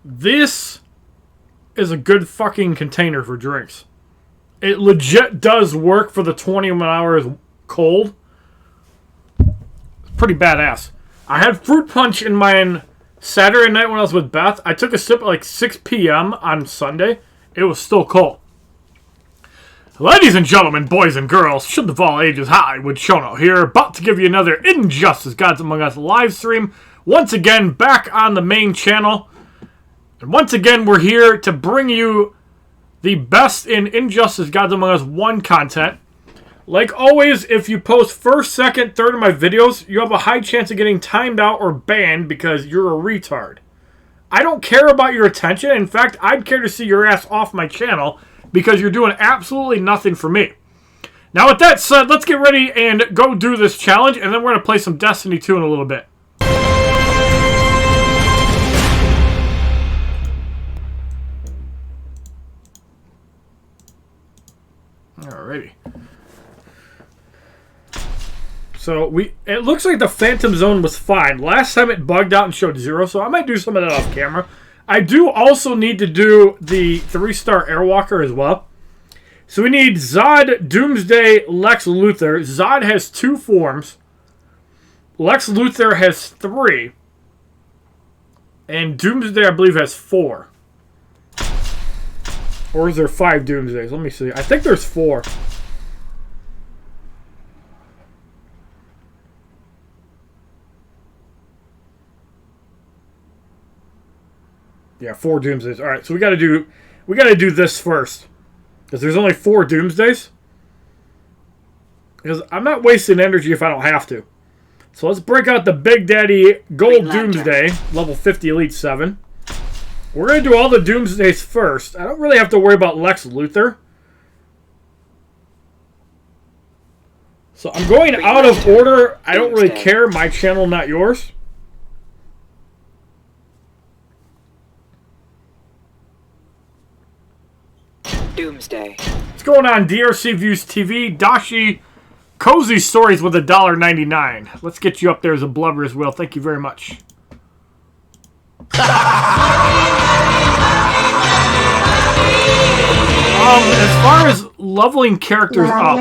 This is a good fucking container for drinks. It legit does work for the 21 hours cold. It's pretty badass. I had fruit punch in mine Saturday night when I was with Beth. I took a sip at like 6 p.m. on Sunday. It was still cold. Ladies and gentlemen, boys and girls, should of all ages, HollywoodShono here, about to give you another Injustice Gods Among Us live stream. Once again, back on the main channel. And once again, we're here to bring you the best in Injustice Gods Among Us 1 content. Like always, if you post first, second, third of my videos, you have a high chance of getting timed out or banned because you're a retard. I don't care about your attention. In fact, I'd care to see your ass off my channel because you're doing absolutely nothing for me. Now, with that said, let's get ready and go do this challenge, and then we're going to play some Destiny 2 in a little bit. Alrighty. So, it looks like the Phantom Zone was fine. Last time it bugged out and showed 0, so I might do some of that off camera. I do also need to do the 3-star Airwalker as well. So we need Zod, Doomsday, Lex Luthor. Zod has 2 forms. Lex Luthor has 3. And Doomsday, I believe, has 4. Or is there 5 Doomsdays? Let me see. I think there's 4. Yeah, 4 Doomsdays. All right, so we got to do this first, because there's only 4 Doomsdays. Because I'm not wasting energy if I don't have to. So let's break out the Big Daddy Gold Doomsday, level 50 Elite 7. We're going to do all the Doomsdays first. I don't really have to worry about Lex Luthor. So I'm going out of order. I don't really care. My channel, not yours. Doomsday. What's going on, DRC Views TV? Dashi Cozy Stories with $1.99. Let's get you up there as a blubber as well. Thank you very much. As far as leveling characters up,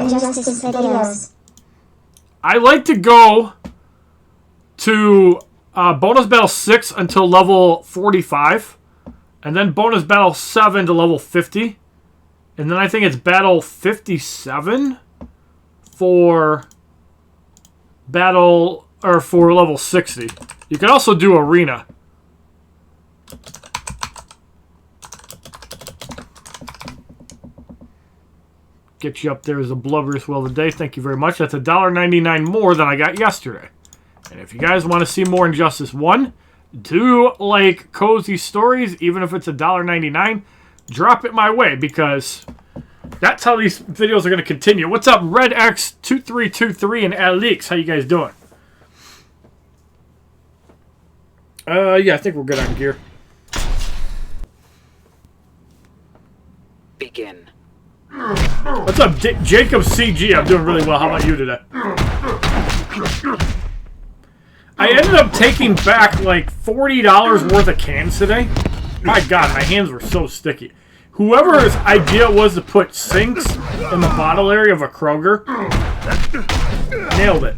I like to go to Bonus Battle 6 until level 45, and then Bonus Battle 7 to level 50. And then I think it's Battle 57 for Battle, or for level 60. You can also do Arena. Get you up there as a blubber as well today. Thank you very much. That's $1.99 more than I got yesterday. And if you guys want to see more Injustice 1, do like Cozy Stories, even if it's $1.99. Drop it my way, because that's how these videos are going to continue. What's up, RedX2323 and Alex? How you guys doing? Yeah, I think we're good on gear. Begin. What's up, Jacob CG? I'm doing really well. How about you today? I ended up taking back like $40 worth of cans today. My God, my hands were so sticky. Whoever's idea was to put sinks in the bottle area of a Kroger, nailed it.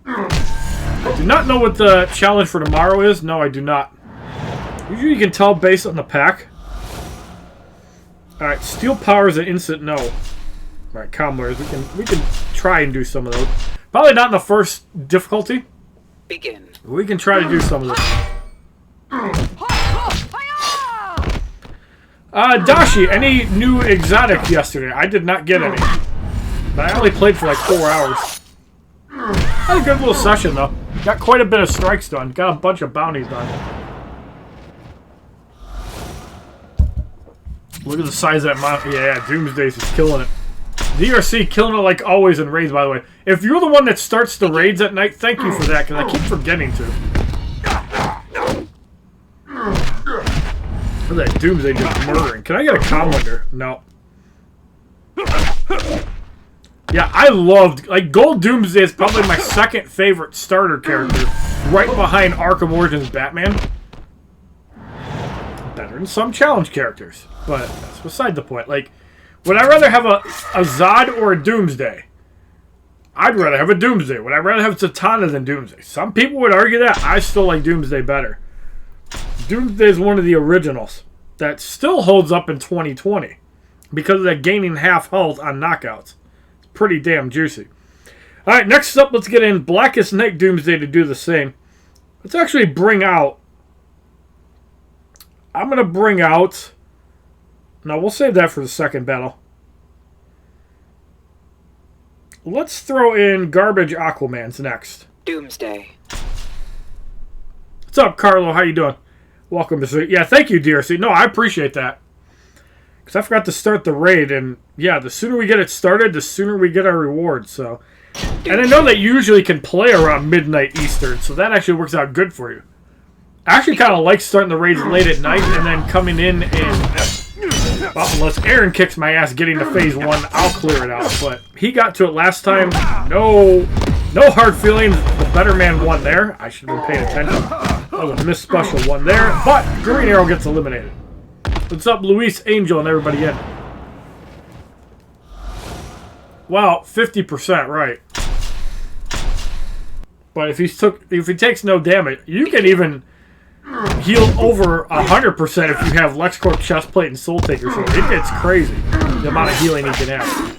I do not know what the challenge for tomorrow is. No, I do not. Usually you can tell based on the pack. Alright, Steel Power is an instant no. Alright, Commoners, we can try and do some of those. Probably not in the first difficulty. Begin. We can try to do some of this. Dashi, any new exotic yesterday? I did not get any. But I only played for like 4 hours. Had a good little session though. Got quite a bit of strikes done. Got a bunch of bounties done. Look at the size of that mountain. Yeah, Doomsday's is killing it. DRC killing it like always in raids, by the way. If you're the one that starts the raids at night, thank you for that, because I keep forgetting to. Look at that Doomsday just murdering. Can I get a Commander? No. Yeah, I loved... Like, Gold Doomsday is probably my second favorite starter character, right behind Arkham Origins Batman. and some challenge characters. But that's beside the point. Like, would I rather have a Zod or a Doomsday? I'd rather have a Doomsday. Would I rather have Zatanna than Doomsday? Some people would argue that. I still like Doomsday better. Doomsday is one of the originals that still holds up in 2020 because of that gaining half health on knockouts. It's pretty damn juicy. Alright, next up, let's get in Blackest Night Doomsday to do the same. Let's actually bring out... I'm going to bring out... No, we'll save that for the second battle. Let's throw in Garbage Aquaman's next. Doomsday. What's up, Carlo? How you doing? Welcome to... Yeah, thank you, DRC. No, I appreciate that. Because I forgot to start the raid, and yeah, the sooner we get it started, the sooner we get our reward, so... And I know that you usually can play around midnight Eastern, so that actually works out good for you. I actually kind of like starting the raids late at night and then coming in and... Well, unless Aaron kicks my ass getting to phase 1, I'll clear it out. But he got to it last time. No hard feelings. The better man won there. I should have been paying attention. That was a missed special one there. But Green Arrow gets eliminated. What's up, Luis, Angel, and everybody in? Wow, 50% right. But if he takes no damage, you can even heal over 100% if you have LexCorp, Chestplate, and Soul Taker. So it gets crazy the amount of healing he can have.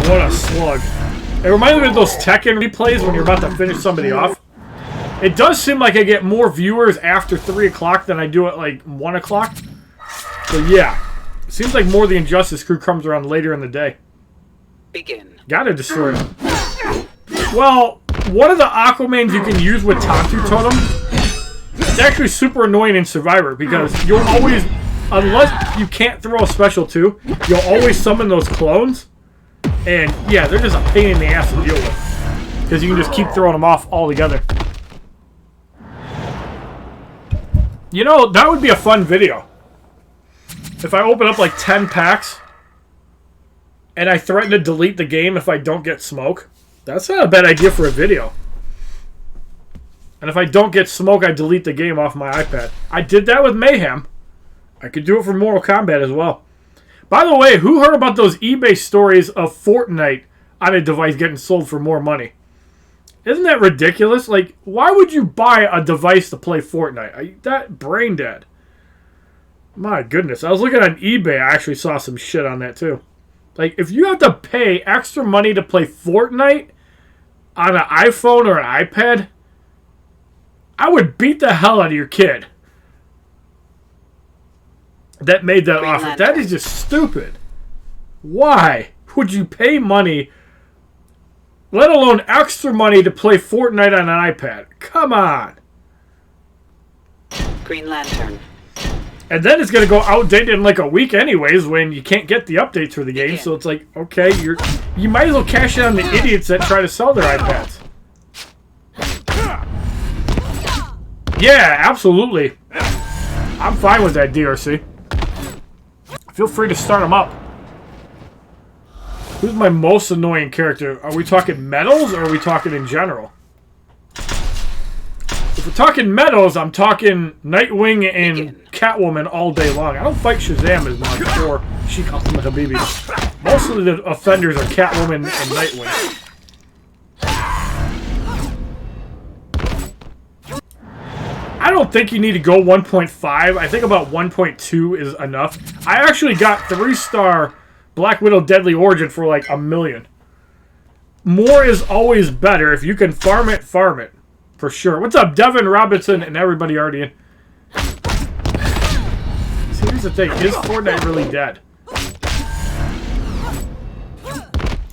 What a slug! It reminds me of those Tekken replays when you're about to finish somebody off. It does seem like I get more viewers after 3 o'clock than I do at like 1 o'clock. So yeah, it seems like more of the Injustice crew comes around later in the day. Begin. Gotta destroy him. Well, one of the Aquamans you can use with Tantu Totem, it's actually super annoying in Survivor because you'll always, unless you can't throw a special too, you'll always summon those clones. And yeah, they're just a pain in the ass to deal with because you can just keep throwing them off altogether. You know, that would be a fun video. If I open up like 10 packs and I threaten to delete the game if I don't get smoke. That's not a bad idea for a video. And if I don't get smoke, I delete the game off my iPad. I did that with Mayhem. I could do it for Mortal Kombat as well. By the way, who heard about those eBay stories of Fortnite on a device getting sold for more money? Isn't that ridiculous? Like, why would you buy a device to play Fortnite? That brain dead. My goodness. I was looking on eBay. I actually saw some shit on that too. Like, if you have to pay extra money to play Fortnite on an iPhone or an iPad, I would beat the hell out of your kid that made that offer. That is just stupid. Why would you pay money, let alone extra money, to play Fortnite on an iPad? Come on. Green Lantern. And then it's going to go outdated in like a week anyways when you can't get the updates for the game. So it's like, okay, you might as well cash in on the idiots that try to sell their iPads. Yeah, absolutely. I'm fine with that, DRC. Feel free to start them up. Who's my most annoying character? Are we talking medals or are we talking in general? If we're talking medals, I'm talking Nightwing and Catwoman all day long. I don't fight Shazam as much or Sheik Ultimate Habibi. Most of the offenders are Catwoman and Nightwing. I don't think you need to go 1.5. I think about 1.2 is enough. I actually got 3-star Black Widow Deadly Origin for like $1 million. More is always better. If you can farm it, farm it. For sure. What's up, Devin, Robinson, and everybody already in? See, here's the thing. Is Fortnite really dead?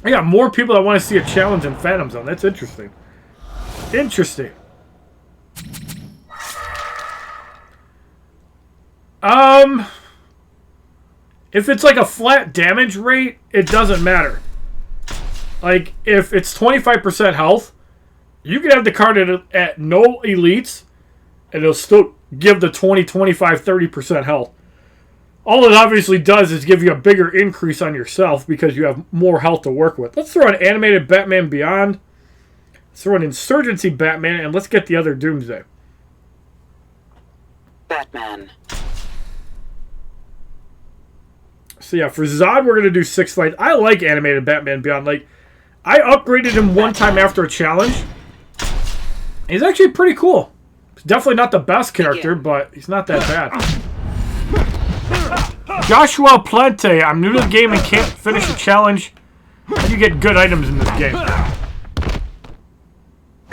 I got more people that want to see a challenge in Phantom Zone. That's interesting. Interesting. If it's like a flat damage rate, it doesn't matter. Like, if it's 25% health, you can have the card at no elites, and it'll still give the 20, 25, 30% health. All it obviously does is give you a bigger increase on yourself because you have more health to work with. Let's throw an animated Batman Beyond. Let's throw an Insurgency Batman, and let's get the other Doomsday. Batman. So yeah, for Zod, we're going to do 6 fights. I like animated Batman Beyond. Like, I upgraded him one time after a challenge. He's actually pretty cool. He's definitely not the best character, but he's not that bad. Joshua Plante, I'm new to the game and can't finish a challenge. How do you get good items in this game?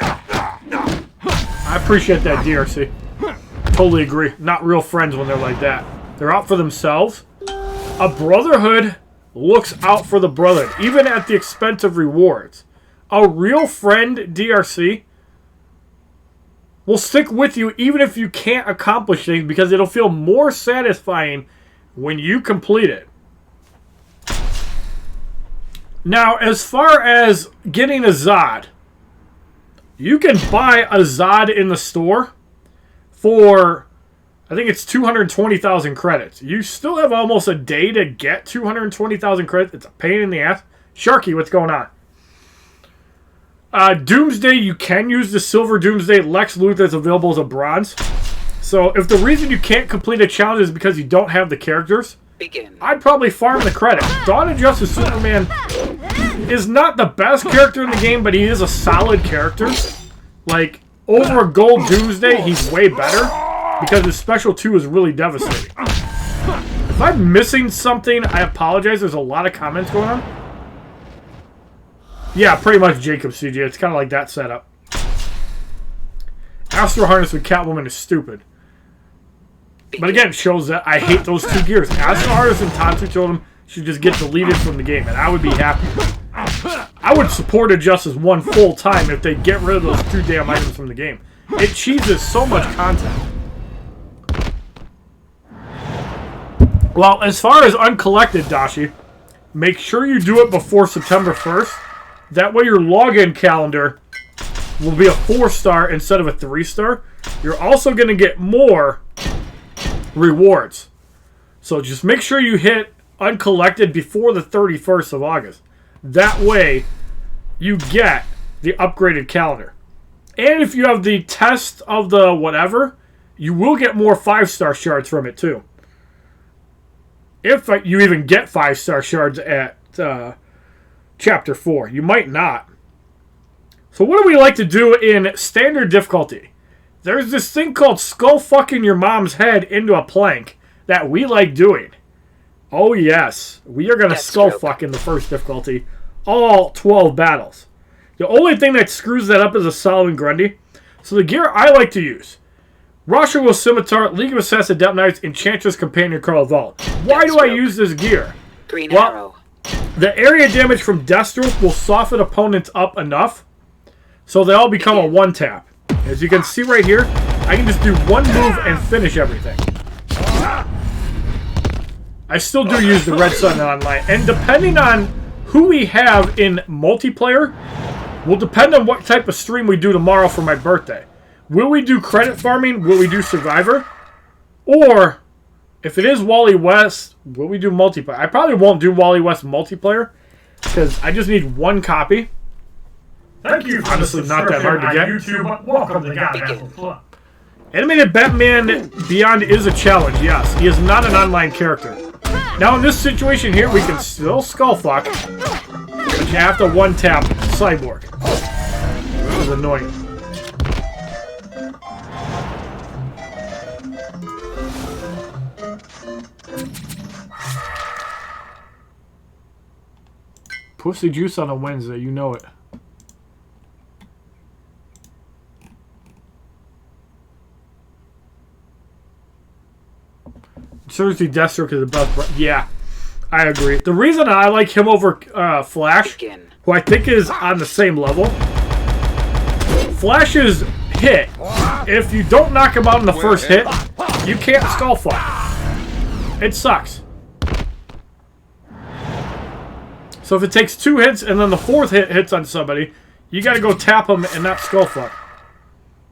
I appreciate that, DRC. Totally agree. Not real friends when they're like that. They're out for themselves. A brotherhood looks out for the brotherhood, even at the expense of rewards. A real friend, DRC, will stick with you even if you can't accomplish things because it'll feel more satisfying when you complete it. Now, as far as getting a Zod, you can buy a Zod in the store for, I think it's 220,000 credits. You still have almost a day to get 220,000 credits. It's a pain in the ass. Sharky, what's going on? Doomsday, you can use the Silver Doomsday. Lex Luthor is available as a bronze. So if the reason you can't complete a challenge is because you don't have the characters, Begin. I'd probably farm the credits. Dawn of Justice Superman is not the best character in the game, but he is a solid character. Like, over a Gold Doomsday, he's way better because his Special 2 is really devastating. If I'm missing something, I apologize. There's a lot of comments going on. Yeah, pretty much Jacob CJ. It's kind of like that setup. Astro Harness with Catwoman is stupid. But again, it shows that I hate those two gears. Astro Harness and Tatsu Totem should just get deleted from the game, and I would be happy. I would support Injustice 1 full time if they get rid of those two damn items from the game. It cheeses so much content. Well, as far as uncollected, Dashi, make sure you do it before September 1st. That way your login calendar will be a 4-star instead of a 3-star. You're also going to get more rewards. So just make sure you hit uncollected before the 31st of August. That way you get the upgraded calendar. And if you have the test of the whatever, you will get more 5-star shards from it too. If you even get 5-star shards at Chapter 4. You might not. So what do we like to do in standard difficulty? There's this thing called skull fucking your mom's head into a plank that we like doing. Oh yes. We are going to skull fuck in the first difficulty. All 12 battles. The only thing that screws that up is a Solomon Grundy. So the gear I like to use. Roshawa Scimitar, League of Assassin Adept Knights, Enchantress Companion Carl Vault. Why do I use this gear? Green Arrow. The area damage from Deathstroke will soften opponents up enough so they all become a 1-tap. As you can see right here, I can just do one move and finish everything. I still do use the Red Sun online. And depending on who we have in multiplayer, will depend on what type of stream we do tomorrow for my birthday. Will we do credit farming? Will we do Survivor? Or, if it is Wally West, will we do multiplayer? I probably won't do Wally West multiplayer, because I just need one copy. Thank you for honestly not that hard to get. YouTube. Welcome to Goddamn Club. Animated Batman Beyond is a challenge, yes. He is not an online character. Now in this situation here, we can still skullfuck, but you have to 1-tap Cyborg. This is annoying. Pussy juice on a Wednesday, you know it. Seriously, Deathstroke is the best. Yeah, I agree. The reason I like him over Flash, who I think is on the same level, Flash's hit, if you don't knock him out in the first hit, you can't skullfuck. It sucks. So if it takes 2 hits and then the 4th hit hits on somebody, you got to go tap them and not skullfuck.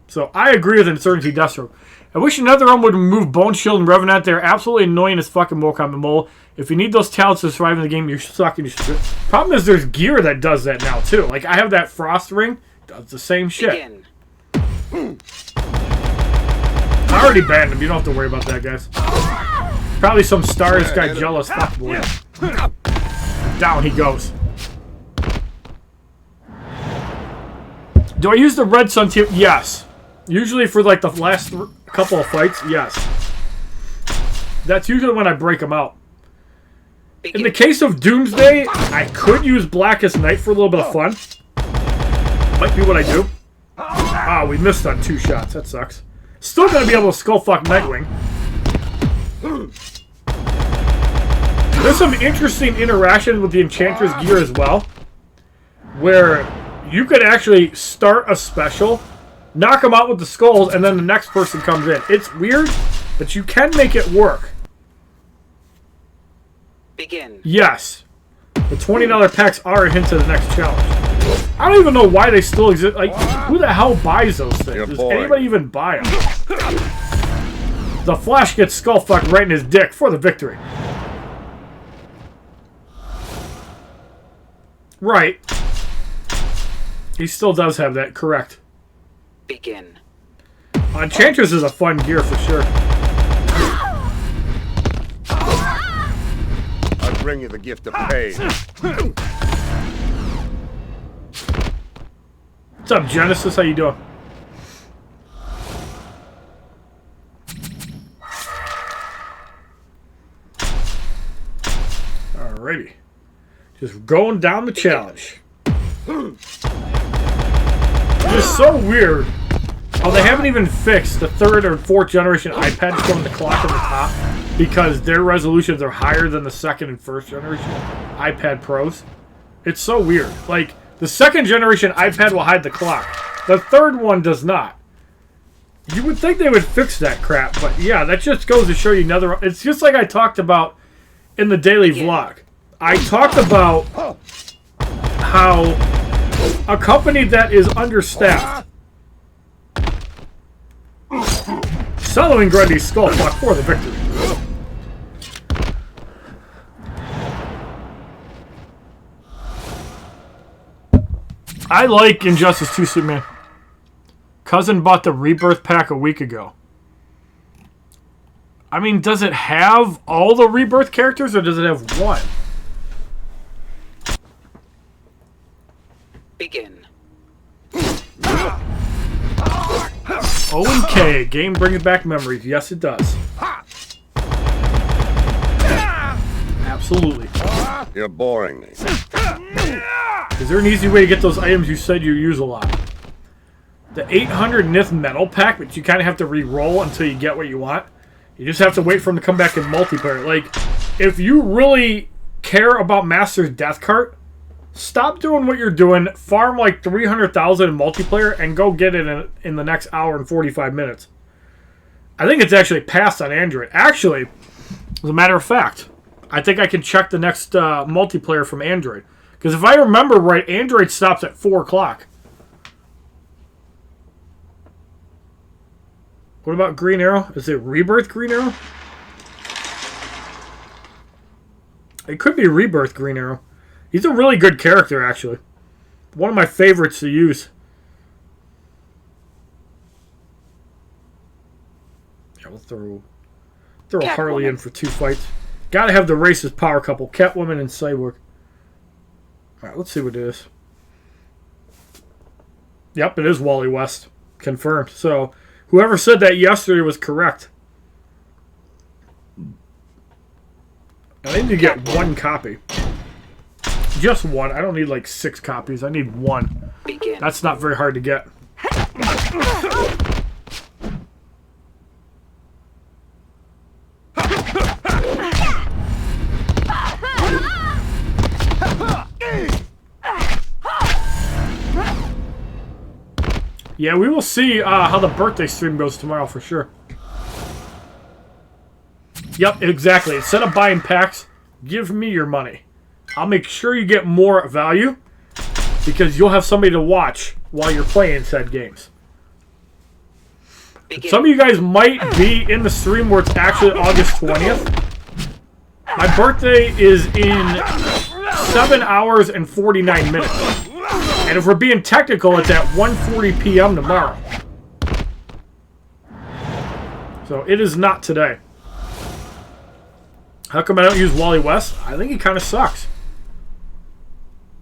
So I agree with Insurgency Deathstroke. I wish another one would remove Bone Shield and Revenant. They're absolutely annoying as fucking Mortal Kombat Mole. If you need those talents to survive in the game, you're sucking. Problem is there's gear that does that now too. Like I have that Frost Ring. Does the same shit. Begin. I already banned him. You don't have to worry about that, guys. Probably some stars got jealous. Fuck boy. Down he goes. Do I use the red sun tip? Yes. Usually for like the last couple of fights, yes. That's usually when I break them out. In the case of Doomsday, I could use Blackest Night for a little bit of fun. Might be what I do. Ah, we missed on 2 shots. That sucks. Still gonna be able to skull fuck Nightwing. There's some interesting interaction with the Enchantress gear as well, where you could actually start a special, knock them out with the skulls, and then the next person comes in. It's weird, but you can make it work. Begin. Yes. The $20 packs are a hint to the next challenge. I don't even know why they still exist. Like, who the hell buys those things? Does anybody even buy them? The Flash gets skull fucked right in his dick for the victory. Right. He still does have that, correct. Begin. Enchantress is a fun gear for sure. I bring you the gift of pain. What's up, Genesis? How you doing? Alrighty. Just going down the challenge. It's just so weird. Oh, they haven't even fixed the 3rd or 4th generation iPads showing the clock on the top because their resolutions are higher than the 2nd and 1st generation iPad Pros. It's so weird. Like, the 2nd generation iPad will hide the clock. The 3rd one does not. You would think they would fix that crap, but yeah, that just goes to show you another... It's just like I talked about in the daily vlog. I talked about how a company that is understaffed Solomon Grundy's skull fuck for the victory. I like Injustice 2 Superman. Cousin bought the Rebirth pack a week ago. I mean, does it have all the Rebirth characters or does it have one? Begin. O and K, game brings back memories. Yes, it does. Absolutely. You're boring me. Is there an easy way to get those items you said you use a lot? The 800 Nith metal pack, but you kind of have to re-roll until you get what you want. You just have to wait for them to come back in multiplayer. Like, if you really care about Master's Death Cart, stop doing what you're doing, farm like 300,000 in multiplayer, and go get it in the next hour and 45 minutes. I think it's actually passed on Android. Actually, as a matter of fact, I think I can check the next multiplayer from Android. Because if I remember right, Android stops at 4 o'clock. What about Green Arrow? Is it Rebirth Green Arrow? It could be Rebirth Green Arrow. He's a really good character, actually. One of my favorites to use. Yeah, we'll throw Harley in for 2 fights. Gotta have the racist power couple, Catwoman and Cyborg. Alright, let's see what it is. Yep, it is Wally West. Confirmed. So, whoever said that yesterday was correct. I need to get 1 copy. Just 1. I don't need like 6 copies. I need 1. Begin. That's not very hard to get. Yeah, we will see how the birthday stream goes tomorrow for sure. Yep, exactly. Instead of buying packs, give me your money. I'll make sure you get more value because you'll have somebody to watch while you're playing said games. Begin. Some of you guys might be in the stream where it's actually August 20th. My birthday is in 7 hours and 49 minutes. And if we're being technical, it's at 1:40 p.m. tomorrow. So it is not today. How come I don't use Wally West? I think he kind of sucks.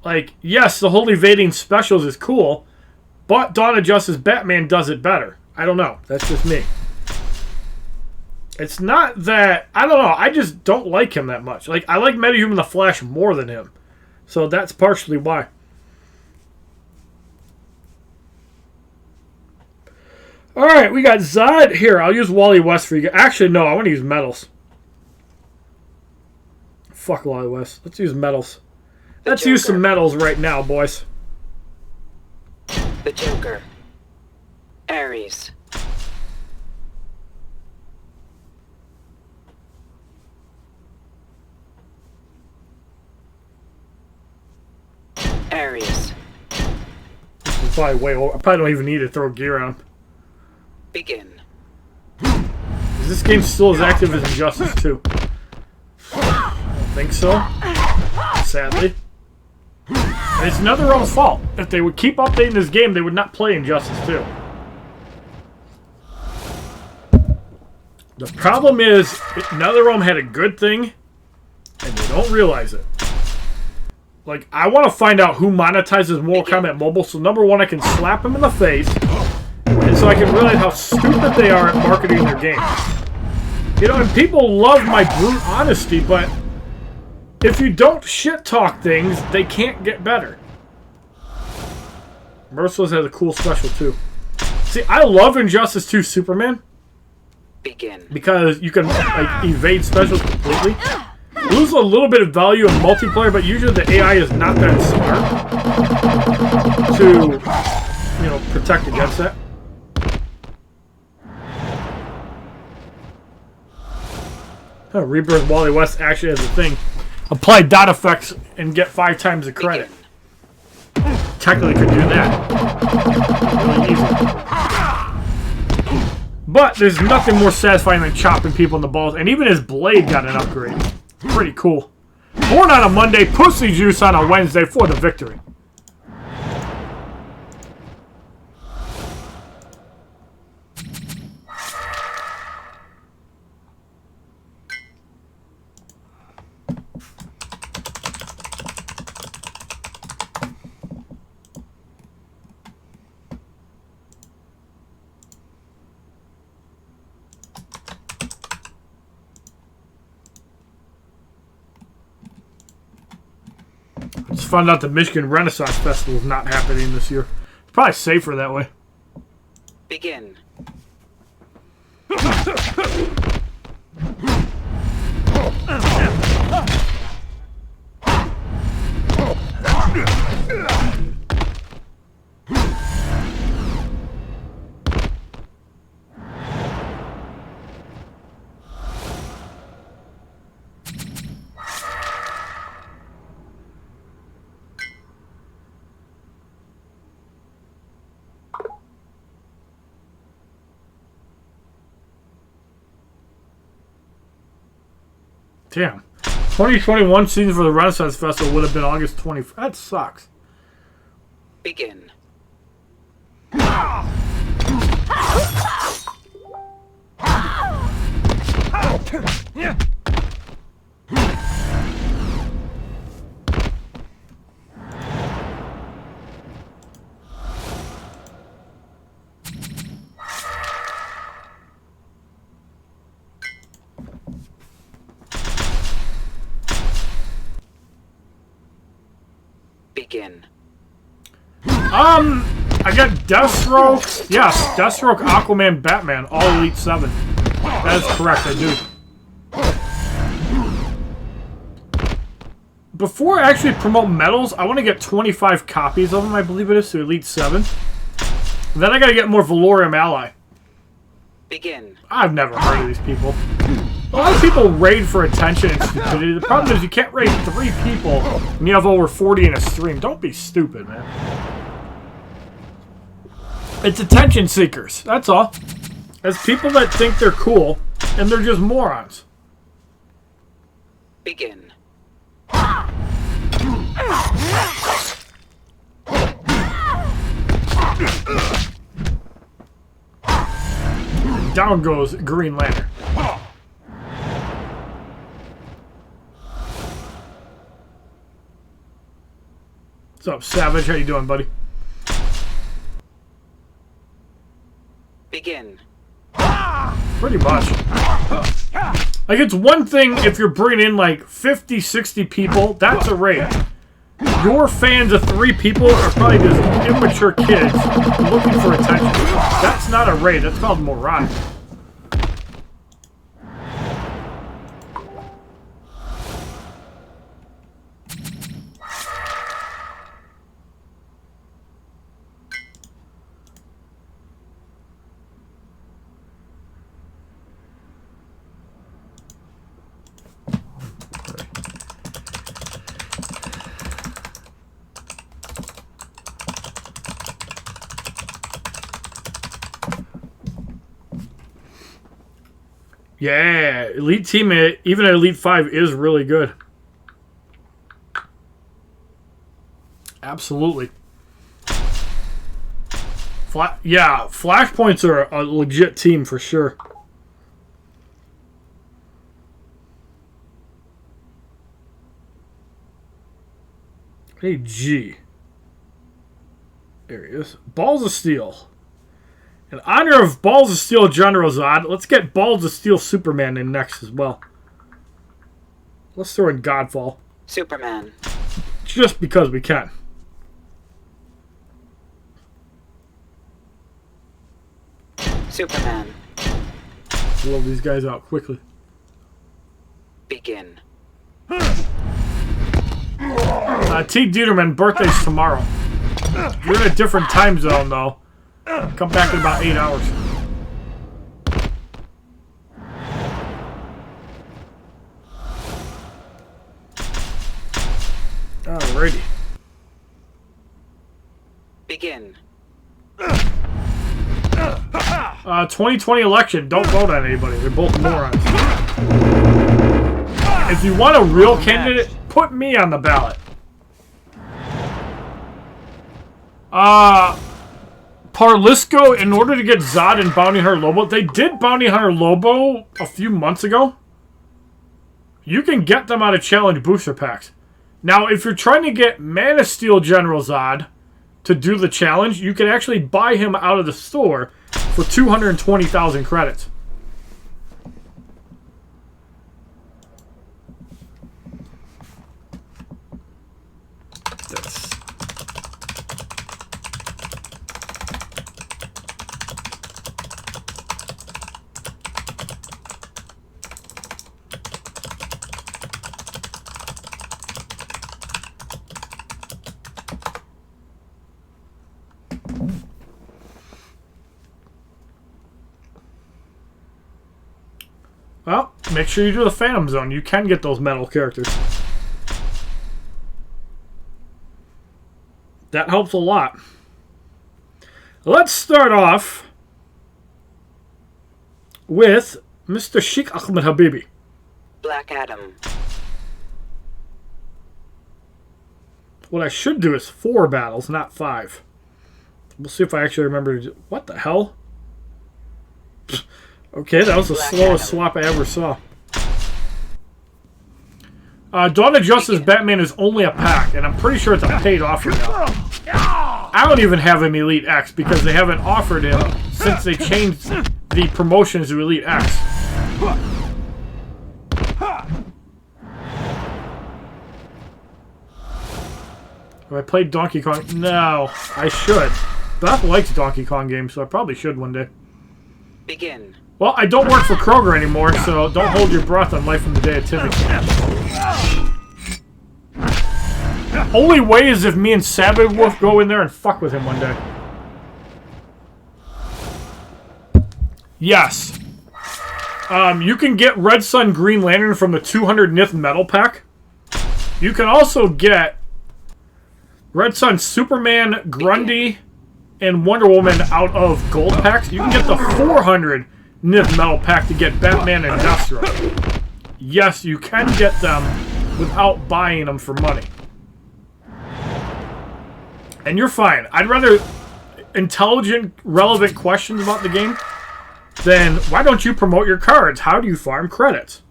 Like, yes, the whole evading specials is cool, but Dawn of Justice Batman does it better. I don't know. That's just me. It's not that... I don't know. I just don't like him that much. Like, I like Metahuman the Flash more than him. So that's partially why. Alright, we got Zod. Here, I'll use Wally West for you. Actually, no. I want to use Metals. Fuck Wally West. Let's use Metals. Let's use some Metals right now, boys. The Joker. Ares. Ares. This is probably way over. I probably don't even need to throw gear on him. Begin. Is this game still as active as Injustice 2? I don't think so. Sadly. And it's NetherRealm's fault. If they would keep updating this game, they would not play Injustice 2. The problem is, NetherRealm had a good thing, and they don't realize it. Like, I want to find out who monetizes Mortal Kombat Mobile, so number one, I can slap them in the face, and so I can realize how stupid they are at marketing their games. You know, and people love my brute honesty, but if you don't shit-talk things, they can't get better. Merciless has a cool special, too. See, I love Injustice 2 Superman. Begin. Because you can like evade specials completely. Lose a little bit of value in multiplayer, but usually the AI is not that smart to, you know, protect against that. Rebirth Wally West actually has a thing. Apply dot effects and get 5 times the credit. Technically could do that. Really easy. But there's nothing more satisfying than chopping people in the balls. And even his blade got an upgrade. Pretty cool. Born on a Monday, Pussy Juice on a Wednesday for the victory. Just found out the Michigan Renaissance Festival is not happening this year. It's probably safer that way. Begin. Damn. 2021 season for the Renaissance Festival would have been August 20th. That sucks. Begin. Begin. I got Deathstroke. Yes, Deathstroke, Aquaman, Batman, all Elite 7. That is correct, I do. Before I actually promote medals, I want to get 25 copies of them, I believe it is, to Elite 7. Then I gotta get more Valorium Ally. Begin. I've never heard of these people. A lot of people raid for attention and stupidity. The problem is you can't raid 3 people and you have over 40 in a stream. Don't be stupid, man. It's attention seekers. That's all. It's people that think they're cool and they're just morons. Begin. down goes Green Lantern. What's up, Savage? How you doing, buddy? Begin. Pretty much. Like, it's one thing if you're bringing in like 50, 60 people, that's a raid. Your fans of 3 people are probably just immature kids looking for attention. That's not a raid, that's called moronic. Yeah, Elite Team, even at Elite 5, is really good. Absolutely. Yeah, Flashpoints are a legit team for sure. Hey, G. There he is. Balls of Steel. In honor of Balls of Steel General Zod, let's get Balls of Steel Superman in next as well. Let's throw in Godfall. Superman. Just because we can. Superman. Blow these guys out quickly. Begin. T. Dieterman, birthday's tomorrow. You're in a different time zone, though. Come back in about 8 hours. Alrighty. Begin. 2020 election. Don't vote on anybody. They're both morons. If you want a real candidate, put me on the ballot. Parlisco, in order to get Zod and Bounty Hunter Lobo, they did Bounty Hunter Lobo a few months ago. You can get them out of challenge booster packs. Now, if you're trying to get Man of Steel General Zod to do the challenge, you can actually buy him out of the store for 220,000 credits. Well, make sure you do the Phantom Zone. You can get those metal characters. That helps a lot. Let's start off with Mr. Sheikh Ahmed Habibi. Black Adam. What I should do is 4 battles, not 5. We'll see if I actually remember to do... What the hell? Okay, that was the slowest swap I ever saw. Dawn of Justice Batman is only a pack, and I'm pretty sure it's a paid offer now. I don't even have him Elite X because they haven't offered him since they changed the promotions to Elite X. Have I played Donkey Kong? No, I should. Beth likes Donkey Kong games, so I probably should one day. Begin. Well, I don't work for Kroger anymore, so don't hold your breath on Life from the Day of Timmy. Only way is if me and Sabbath Wolf go in there and fuck with him one day. Yes. You can get Red Sun Green Lantern from the 200 Nith Metal Pack. You can also get Red Sun Superman, Grundy, and Wonder Woman out of gold packs. You can get the 400 Nith Metal Pack to get Batman and Deathstroke. Yes, you can get them without buying them for money. And you're fine. I'd rather intelligent, relevant questions about the game then why don't you promote your cards? How do you farm credits?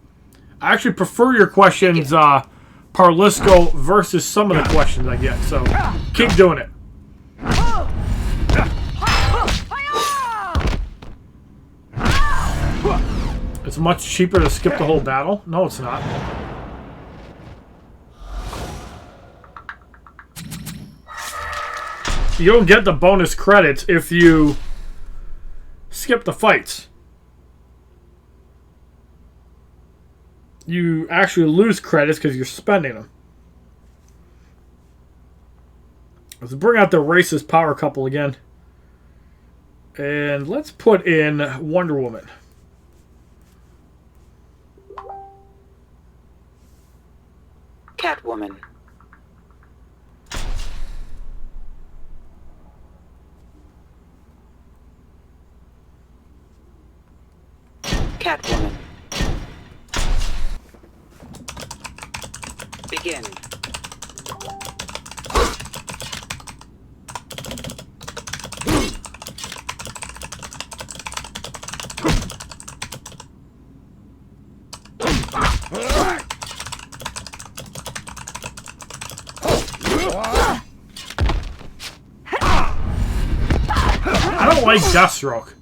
I actually prefer your questions, Parlisco, versus some of the questions I get. So keep doing it. It's much cheaper to skip the whole battle. No, it's not. You don't get the bonus credits if you skip the fights. You actually lose credits because you're spending them. Let's bring out the racist power couple again. And let's put in Wonder Woman. Catwoman. Catwoman. Begin. I don't like Deathstroke.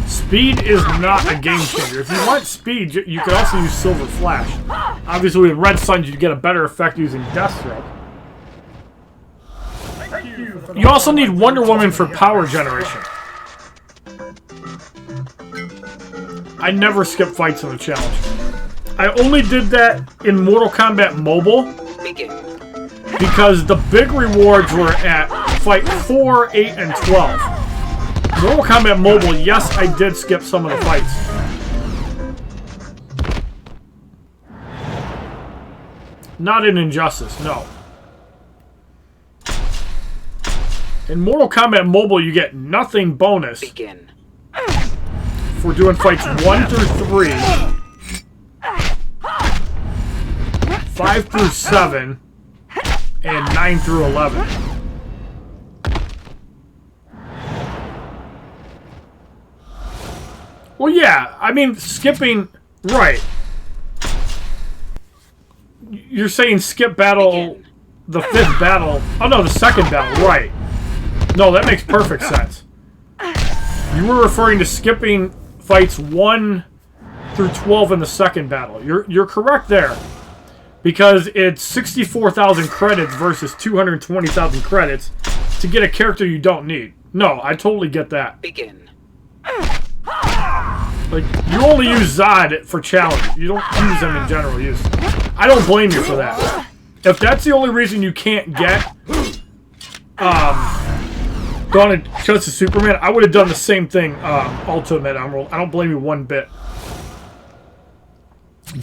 Speed is not a game changer. If you want speed, you could also use Silver Flash. Obviously, with Red Suns, you'd get a better effect using Deathstroke. You also need Wonder Woman for power generation. I never skip fights in the challenge. I only did that in Mortal Kombat Mobile because the big rewards were at Fight 4, 8, and 12. Mortal Kombat Mobile, yes, I did skip some of the fights. Not in Injustice, no. In Mortal Kombat Mobile, you get nothing bonus for doing fights 1 through 3, 5 through 7, and 9 through 11. Well, yeah, I mean, skipping, right. You're saying skip battle, the 5th battle. Oh, no, the 2nd battle, right. No, that makes perfect sense. You were referring to skipping fights 1 through 12 in the 2nd battle. You're correct there. Because it's 64,000 credits versus 220,000 credits to get a character you don't need. No, I totally get that. Begin. Like, you only use Zod for challenge. You don't use them in general use. I don't blame you for that. If that's the only reason you can't get Dawn of Justice Superman, I would have done the same thing, Ultimate Emerald. I don't blame you one bit.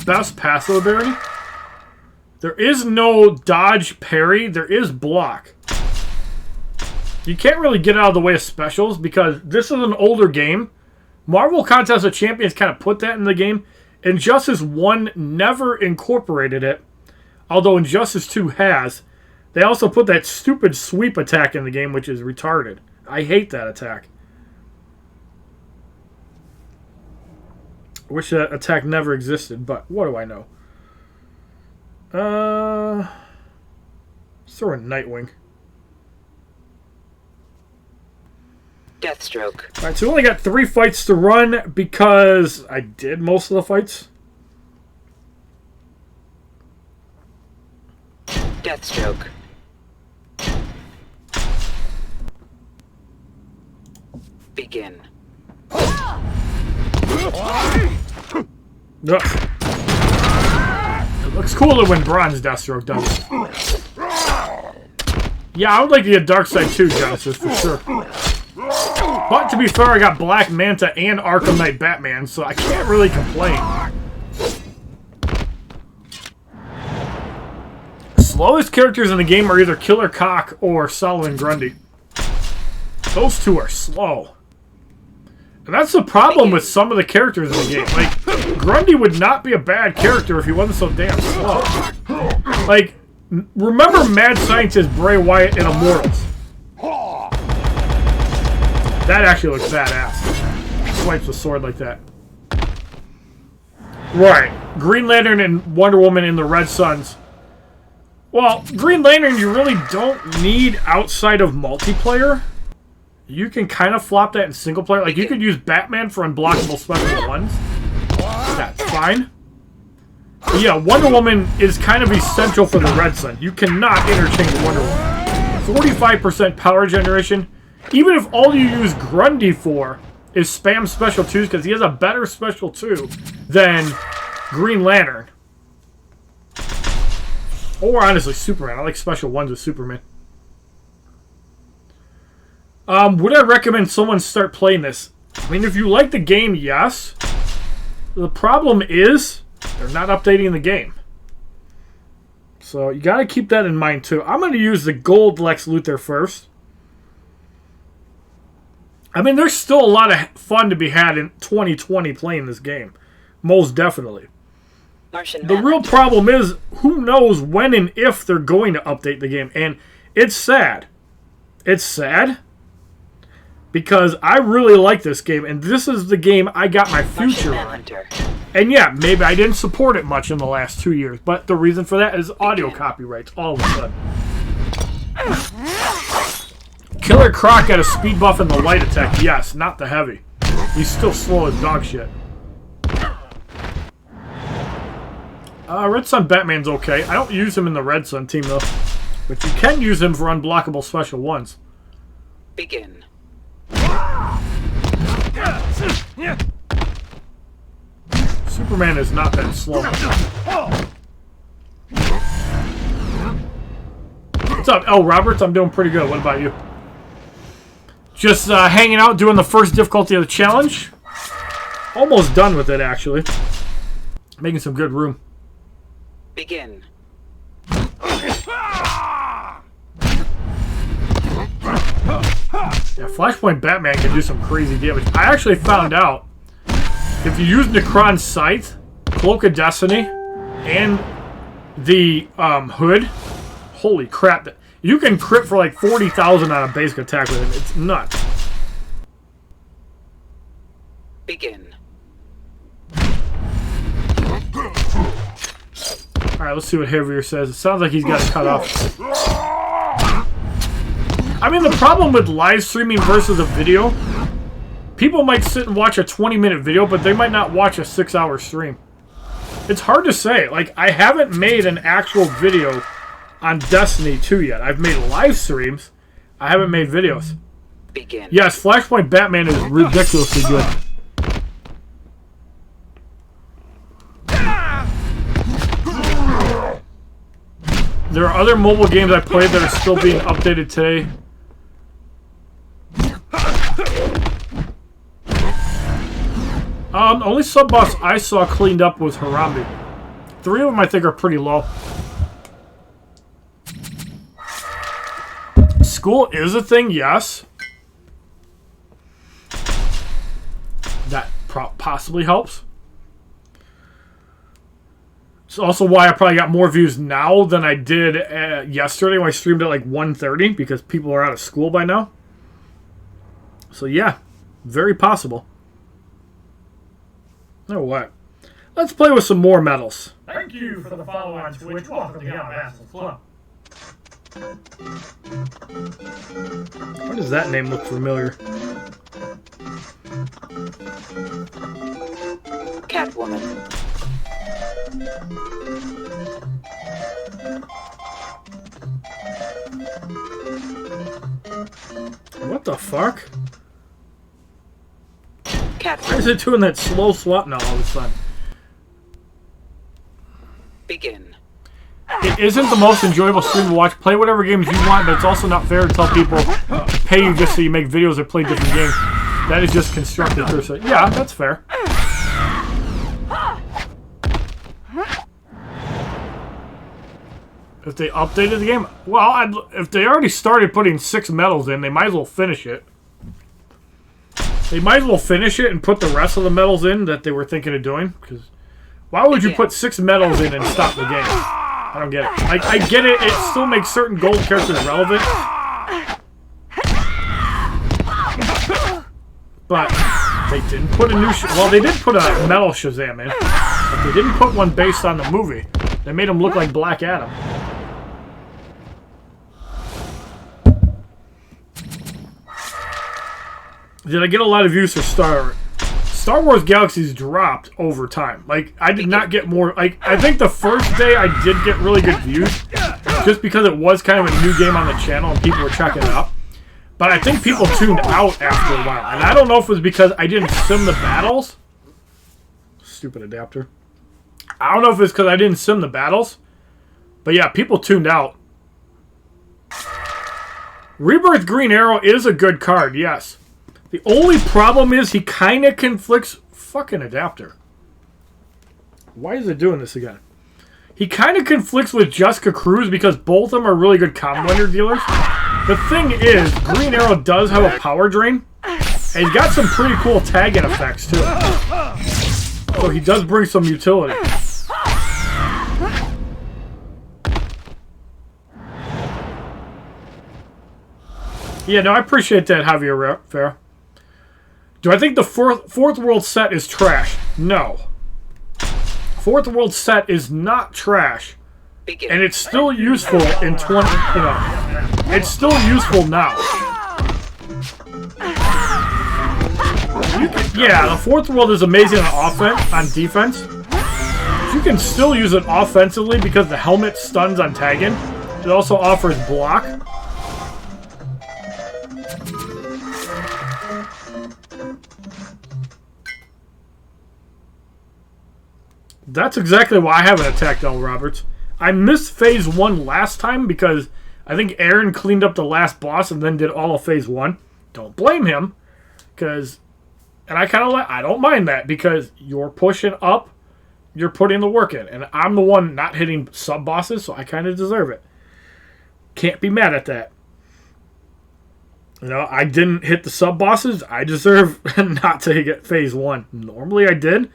Best passive ability? There is no dodge parry. There is block. You can't really get out of the way of specials because this is an older game. Marvel Contest of Champions kind of put that in the game. Injustice 1 never incorporated it, although Injustice 2 has. They also put that stupid sweep attack in the game, which is retarded. I hate that attack. I wish that attack never existed, but what do I know? Let's throw in Nightwing. Deathstroke. Alright, so we only got 3 fights to run because I did most of the fights. Deathstroke. Begin. Ugh. It looks cooler when Bronze Deathstroke does it. Yeah, I would like to get Darkseid too, Genesis, for sure. But to be fair, I got Black Manta and Arkham Knight Batman, so I can't really complain. Slowest characters in the game are either Killer Cock or Solomon Grundy. Those two are slow. And that's the problem with some of the characters in the game. Like, Grundy would not be a bad character if he wasn't so damn slow. Like, remember Mad Scientist Bray Wyatt in Immortals? That actually looks badass. swipes the sword like that. Right. Green Lantern and Wonder Woman in the Red Suns. Well, Green Lantern you really don't need outside of multiplayer. You can kind of flop that in single player. Like, you could use Batman for unblockable special ones. That's fine. But yeah, Wonder Woman is kind of essential for the Red Sun. You cannot interchange Wonder Woman. 45% power generation. Even if all you use Grundy for is spam special 2s, because he has a better special 2 than Green Lantern. Or honestly, Superman. I like special 1s with Superman. Would I recommend someone start playing this? I mean, if you like the game, yes. The problem is, they're not updating the game. So, you gotta keep that in mind, too. I'm gonna use the gold Lex Luthor first. I mean, there's still a lot of fun to be had in 2020 playing this game. Most definitely. The real problem is, who knows when and if they're going to update the game. And it's sad. It's sad. Because I really like this game, and this is the game I got my future on. And yeah, maybe I didn't support it much in the last 2 years, but the reason for that is audio copyrights, all of a sudden. Killer Croc got a speed buff in the light attack, yes, not the heavy. He's still slow as dog shit. Red Sun Batman's okay. I don't use him in the Red Sun team, though. But you can use him for unblockable special ones. Begin. Superman is not that slow. What's up, L. Roberts? I'm doing pretty good. What about you? Just hanging out, doing the first difficulty of the challenge. Almost done with it, actually. Making some good room. Begin. Yeah, Flashpoint Batman can do some crazy damage. I actually found out if you use Necron's Scythe, Cloak of Destiny, and the Hood, holy crap, you can crit for like 40,000 on a basic attack with him. It's nuts. Begin. Alright, let's see what Heavier says. It sounds like he's got it cut off. I mean, the problem with live streaming versus a video, people might sit and watch a 20-minute video, but they might not watch a 6-hour stream. It's hard to say. Like, I haven't made an actual video on Destiny 2 yet. I've made live streams. I haven't made videos. Begin. Yes, Flashpoint Batman is ridiculously good. There are other mobile games I played that are still being updated today. The only sub-boss I saw cleaned up was Harambe. 3 of them I think are pretty low. School is a thing, yes. That possibly helps. It's also why I probably got more views now than I did yesterday when I streamed at like 1:30 because people are out of school by now. So yeah, very possible. You know what? Let's play with some more medals. Thank you for the follow on Twitch. Welcome to the Assholes Club. Why does that name look familiar? Catwoman. What the fuck? Why is Catwoman. it doing that slow swap now all of a sudden? Begin. It isn't the most enjoyable stream to watch. Play whatever games you want, but it's also not fair to tell people to pay you just so you make videos or play different games. That is just constructed per se. Yeah, that's fair. If they updated the game, well, if they already started putting 6 medals in, they might as well finish it. They might as well finish it and put the rest of the medals in that they were thinking of doing. Because why would you put 6 medals in and stop the game? I don't get it. Like, I get it. It still makes certain gold characters relevant. But They didn't put a new... Well, they did put a metal Shazam in. But they didn't put one based on the movie. They made him look like Black Adam. Did I get a lot of views for Star Wars Galaxies dropped over time. Like, I did not get more... Like, I think the first day I did get really good views. Just because it was kind of a new game on the channel and people were checking it out. But I think people tuned out after a while. And I don't know if it was because I didn't sim the battles. Stupid adapter. I don't know if it's because I didn't sim the battles. But yeah, people tuned out. Rebirth Green Arrow is a good card, yes. The only problem is he kind of conflicts... Fucking adapter. Why is it doing this again? He kind of conflicts with Jessica Cruz because both of them are really good combo dealers. The thing is, Green Arrow does have a power drain. And he's got some pretty cool tagging effects, too. So he does bring some utility. Yeah, no, I appreciate that, Javier Fair. Do I think the fourth world set is trash? No. Fourth world set is not trash. And it's still useful in 20, you know. It's still useful now. Yeah, the fourth world is amazing on defense. You can still use it offensively because the helmet stuns on tagging. It also offers block. That's exactly why I haven't attacked L. Roberts. I missed Phase 1 last time because I think Aaron cleaned up the last boss and then did all of Phase 1. Don't blame him. And I kind of I don't mind that because you're pushing up, you're putting the work in. And I'm the one not hitting sub-bosses, so I kind of deserve it. Can't be mad at that. You know, I didn't hit the sub-bosses. I deserve not to get Phase 1. Normally I did.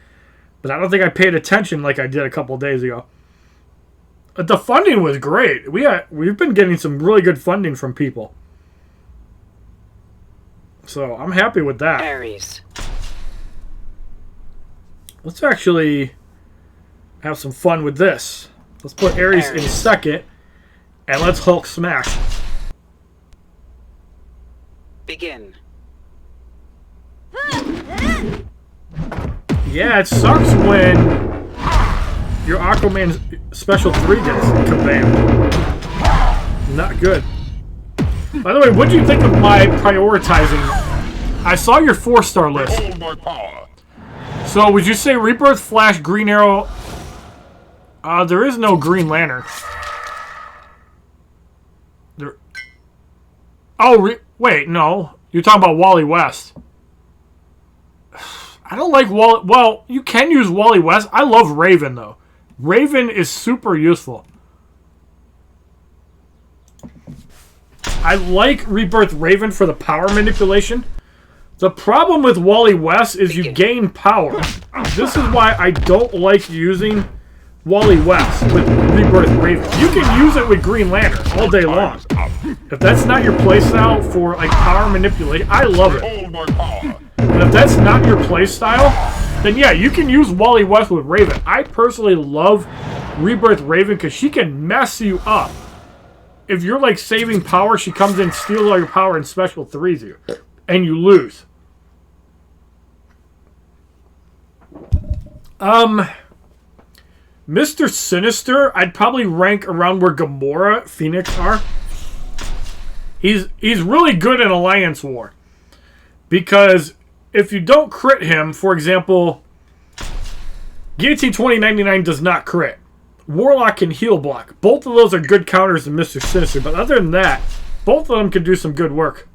But I don't think I paid attention like I did a couple days ago. But the funding was great. We've been getting some really good funding from people. So I'm happy with that. Aries. Let's actually have some fun with this. Let's put Aries in second. And let's Hulk smash. Begin. Yeah, it sucks when your Aquaman Special 3 gets kabam. Not good. By the way, what do you think of my prioritizing? I saw your 4-star list. Hold my power. So, would you say Rebirth, Flash, Green Arrow? There is no Green Lantern. Wait, no. You're talking about Wally West. I don't like Wally... Well, you can use Wally West. I love Raven, though. Raven is super useful. I like Rebirth Raven for the power manipulation. The problem with Wally West is you gain power. This is why I don't like using Wally West with Rebirth Raven. You can use it with Green Lantern all day long. If that's not your playstyle for like power manipulation, I love it. Hold my power. But if that's not your playstyle, then yeah, you can use Wally West with Raven. I personally love Rebirth Raven because she can mess you up. If you're like saving power, she comes in, steals all your power, and special 3s you. And you lose. Mr. Sinister, I'd probably rank around where Gamora, Phoenix are. He's really good in Alliance War. Because if you don't crit him, for example, Guillotine 2099 does not crit. Warlock can heal block. Both of those are good counters to Mr. Sinister. But other than that, both of them can do some good work.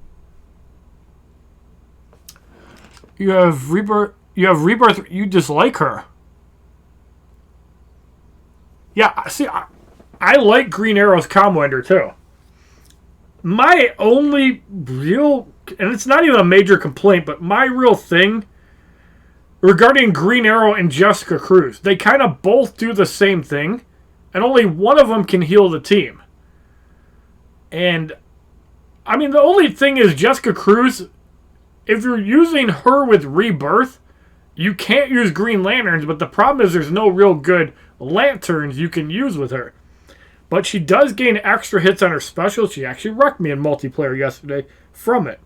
You have Rebirth. You dislike her. Yeah, see, I like Green Arrow's combo ender too. My only real, and it's not even a major complaint, but my real thing regarding Green Arrow and Jessica Cruz, they kind of both do the same thing, and only one of them can heal the team. And, I mean, the only thing is Jessica Cruz, if you're using her with Rebirth, you can't use Green Lanterns, but the problem is there's no real good lanterns you can use with her. But she does gain extra hits on her special. She actually wrecked me in multiplayer yesterday from it.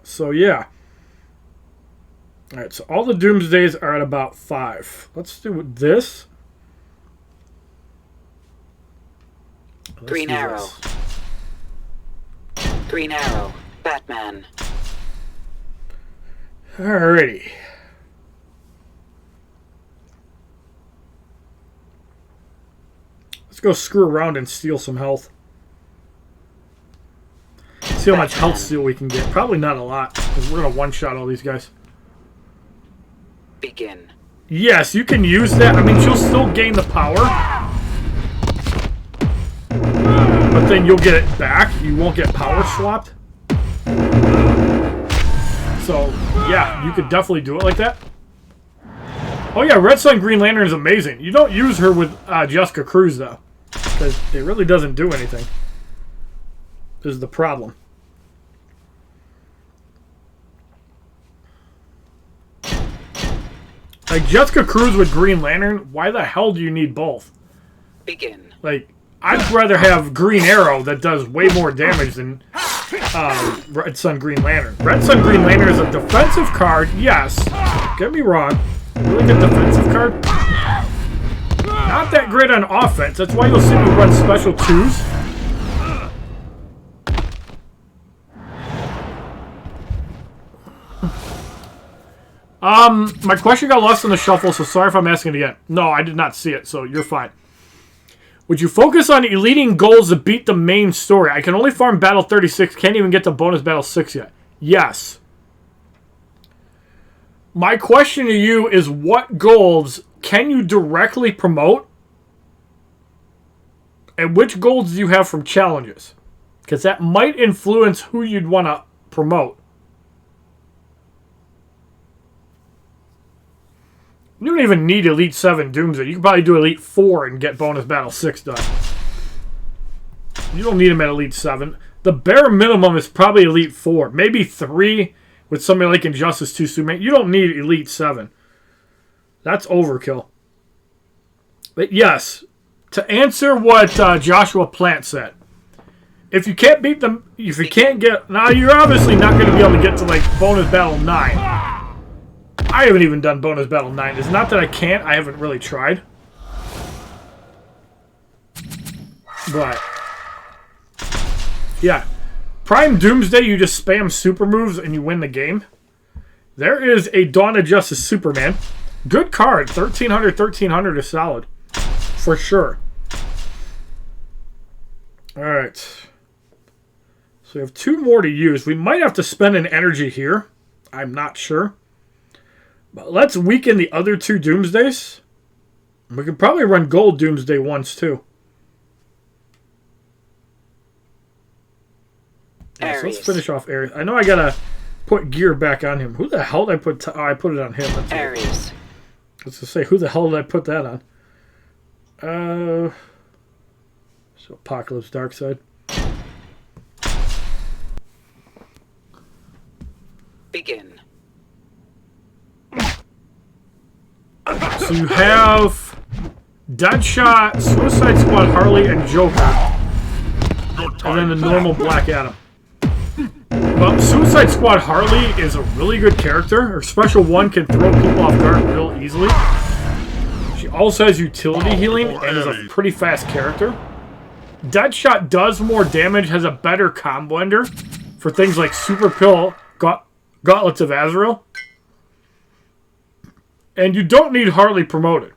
So, yeah. Alright, so all the Doomsdays are at about 5. Let's do this. Green Arrow. Green Arrow. Batman. Alrighty. Let's go screw around and steal some health. See how much health steal we can get. Probably not a lot, because we're going to one-shot all these guys. Begin. Yes, you can use that. I mean, she'll still gain the power. But then you'll get it back. You won't get power swapped. So, yeah, you could definitely do it like that. Oh, yeah, Red Sun Green Lantern is amazing. You don't use her with Jessica Cruz, though. Because it really doesn't do anything. This is the problem. Like, Jessica Cruz with Green Lantern, why the hell do you need both? Begin. Like, I'd rather have Green Arrow that does way more damage than Red Sun Green Lantern. Red Sun Green Lantern is a defensive card, yes. Get me wrong. Really good defensive card. Not that great on offense. That's why you'll see me run special 2s. My question got lost in the shuffle, so sorry if I'm asking it again. No, I did not see it, so you're fine. Would you focus on eluding goals to beat the main story? I can only farm Battle 36, can't even get to bonus Battle 6 yet. Yes. My question to you is, what goals can you directly promote? And which goals do you have from challenges? Because that might influence who you'd want to promote. You don't even need Elite 7 Doomsday. You can probably do Elite 4 and get bonus Battle 6 done. You don't need them at Elite 7. The bare minimum is probably Elite 4. Maybe 3 with somebody like Injustice 2 Superman. You don't need Elite 7. That's overkill. But yes, to answer what Joshua Plant said, if you can't beat them, if you can't get... Now, you're obviously not going to be able to get to, like, bonus Battle 9. I haven't even done bonus Battle 9. It's not that I can't. I haven't really tried. But, yeah. Prime Doomsday, you just spam super moves and you win the game. There is a Dawn of Justice Superman. Good card. 1300 is solid. For sure. Alright. So we have 2 more to use. We might have to spend an energy here. I'm not sure. But let's weaken the other 2 Doomsdays. We could probably run Gold Doomsday once, too. Right, so let's finish off Ares. I know I gotta put gear back on him. Who the hell did I put... Oh, I put it on him. That's Ares. Let's just say, who the hell did I put that on? So Apocalypse Darkseid. Begin. So you have Deadshot, Suicide Squad, Harley, and Joker. And then the normal Black Adam. Well, Suicide Squad Harley is a really good character. Her Special 1 can throw people off guard real easily. She also has utility healing and is a pretty fast character. Deadshot does more damage, has a better combo ender for things like Super Pill, Gauntlets of Azrael. And you don't need Harley promoted.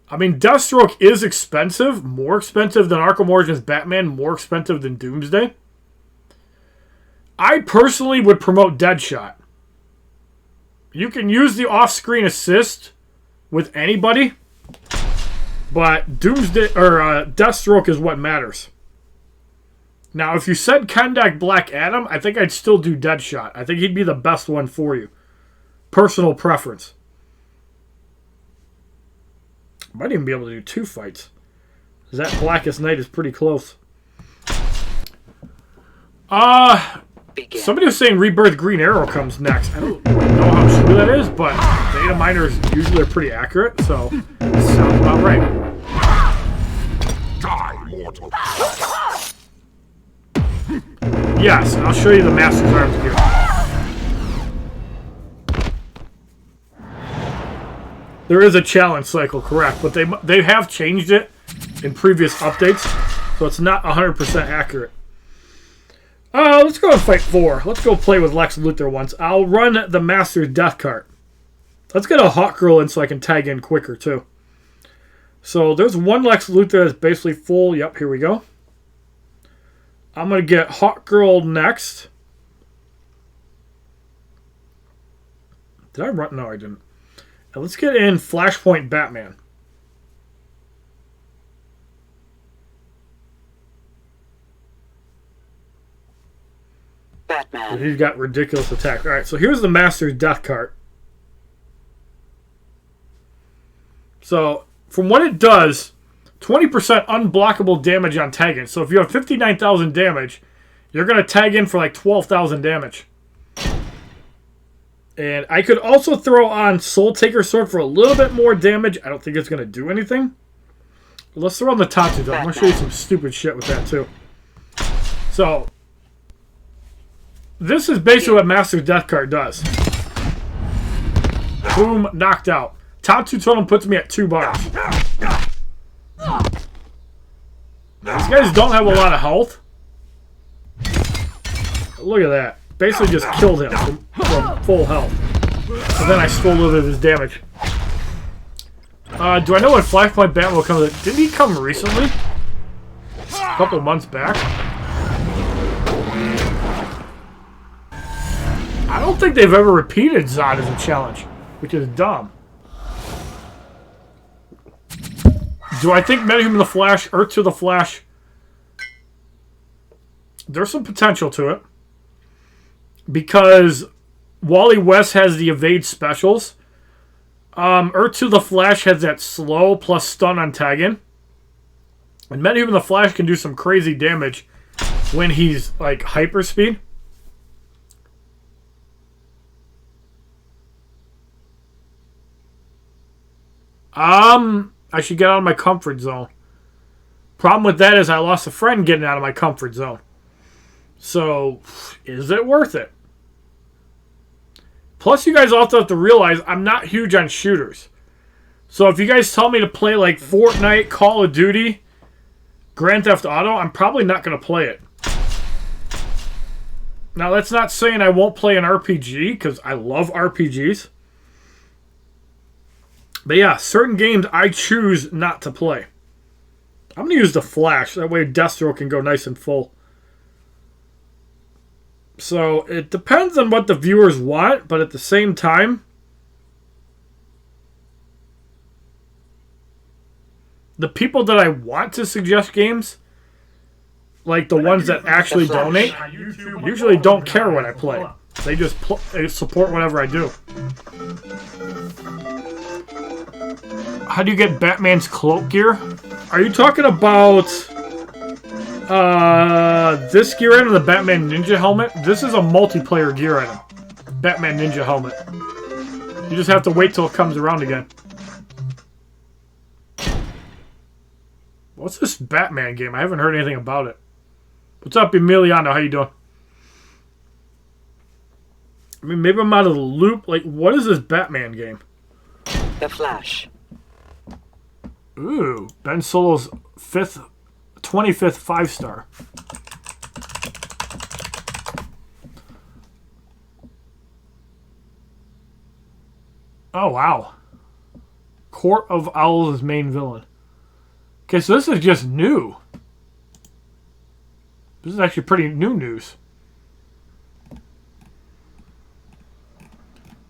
I mean, Deathstroke is expensive. More expensive than Arkham Origins Batman. More expensive than Doomsday. I personally would promote Deadshot. You can use the off-screen assist with anybody. But Doomsday or Deathstroke is what matters. Now, if you said Kendak Black Adam, I think I'd still do Deadshot. I think he'd be the best one for you. Personal preference. Might even be able to do 2 fights. That Blackest Night is pretty close. Begin. Somebody was saying Rebirth Green Arrow comes next. I don't know how true that is, but data miners usually are pretty accurate, so it sounds about right. Die, mortal. Yes, and I'll show you the Master's Arms gear. There is a challenge cycle, correct, but they have changed it in previous updates, so it's not 100% accurate. Let's go and fight 4. Let's go play with Lex Luthor once. I'll run the Master's Death Cart. Let's get a Hawk Girl in so I can tag in quicker, too. So there's one Lex Luthor that's basically full. Yep, here we go. I'm going to get Hawk Girl next. Did I run? No, I didn't. Now let's get in Flashpoint Batman. Batman. He's got ridiculous attack. Alright, so here's the Master's Death Cart. So, from what it does, 20% unblockable damage on tagging. So if you have 59,000 damage, you're going to tag in for like 12,000 damage. And I could also throw on Soul Taker Sword for a little bit more damage. I don't think it's going to do anything. Let's throw on the Tatsu though. I'm going to show you some stupid shit with that too. So, this is basically what Master's Death Card does. Boom, knocked out. Top 2 totem puts me at 2 bars. These guys don't have a lot of health. Look at that. Basically just killed him from full health. And then I stole a little bit of his damage. Do I know when Flashpoint Batman will come? Didn't he come recently? A couple months back? I don't think they've ever repeated Zod as a challenge, which is dumb. Do I think Metahuman the Flash, Earth to the Flash? There's some potential to it. Because Wally West has the evade specials. Earth to the Flash has that slow plus stun on tagging. And Metahuman the Flash can do some crazy damage when he's like hyperspeed. I should get out of my comfort zone. Problem with that is I lost a friend getting out of my comfort zone. So, is it worth it? Plus, you guys also have to realize I'm not huge on shooters. So, if you guys tell me to play like Fortnite, Call of Duty, Grand Theft Auto, I'm probably not going to play it. Now, that's not saying I won't play an RPG, because I love RPGs. But yeah, certain games I choose not to play. I'm going to use the Flash. That way Deathstroke can go nice and full. So, it depends on what the viewers want, but at the same time, the people that I want to suggest games, like the ones that actually donate, usually don't care what I play. They just they support whatever I do. How do you get Batman's cloak gear? Are you talking about this gear item, the Batman Ninja helmet? This is a multiplayer gear item. Batman Ninja helmet. You just have to wait till it comes around again. What's this Batman game? I haven't heard anything about it. What's up, Emiliano? How you doing? I mean, maybe I'm out of the loop. Like, what is this Batman game? The Flash. Ooh, Ben Solo's 25th 5-star. Oh, wow. Court of Owls' main villain. Okay, so this is just new. This is actually pretty new news.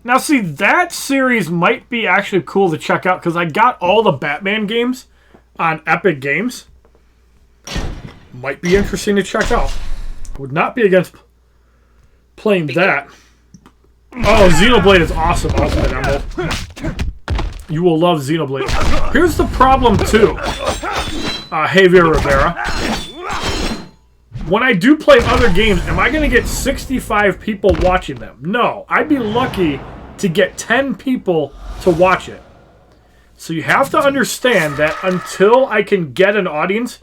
Now, see, that series might be actually cool to check out because I got all the Batman games on Epic Games. Might be interesting to check out. Would not be against playing that. Oh, Xenoblade is awesome, Ultimate Emerald. You will love Xenoblade. Here's the problem, too. Javier Rivera. when I do play other games, am I going to get 65 people watching them? No. I'd be lucky to get 10 people to watch it. So you have to understand that until I can get an audience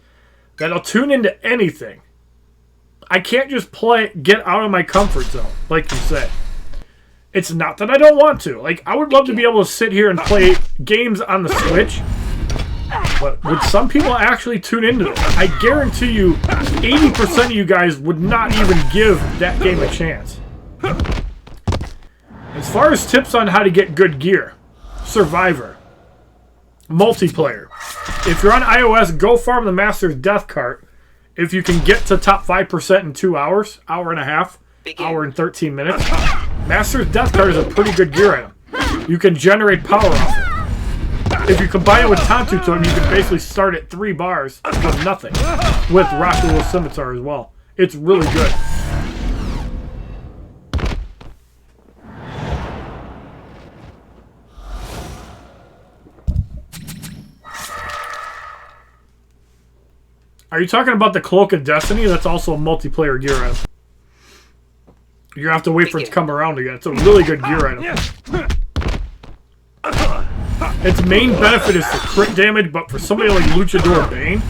that'll tune into anything, I can't just get out of my comfort zone, like you said. It's not that I don't want to. Like, I would love to be able to sit here and play games on the Switch, but would some people actually tune into it? I guarantee you 80% of you guys would not even give that game a chance. As far as tips on how to get good gear, Survivor, multiplayer. If you're on iOS, go farm the Master's Death Cart. If you can get to top 5% in 2 hours, hour and a half, hour and 13 minutes, Master's Death Cart is a pretty good gear item. You can generate power off it. If you combine it with Tantu Totem, you can basically start at 3 bars with nothing. With Roshua's Scimitar as well. It's really good. Are you talking about the Cloak of Destiny? That's also a multiplayer gear item. You have to wait for it to come around again. It's a really good gear item. Its main benefit is the crit damage, but for somebody like Luchador Bane,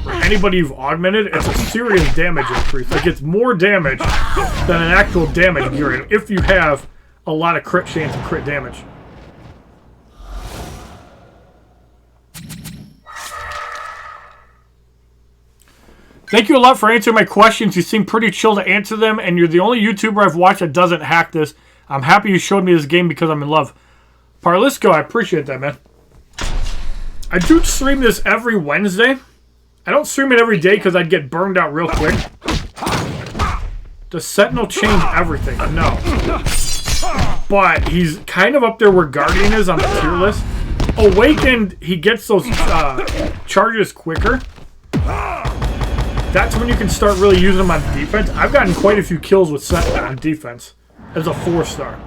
or anybody you've augmented, it's a serious damage increase. Like, it's more damage than an actual damage gear item if you have a lot of crit chance and crit damage. Thank you a lot for answering my questions. You seem pretty chill to answer them, and you're the only YouTuber I've watched that doesn't hack this. I'm happy you showed me this game because I'm in love. Parlisco, I appreciate that, man. I do stream this every Wednesday. I don't stream it every day because I'd get burned out real quick. Does Sentinel change everything? No. But he's kind of up there where Guardian is on the tier list. Awakened, he gets those charges quicker. That's when you can start really using them on defense. I've gotten quite a few kills with Sentinel on defense as a 4-star.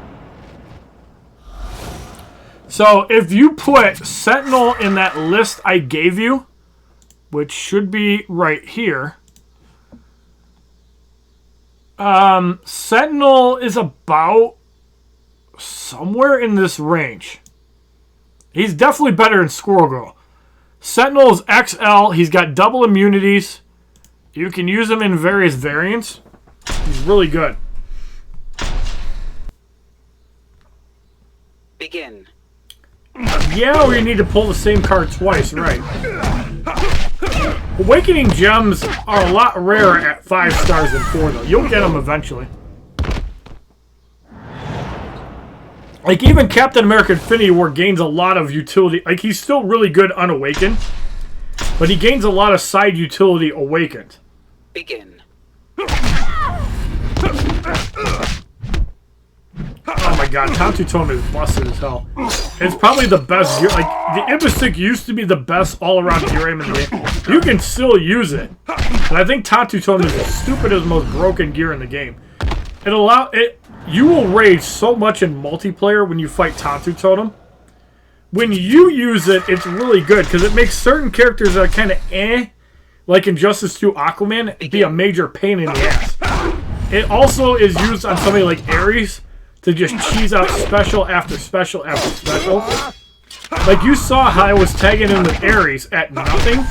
So if you put Sentinel in that list I gave you, which should be right here, Sentinel is about somewhere in this range. He's definitely better than Squirrel Girl. Sentinel is XL. He's got double immunities. You can use him in various variants. He's really good. Begin. Yeah, or you need to pull the same card twice, right. Awakening Gems are a lot rarer at 5 stars than 4, though. You'll get them eventually. Like, even Captain America Infinity War gains a lot of utility. Like, he's still really good unawakened, but he gains a lot of side utility awakened. Begin. Oh my god, Tantu Totem is busted as hell. It's probably the best gear. Like, the Ibistic used to be the best all-around gear item in the game. You can still use it. But I think Tantu Totem is the stupidest, most broken gear in the game. You will rage so much in multiplayer when you fight Tantu Totem. When you use it, it's really good, because it makes certain characters that are kind of like Injustice 2 Aquaman, be a major pain in the ass. It also is used on somebody like Ares to just cheese out special after special after special. Like, you saw how I was tagging in with Ares at nothing,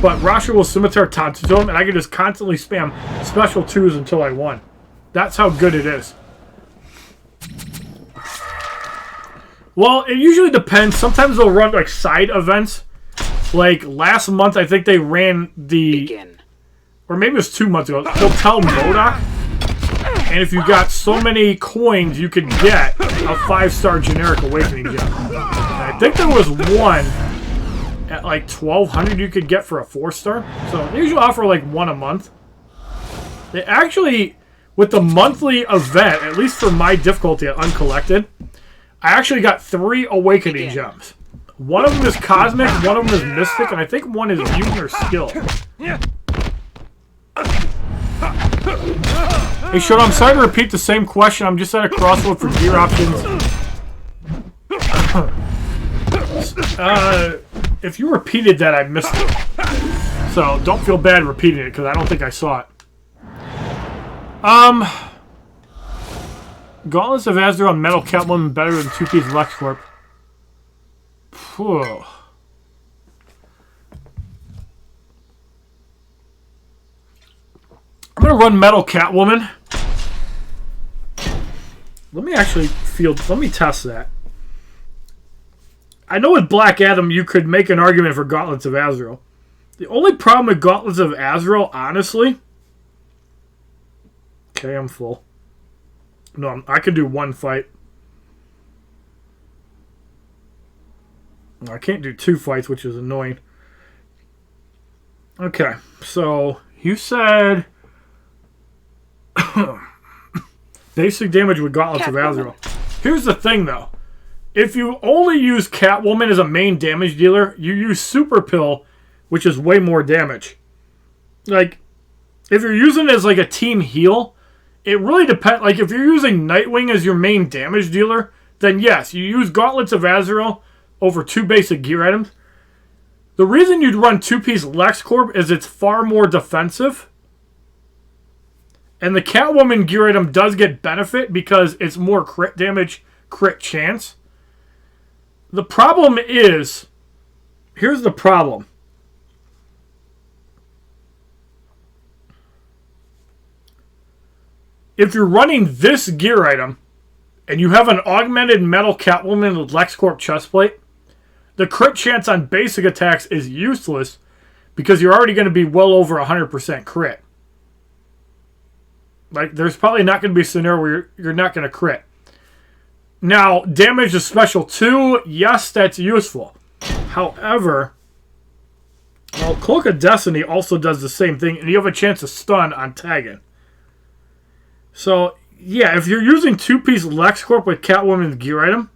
but Roshua's Scimitar Tantu Totem, and I could just constantly spam special 2s until I won. That's how good it is. Well, it usually depends. Sometimes they'll run like side events. Like last month, I think they ran the... Begin. Or maybe it was 2 months ago. Hotel Modoc. And if you got so many coins, you could get a 5-star generic Awakening Gem. And I think there was one at like 1,200 you could get for a 4-star. So they usually offer like one a month. They actually, with the monthly event, at least for my difficulty at Uncollected, I actually got 3 Awakening Gems. One of them is Cosmic, one of them is Mystic, and I think one is Mutant or Skill. Hey, Shoto, I'm sorry to repeat the same question. I'm just at a crossroad for gear options. If you repeated that, I missed it. So don't feel bad repeating it, because I don't think I saw it. Gauntlets of Azrael and Metal Catwoman better than two-piece LexCorp. Phew. I'm gonna run Metal Catwoman. Let me test that. I know with Black Adam you could make an argument for Gauntlets of Azrael. The only problem with Gauntlets of Azrael, honestly... Okay, I'm full. No, I could do one fight. I can't do two fights, which is annoying. Okay, so you said... basic damage with Gauntlets of Azrael. Here's the thing, though. If you only use Catwoman as a main damage dealer, you use Super Pill, which is way more damage. Like, if you're using it as like a team heal, it really depends. Like, if you're using Nightwing as your main damage dealer, then yes, you use Gauntlets of Azrael over two basic gear items. The reason you'd run two-piece LexCorp is it's far more defensive. And the Catwoman gear item does get benefit because it's more crit damage, crit chance. The problem is, here's the problem. If you're running this gear item, and you have an augmented Metal Catwoman with LexCorp chestplate, the crit chance on basic attacks is useless because you're already going to be well over 100% crit. Like, there's probably not going to be a scenario where you're not going to crit. Now, damage to special 2, yes, that's useful. However, well, Cloak of Destiny also does the same thing, and you have a chance to stun on tagging. So, yeah, if you're using two-piece LexCorp with Catwoman's gear item,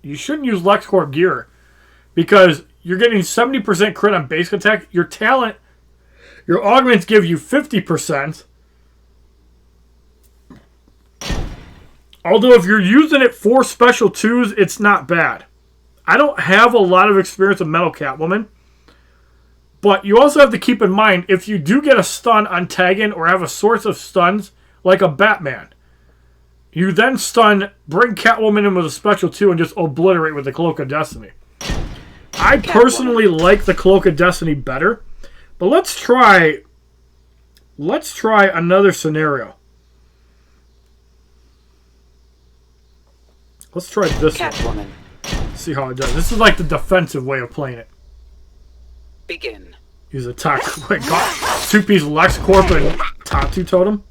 you shouldn't use LexCorp gear because you're getting 70% crit on basic attack. Your talent, your augments give you 50%. Although if you're using it for special 2s, it's not bad. I don't have a lot of experience with Metal Catwoman. But you also have to keep in mind, if you do get a stun on tagging or have a source of stuns, like a Batman, you then stun, bring Catwoman in with a special 2, and just obliterate with the Cloak of Destiny. I personally like the Cloak of Destiny better. But let's try another scenario. Let's try this Catwoman. one. See how it does. This is like the defensive way of playing it. Begin. Use attack. Wait, God. Two-piece LexCorp and Tattoo Totem.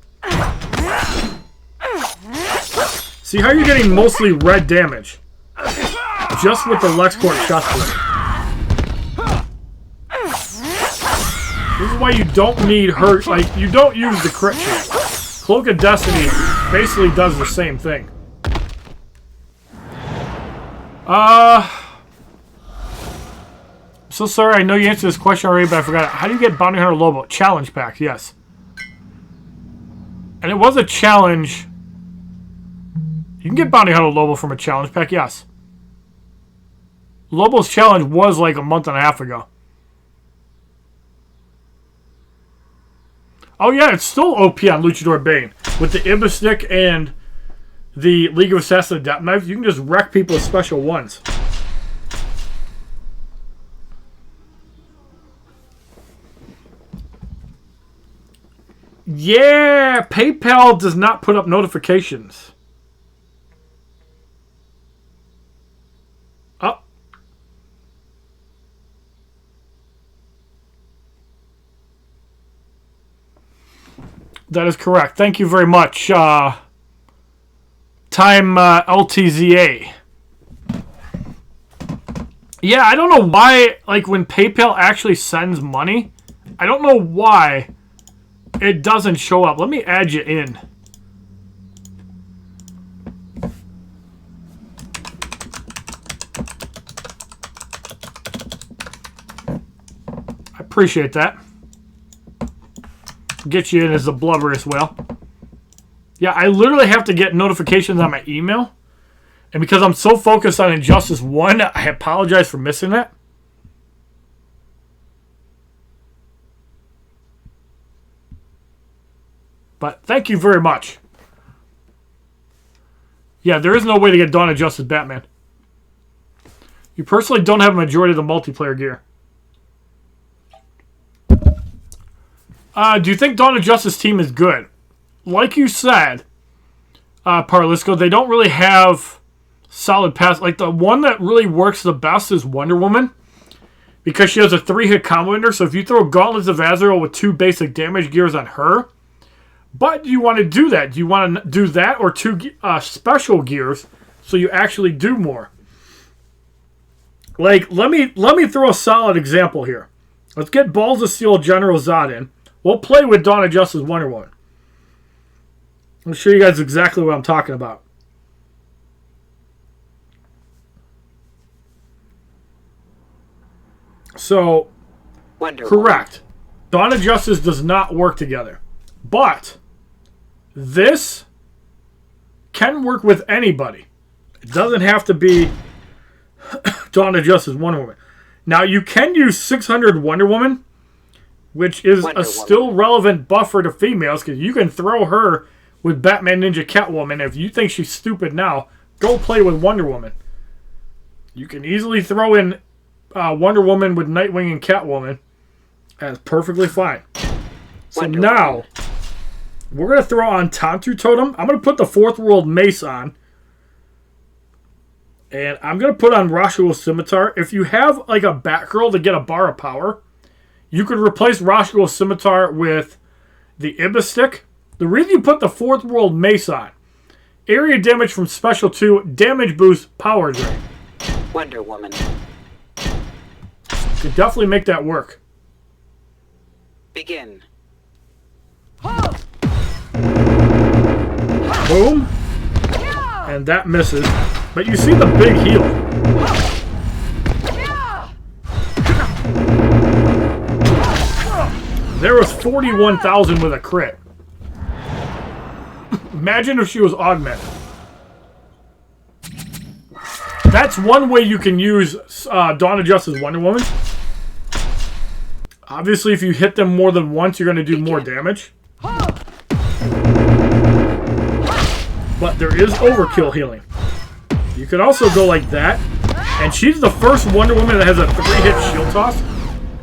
See how you're getting mostly red damage? Just with the LexCorp chestplate. This is why you don't need hurt. Like, you don't use the crit chance. Cloak of Destiny basically does the same thing. So sorry, I know you answered this question already, but I forgot it. How do you get Bounty Hunter Lobo? Challenge pack, yes. And it was a challenge. You can get Bounty Hunter Lobo from a challenge pack, yes. Lobo's challenge was like a month and a half ago. Oh yeah, it's still OP on Luchador Bane. With the Ibistic and the League of Assassins Depth Knives, you can just wreck people with special ones. Yeah, PayPal does not put up notifications. Oh. That is correct. Thank you very much. Time LTZA. Yeah, I don't know why, like, when PayPal actually sends money, I don't know why it doesn't show up. Let me add you in. I appreciate that. Get you in as a blubberous whale. Yeah, I literally have to get notifications on my email. And because I'm so focused on Injustice 1, I apologize for missing that. But thank you very much. Yeah, there is no way to get Dawn of Justice Batman. You personally don't have a majority of the multiplayer gear. Do you think Dawn of Justice team is good? Like you said, Parlisco, they don't really have solid pass. Like, the one that really works the best is Wonder Woman. Because she has a 3-hit combo in her. So if you throw Gauntlets of Azrael with 2 basic damage gears on her. But do you want to do that? Do you want to do that or 2 special gears so you actually do more? Like, let me throw a solid example here. Let's get Balls of Steel General Zod in. We'll play with Dawn of Justice Wonder Woman. I'll show you guys exactly what I'm talking about. So, correct. Dawn of Justice does not work together. But this can work with anybody. It doesn't have to be Dawn of Justice Wonder Woman. Now, you can use 600 Wonder Woman, which is a still relevant buffer to females, because you can throw her with Batman, Ninja, Catwoman. If you think she's stupid now, go play with Wonder Woman. You can easily throw in Wonder Woman with Nightwing and Catwoman. That's perfectly fine. So now, we're going to throw on Tantu Totem. I'm going to put the 4th World Mace on. And I'm going to put on Roshua's Scimitar. If you have like a Batgirl to get a bar of power, you could replace Roshua's Scimitar with the Ibis Stick. The reason you put the 4th World Mace on, area damage from Special 2, damage boost, power drain. Wonder Woman. You could definitely make that work. Begin. Boom. And that misses. But you see the big heal. There was 41,000 with a crit. Imagine if she was augmented. That's one way you can use Dawn of Justice Wonder Woman. Obviously, if you hit them more than once, you're going to do more damage. But there is overkill healing. You could also go like that. And she's the first Wonder Woman that has a 3-hit shield toss.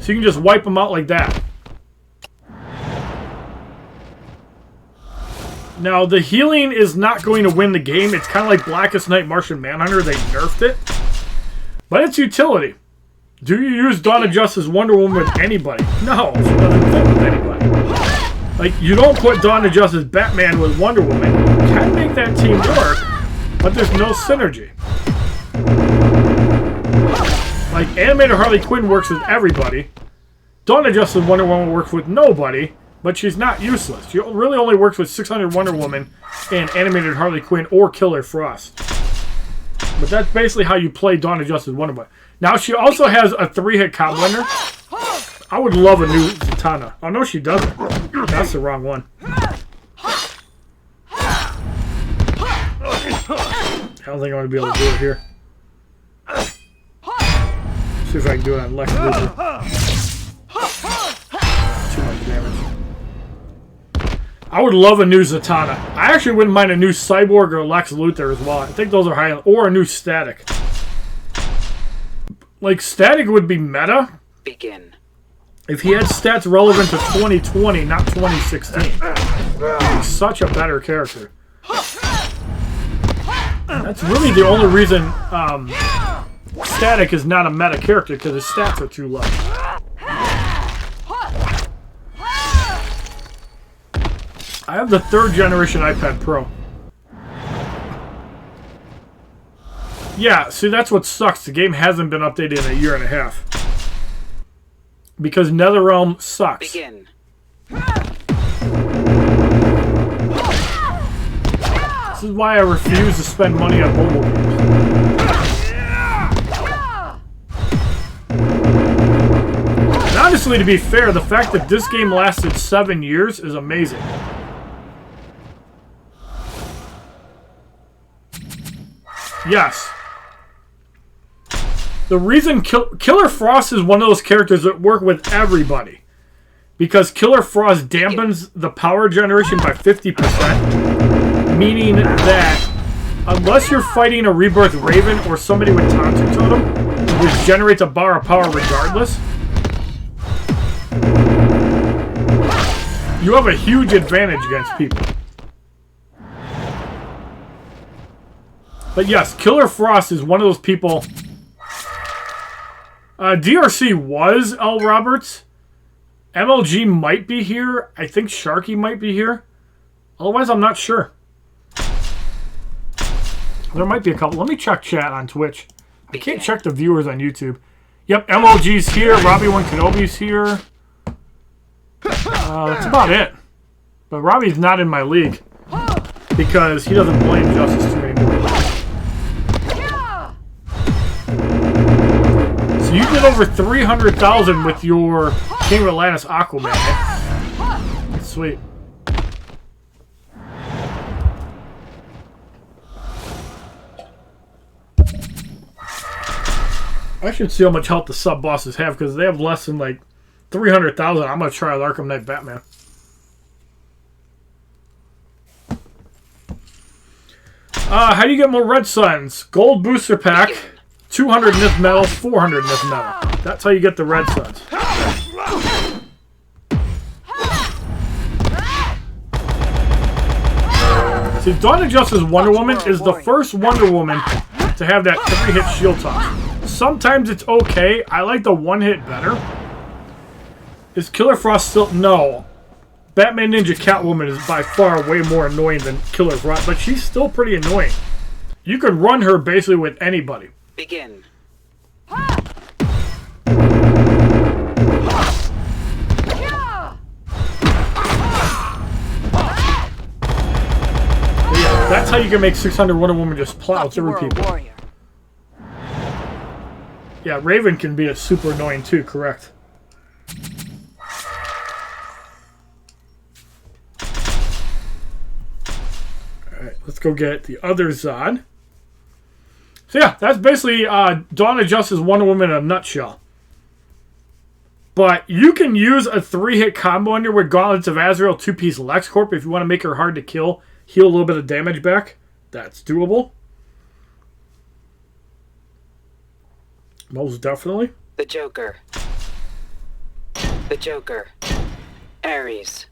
So you can just wipe them out like that. Now, the healing is not going to win the game. It's kind of like Blackest Night Martian Manhunter. They nerfed it. But it's utility. Do you use Dawn of Justice Wonder Woman with anybody? No, she doesn't fit with anybody. Like, you don't put Dawn of Justice Batman with Wonder Woman. You can make that team work, but there's no synergy. Like, animated Harley Quinn works with everybody. Dawn of Justice Wonder Woman works with nobody, but she's not useless. She really only works with 600 Wonder Woman and animated Harley Quinn or Killer Frost. But that's basically how you play Dawn of Justice Wonder Woman. Now, she also has a 3-hit combo in her. I would love a new Zatanna. Oh, no, she doesn't. That's the wrong one. I don't think I'm going to be able to do it here. See if I can do it on Lex Luthor. Too much damage. I would love a new Zatanna. I actually wouldn't mind a new Cyborg or Lex Luthor as well. I think those are high. Or a new Static. Like, Static would be meta. Begin. If he had stats relevant to 2020, not 2016. He's such a better character. That's really the only reason Static is not a meta character, because his stats are too low. I have the 3rd generation iPad Pro. Yeah, see, that's what sucks. The game hasn't been updated in a year and a half. Because NetherRealm sucks. Begin. This is why I refuse to spend money on mobile games. And honestly, to be fair, the fact that this game lasted 7 years is amazing. Yes. The reason Killer Frost is one of those characters that work with everybody. because Killer Frost dampens the power generation by 50%, meaning that unless you're fighting a Rebirth Raven or somebody with Tonsu Totem, which generates a bar of power regardless, you have a huge advantage against people. But yes, Killer Frost is one of those people. DRC was L. Roberts. MLG might be here. I think Sharky might be here. Otherwise, I'm not sure. There might be a couple. Let me check chat on Twitch. I can't check the viewers on YouTube. Yep, MLG's here. Robbie One Kenobi's here. That's about it. But Robbie's not in my league because he doesn't blame Justice 2 anymore. So you did over 300,000 with your King of Atlantis Aquaman. Eh? Sweet. I should see how much health the sub bosses have because they have less than like 300,000. I'm gonna try with Arkham Knight Batman. How do you get more Red Suns? Gold booster pack, 200 Nith Metal, 400 Nith Metal. That's how you get the Red Suns. See, Dawn of Justice Wonder Woman is the first Wonder Woman to have that 3-hit shield toss. Sometimes it's okay. I like the 1-hit better. Is Killer Frost still... No. Batman Ninja Catwoman is by far way more annoying than Killer Frost, but she's still pretty annoying. You could run her basically with anybody. Begin. Yeah, that's how you can make 600 Wonder Woman just plow through people. Warrior. Yeah, Raven can be a super annoying too, correct. Alright, let's go get the other Zod. So yeah, that's basically Dawn of Justice Wonder Woman in a nutshell. But you can use a 3-hit combo under with Gauntlets of Azrael 2-piece LexCorp if you want to make her hard to kill, heal a little bit of damage back. That's doable. Most definitely. The Joker. The Joker. Ares.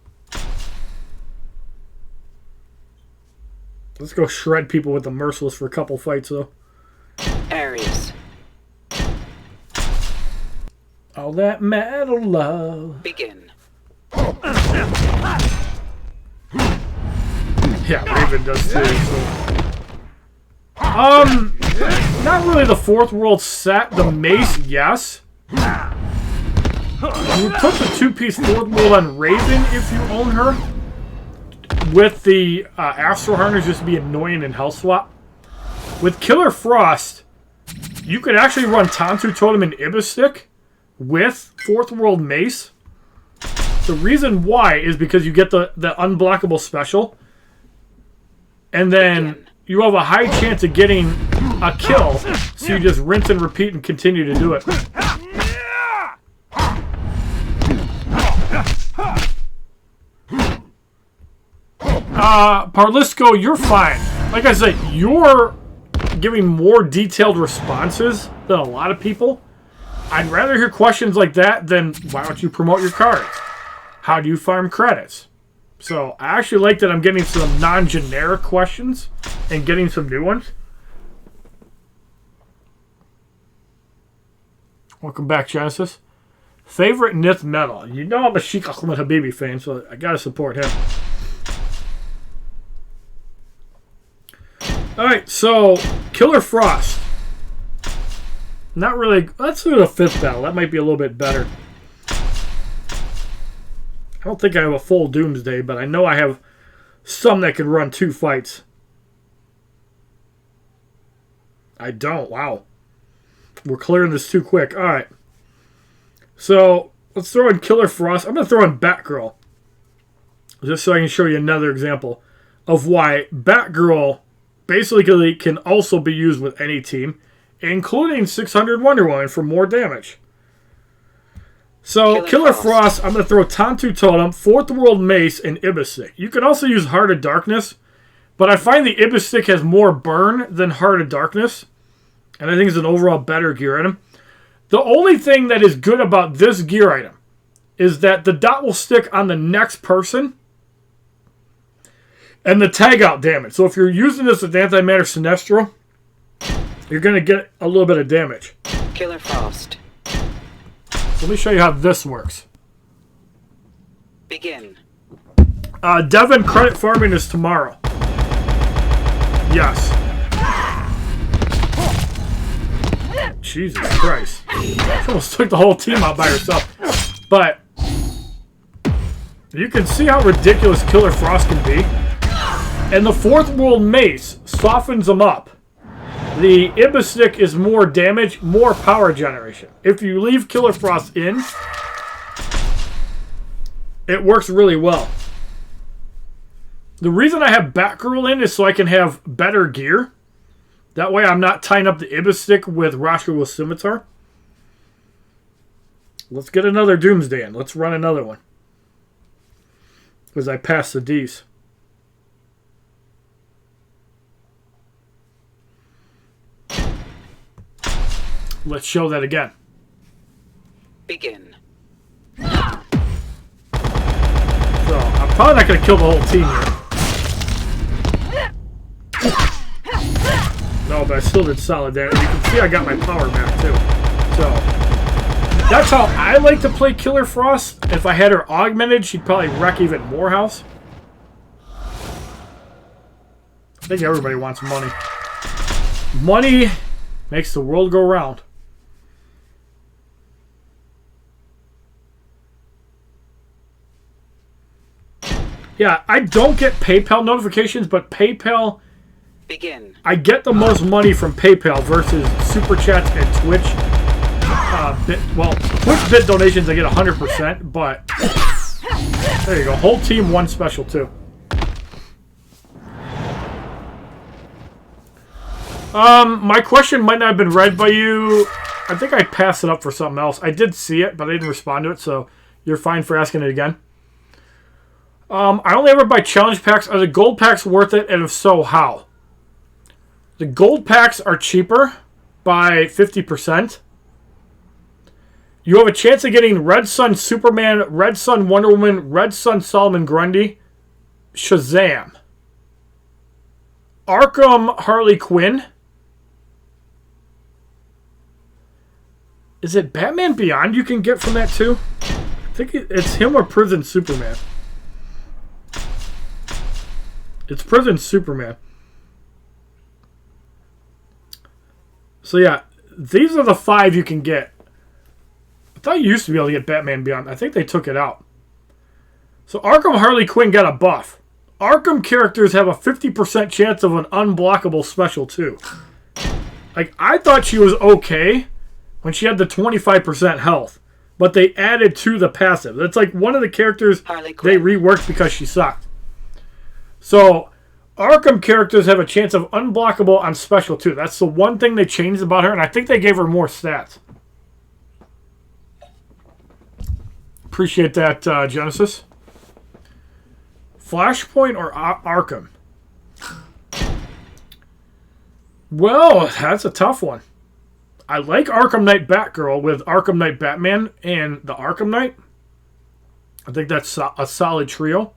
Let's go shred people with the Merciless for a couple fights, though. Ares. All that metal love. Begin. Yeah, Raven does too. So. Not really the Fourth World set. The Mace, yes. You put the 2-piece Fourth World on Raven if you own her. With the Astral Harness just be annoying and health swap. With Killer Frost, you could actually run Tonsu Totem and Ibistic with Fourth World Mace. The reason why is because you get the unblockable special. And then you have a high chance of getting a kill. So you just rinse and repeat and continue to do it. Parlisco, you're fine. Like I said, you're giving more detailed responses than a lot of people. I'd rather hear questions like that than why don't you promote your cards? How do you farm credits? So I actually like that I'm getting some non-generic questions and getting some new ones. Welcome back, Genesis. Favorite Nith Metal? You know I'm a Sheikh Ahmed Habibi fan, so I gotta support him. Alright, so Killer Frost. Not really. Let's do the 5th battle. That might be a little bit better. I don't think I have a full Doomsday, but I know I have some that can run 2 fights. I don't. Wow. We're clearing this too quick. Alright. So, let's throw in Killer Frost. I'm going to throw in Batgirl. Just so I can show you another example of why Batgirl basically can also be used with any team, including 600 Wonder Woman for more damage. So, Killer Frost, I'm going to throw Tantu Totem, Fourth World Mace, and Ibistic. You can also use Heart of Darkness, but I find the Ibistic has more burn than Heart of Darkness, and I think it's an overall better gear item. The only thing that is good about this gear item is that the dot will stick on the next person, and the tag out damage. So if you're using this with Antimatter Sinestro, you're going to get a little bit of damage. Killer Frost. Let me show you how this works. Begin. Devin, credit farming is tomorrow. Yes. Jesus Christ. She almost took the whole team out by herself. But you can see how ridiculous Killer Frost can be. And the Fourth World Mace softens them up. The Ibistic is more damage, more power generation. If you leave Killer Frost in, it works really well. The reason I have Batgirl in is so I can have better gear. That way I'm not tying up the Ibistic with Rashka Scimitar. Let's get another Doomsday in. Let's run another one. Because I passed the D's. Let's show that again. Begin. So, I'm probably not going to kill the whole team here. No, but I still did solid damage. You can see I got my power back, too. So, that's how I like to play Killer Frost. If I had her augmented, she'd probably wreck even more house. I think everybody wants money. Money makes the world go round. Yeah, I don't get PayPal notifications, but PayPal... Begin. I get the most money from PayPal versus Super Chats and Twitch. Twitch bit donations I get 100%, but... There you go. Whole team won special, too. My question might not have been read by you. I think I passed it up for something else. I did see it, but I didn't respond to it, so you're fine for asking it again. I only ever buy challenge packs. Are the gold packs worth it? And if so, how? The gold packs are cheaper by 50%. You have a chance of getting Red Sun Superman, Red Sun Wonder Woman, Red Sun Solomon Grundy, Shazam, Arkham Harley Quinn. Is it Batman Beyond you can get from that too? I think it's him or Prison Superman. It's Prison Superman. So yeah, these are the 5 you can get. I thought you used to be able to get Batman Beyond. I think they took it out. So Arkham Harley Quinn got a buff. Arkham characters have a 50% chance of an unblockable special too. Like, I thought she was okay when she had the 25% health. But they added to the passive. That's like one of the characters they reworked because she sucked. So, Arkham characters have a chance of unblockable on special too. That's the one thing they changed about her, and I think they gave her more stats. Appreciate that, Genesis. Flashpoint or Arkham? Well, that's a tough one. I like Arkham Knight Batgirl with Arkham Knight Batman and the Arkham Knight. I think that's a solid trio.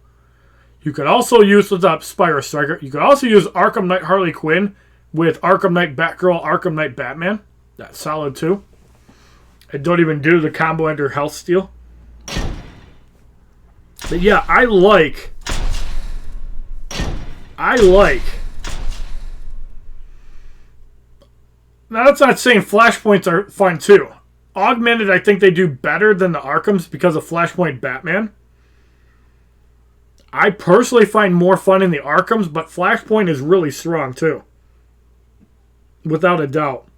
You could also use the Spyro Striker. You could also use Arkham Knight Harley Quinn with Arkham Knight Batgirl, Arkham Knight Batman. That's solid too. I don't even do the combo ender health steal. But yeah, I like. Now that's not saying Flashpoints are fun too. Augmented, I think they do better than the Arkhams because of Flashpoint Batman. I personally find more fun in the Arkhams, but Flashpoint is really strong too. Without a doubt.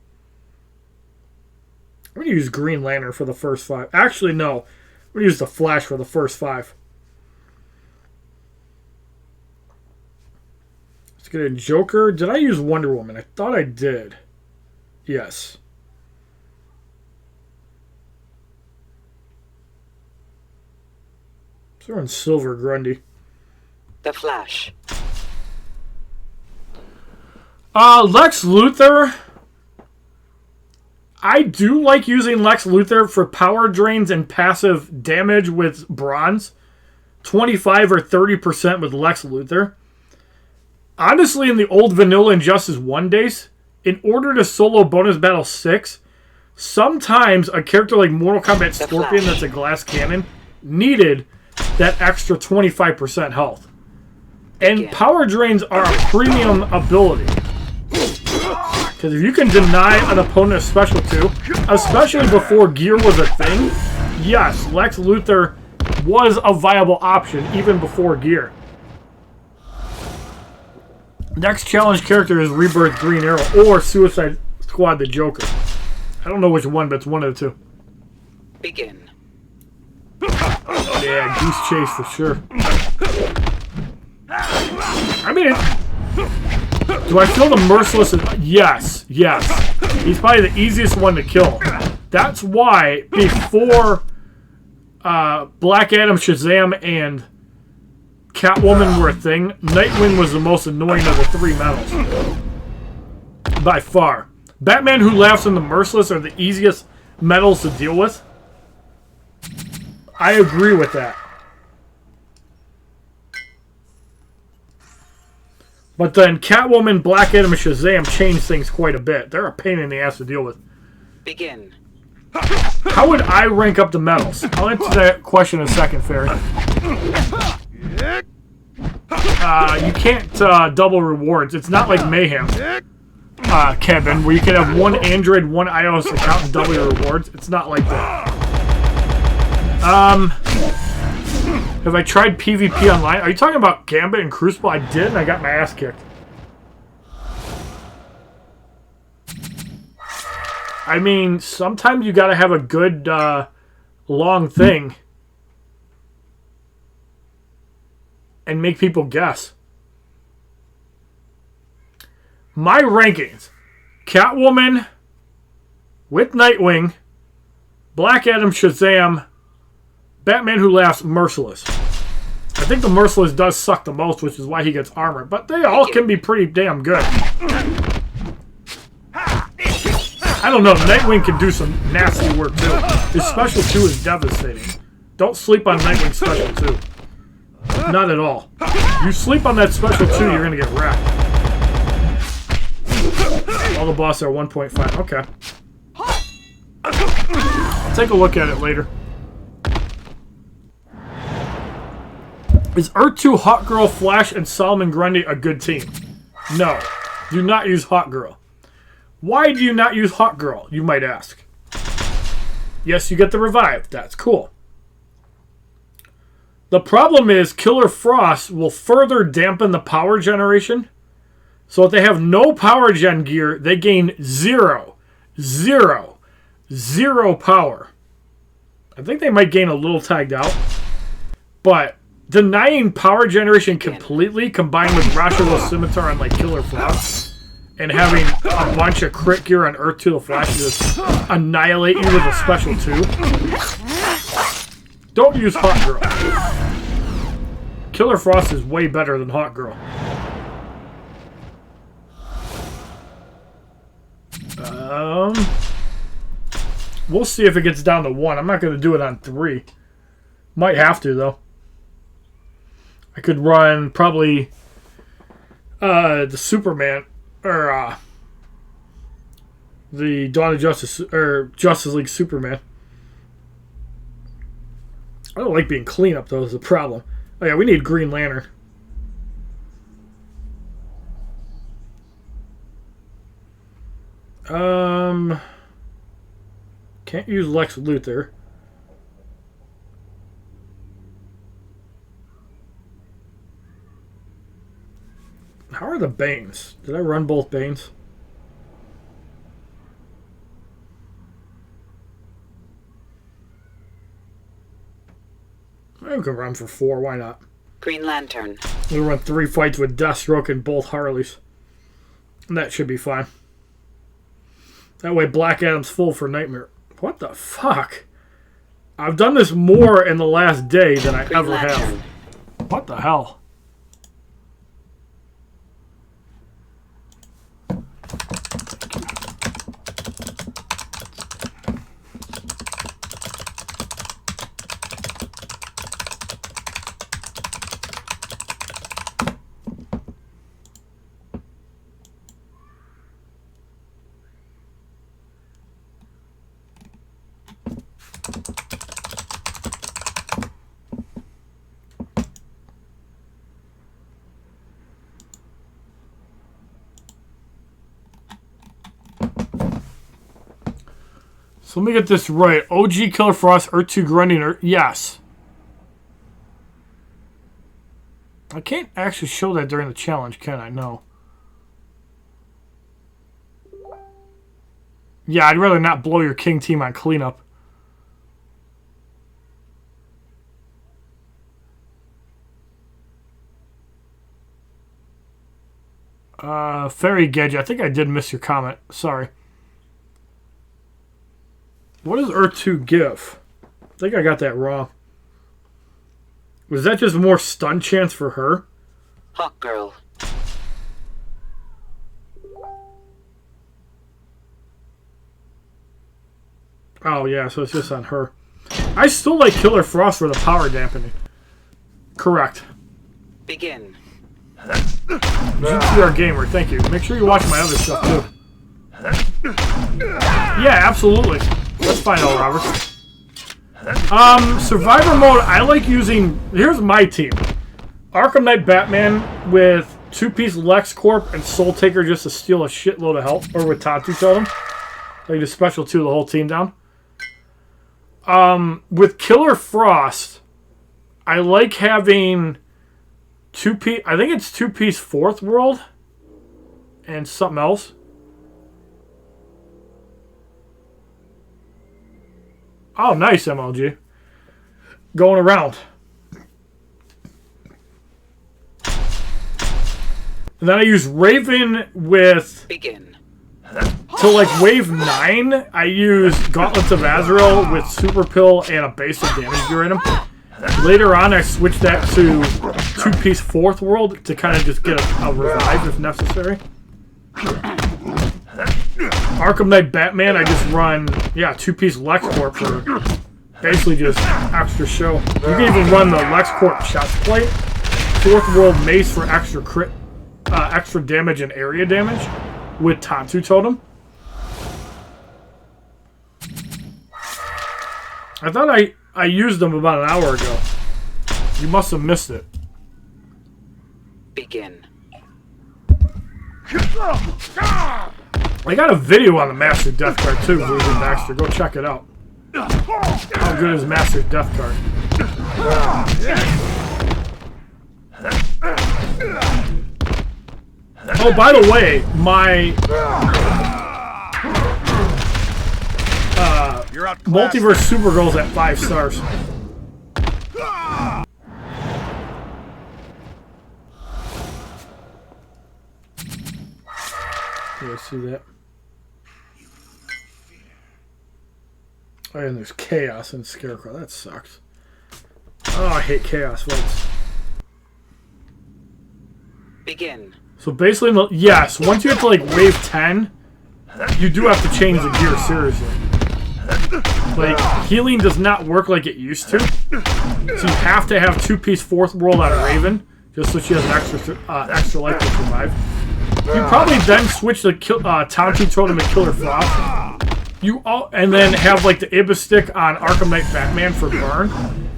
I'm going to use Green Lantern for the first 5. Actually, no. I'm going to use the Flash for the first 5. Let's get a Joker. Did I use Wonder Woman? I thought I did. Yes. They're in Silver Grundy. The Flash. Lex Luthor. I do like using Lex Luthor for power drains and passive damage with bronze. 25 or 30% with Lex Luthor. Honestly, in the old vanilla Injustice 1 days, in order to solo bonus battle 6, sometimes a character like Mortal Kombat Scorpion that's a glass cannon needed that extra 25% health. And power drains are a premium ability. Because if you can deny an opponent a special 2, especially before gear was a thing, yes, Lex Luthor was a viable option even before gear. Next challenge character is Rebirth Green Arrow or Suicide Squad the Joker. I don't know which one, but it's one of the two. Begin. Yeah, Goose Chase for sure. I mean, do I feel the Merciless? Yes, yes. He's probably the easiest one to kill. That's why before Black Adam, Shazam, and Catwoman were a thing, Nightwing was the most annoying of the 3 medals. By far. Batman Who Laughs and the Merciless are the easiest medals to deal with. I agree with that. But then Catwoman, Black Adam, and Shazam change things quite a bit. They're a pain in the ass to deal with. Begin. How would I rank up the medals? I'll answer that question in a second, Ferry. You can't double rewards. It's not like Mayhem, Kevin, where you can have one Android, one iOS account and double your rewards. It's not like that. Have I tried PvP online? Are you talking about Gambit and Crucible? I did, and I got my ass kicked. I mean, sometimes you gotta have a good, long thing. And make people guess. My rankings. Catwoman with Nightwing, Black Adam, Shazam, Batman Who Laughs, Merciless. I think the Merciless does suck the most, which is why he gets armor. But they all can be pretty damn good. I don't know. Nightwing can do some nasty work, too. His special 2 is devastating. Don't sleep on Nightwing's special 2. Not at all. You sleep on that special 2, you're going to get wrecked. All the bosses are 1.5. Okay. I'll take a look at it later. Is Earth 2 Hot Girl, Flash, and Solomon Grundy a good team? No. Do not use Hot Girl. Why do you not use Hot Girl, you might ask? Yes, you get the revive. That's cool. The problem is Killer Frost will further dampen the power generation. So if they have no power gen gear, they gain 0 power. I think they might gain a little tagged out. But denying power generation completely, combined with Rashomon Scimitar and like Killer Frost, and having a bunch of crit gear on Earth 2 the Flash to just annihilate you with a special 2. Don't use Hot Girl. Killer Frost is way better than Hot Girl. We'll see if it gets down to 1. I'm not going to do it on 3. Might have to, though. I could run probably the Superman, or the Dawn of Justice, or Justice League Superman. I don't like being cleanup, though, is the problem. Oh yeah, we need Green Lantern. Can't use Lex Luthor. How are the Banes? Did I run both Banes? I can run for 4, why not? Green Lantern. We'll run 3 fights with Deathstroke and both Harleys. And that should be fine. That way Black Adam's full for Nightmare. What the fuck? I've done this more in the last day than I Green ever have. Lantern. What the hell? So let me get this right. OG Killer Frost, Earth 2 Grinding, yes. I can't actually show that during the challenge, can I? No. Yeah, I'd rather not blow your king team on cleanup. Fairy Gadget, I think I did miss your comment. Sorry. What does Earth 2 give? I think I got that wrong. Was that just more stun chance for her? Hawk Girl. Oh, yeah, so it's just on her. I still like Killer Frost for the power dampening. Correct. Begin. GTR Gamer, thank you. Make sure you watch my other stuff, too. Yeah, absolutely. That's fine, L. Robert. Survivor mode, I like using... Here's my team. Arkham Knight Batman with 2-piece LexCorp and Soul Taker just to steal a shitload of health. Or with Tattoo Totem. Like just special 2 the whole team down. With Killer Frost, I like having 2-piece... I think it's 2-piece Fourth World. And something else. Oh, nice, MLG. Going around. And then I use Raven with... Begin. Till like wave 9, I use Gauntlets of Azrael with Super Pill and a basic damage gear in them. Later on, I switched that to 2-piece Fourth World to kind of just get a revive if necessary. Arkham Knight Batman, I just run, 2-piece LexCorp for basically just extra show. You can even run the LexCorp chest plate, Fourth World Mace for extra crit, extra damage and area damage with Tattoo Totem. I thought I used them about an hour ago. You must have missed it. Begin. I got a video on the Master Death Card too, Bruiser Baxter. Go check it out. How good is Master Death Card? Oh, by the way, my Multiverse Supergirl's at 5 stars. You guys see that? Oh, and there's Chaos and Scarecrow. That sucks. Oh, I hate Chaos fights. Begin. So basically, yes, once you get to like wave 10, you do have to change the gear seriously. Like, healing does not work like it used to. So you have to have 2-piece Fourth World on Raven, just so she has an extra life to survive. You probably then switch the Tattoo Totem to Killer Frost. And then have like the Ibis stick on Arkham Knight Batman for burn.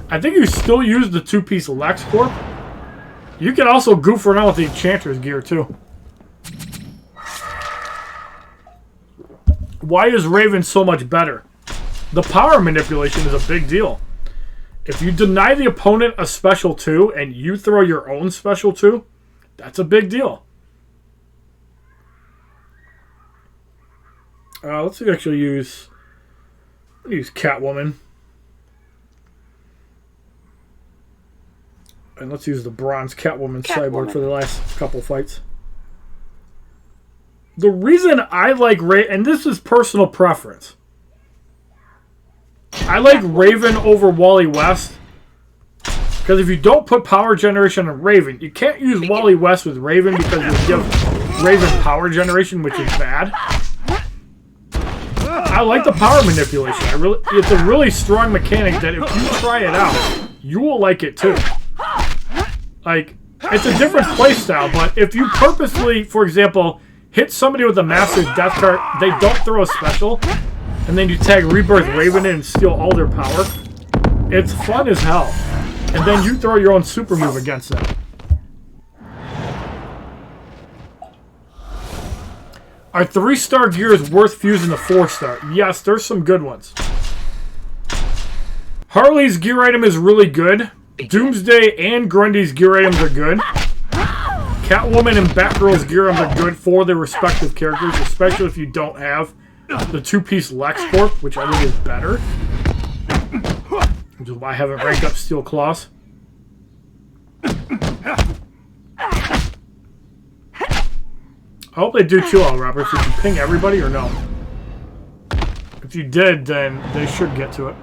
I think you still use the 2-piece LexCorp. You can also goof around with the Enchantress gear too. Why is Raven so much better? The power manipulation is a big deal. If you deny the opponent a special 2 and you throw your own special 2, that's a big deal. Let's actually use Catwoman. And let's use the bronze Catwoman cyborg for the last couple fights. The reason I like Raven, and this is personal preference, I like Raven over Wally West. Because if you don't put power generation on Raven, you can't use Wally West with Raven because you give Raven power generation, which is bad. I like the power manipulation. It's a really strong mechanic that if you try it out, you will like it too. Like, it's a different playstyle, but if you purposely, for example, hit somebody with a master death card, they don't throw a special, and then you tag Rebirth Raven in and steal all their power, it's fun as hell. And then you throw your own super move against them. Are 3-star gears worth fusing to 4-star? Yes, there's some good ones. Harley's gear item is really good. Doomsday and Grundy's gear items are good. Catwoman and Batgirl's gear items are good for their respective characters, especially if you don't have the 2-piece LexCorp, which I think is better. Which is why I haven't ranked up Steel Claws. I hope they do too, Al Roberts. Did you ping everybody or no? If you did, then they should get to it.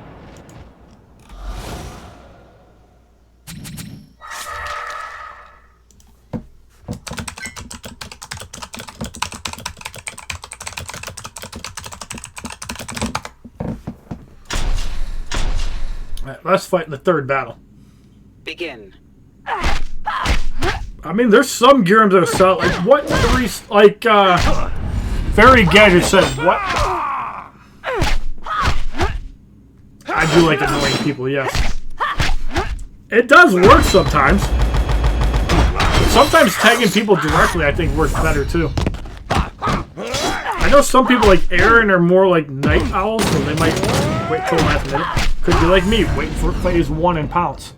Alright, let's fight in the third battle. Begin. I mean, there's some gear items that are solid. Like, what three... Like, Fairy Gadget said, what? I do like annoying people, yes. It does work sometimes. Sometimes tagging people directly, I think, works better, too. I know some people, like Aaron, are more like night owls, so they might wait till the last minute. Could be like me, waiting for phase 1 and pounce.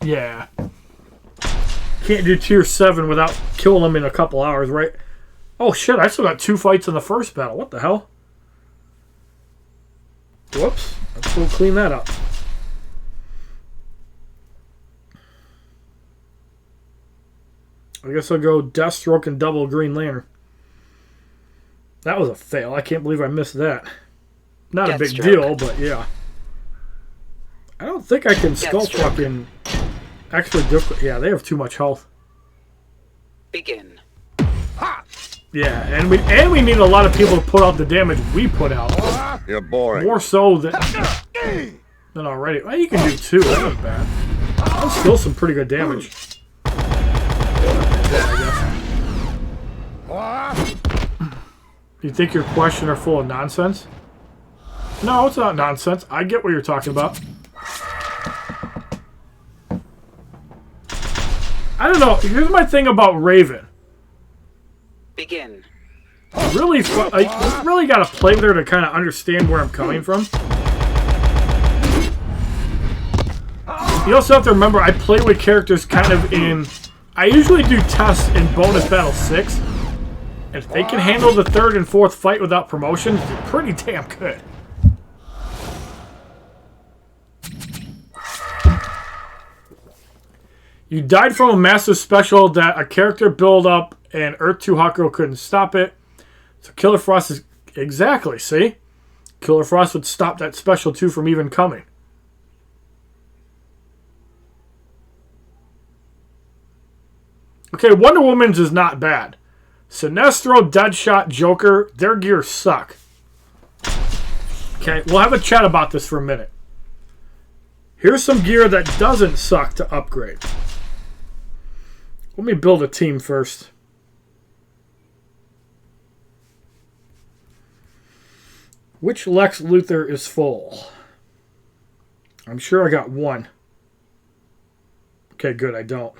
Yeah. Can't do tier 7 without killing them in a couple hours, right? Oh shit, I still got 2 fights in the first battle. What the hell? Whoops. Let's go clean that up. I guess I'll go Deathstroke and double Green Lantern. That was a fail. I can't believe I missed that. Not a big deal, but yeah. I don't think I can skull fucking extra difficult. Yeah, they have too much health. Begin. Yeah, and we need a lot of people to put out the damage we put out. You're boring. More so than already. Well, you can do 2. That wasn't bad. That's still some pretty good damage. Yeah, I guess. You think your questions are full of nonsense? No, it's not nonsense. I get what you're talking about. I don't know. Here's my thing about Raven. Begin. Really, you really got to play with her to kind of understand where I'm coming from. You also have to remember, I play with characters kind of in... I usually do tests in bonus battle 6. And if they can handle the 3rd and 4th fight without promotions, they're pretty damn good. You died from a massive special that a character build up and Earth 2 Hawkgirl couldn't stop it. So Killer Frost is... Exactly, see? Killer Frost would stop that special 2 from even coming. Okay, Wonder Woman's is not bad. Sinestro, Deadshot, Joker, their gears suck. Okay, we'll have a chat about this for a minute. Here's some gear that doesn't suck to upgrade. Let me build a team first. Which Lex Luthor is full? I'm sure I got 1. Okay, good, I don't.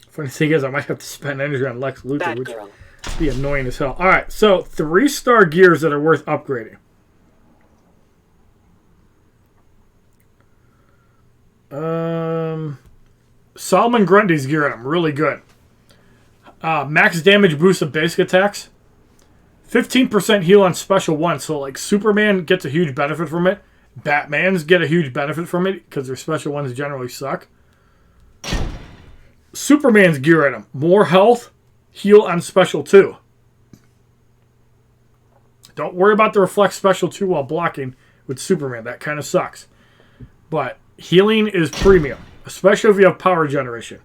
Funny thing is, I might have to spend energy on Lex Luthor, which would be annoying as hell. Alright, so 3-star gears that are worth upgrading. Solomon Grundy's gear item, really good. Max damage boost of basic attacks. 15% heal on special 1. So, like, Superman gets a huge benefit from it. Batman's get a huge benefit from it because their special ones generally suck. Superman's gear item. More health, heal on special 2. Don't worry about the reflect special 2 while blocking with Superman. That kind of sucks. But healing is premium, especially if you have power generation.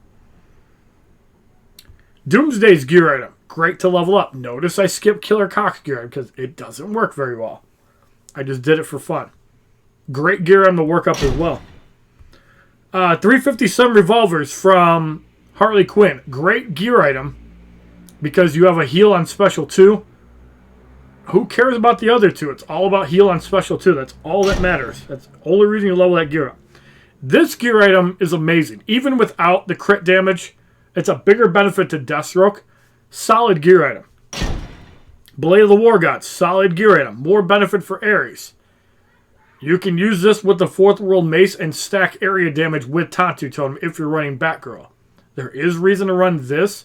Doomsday's gear item. Great to level up. Notice I skipped Killer Cock's gear item because it doesn't work very well. I just did it for fun. Great gear item to work up as well. 357 revolvers from Harley Quinn. Great gear item because you have a heal on special 2. Who cares about the other 2? It's all about heal on special 2. That's all that matters. That's the only reason you level that gear up. This gear item is amazing. Even without the crit damage, it's a bigger benefit to Deathstroke. Solid gear item. Blade of the War Gods. Solid gear item. More benefit for Ares. You can use this with the 4th World Mace and stack area damage with Tantu Totem if you're running Batgirl. There is reason to run this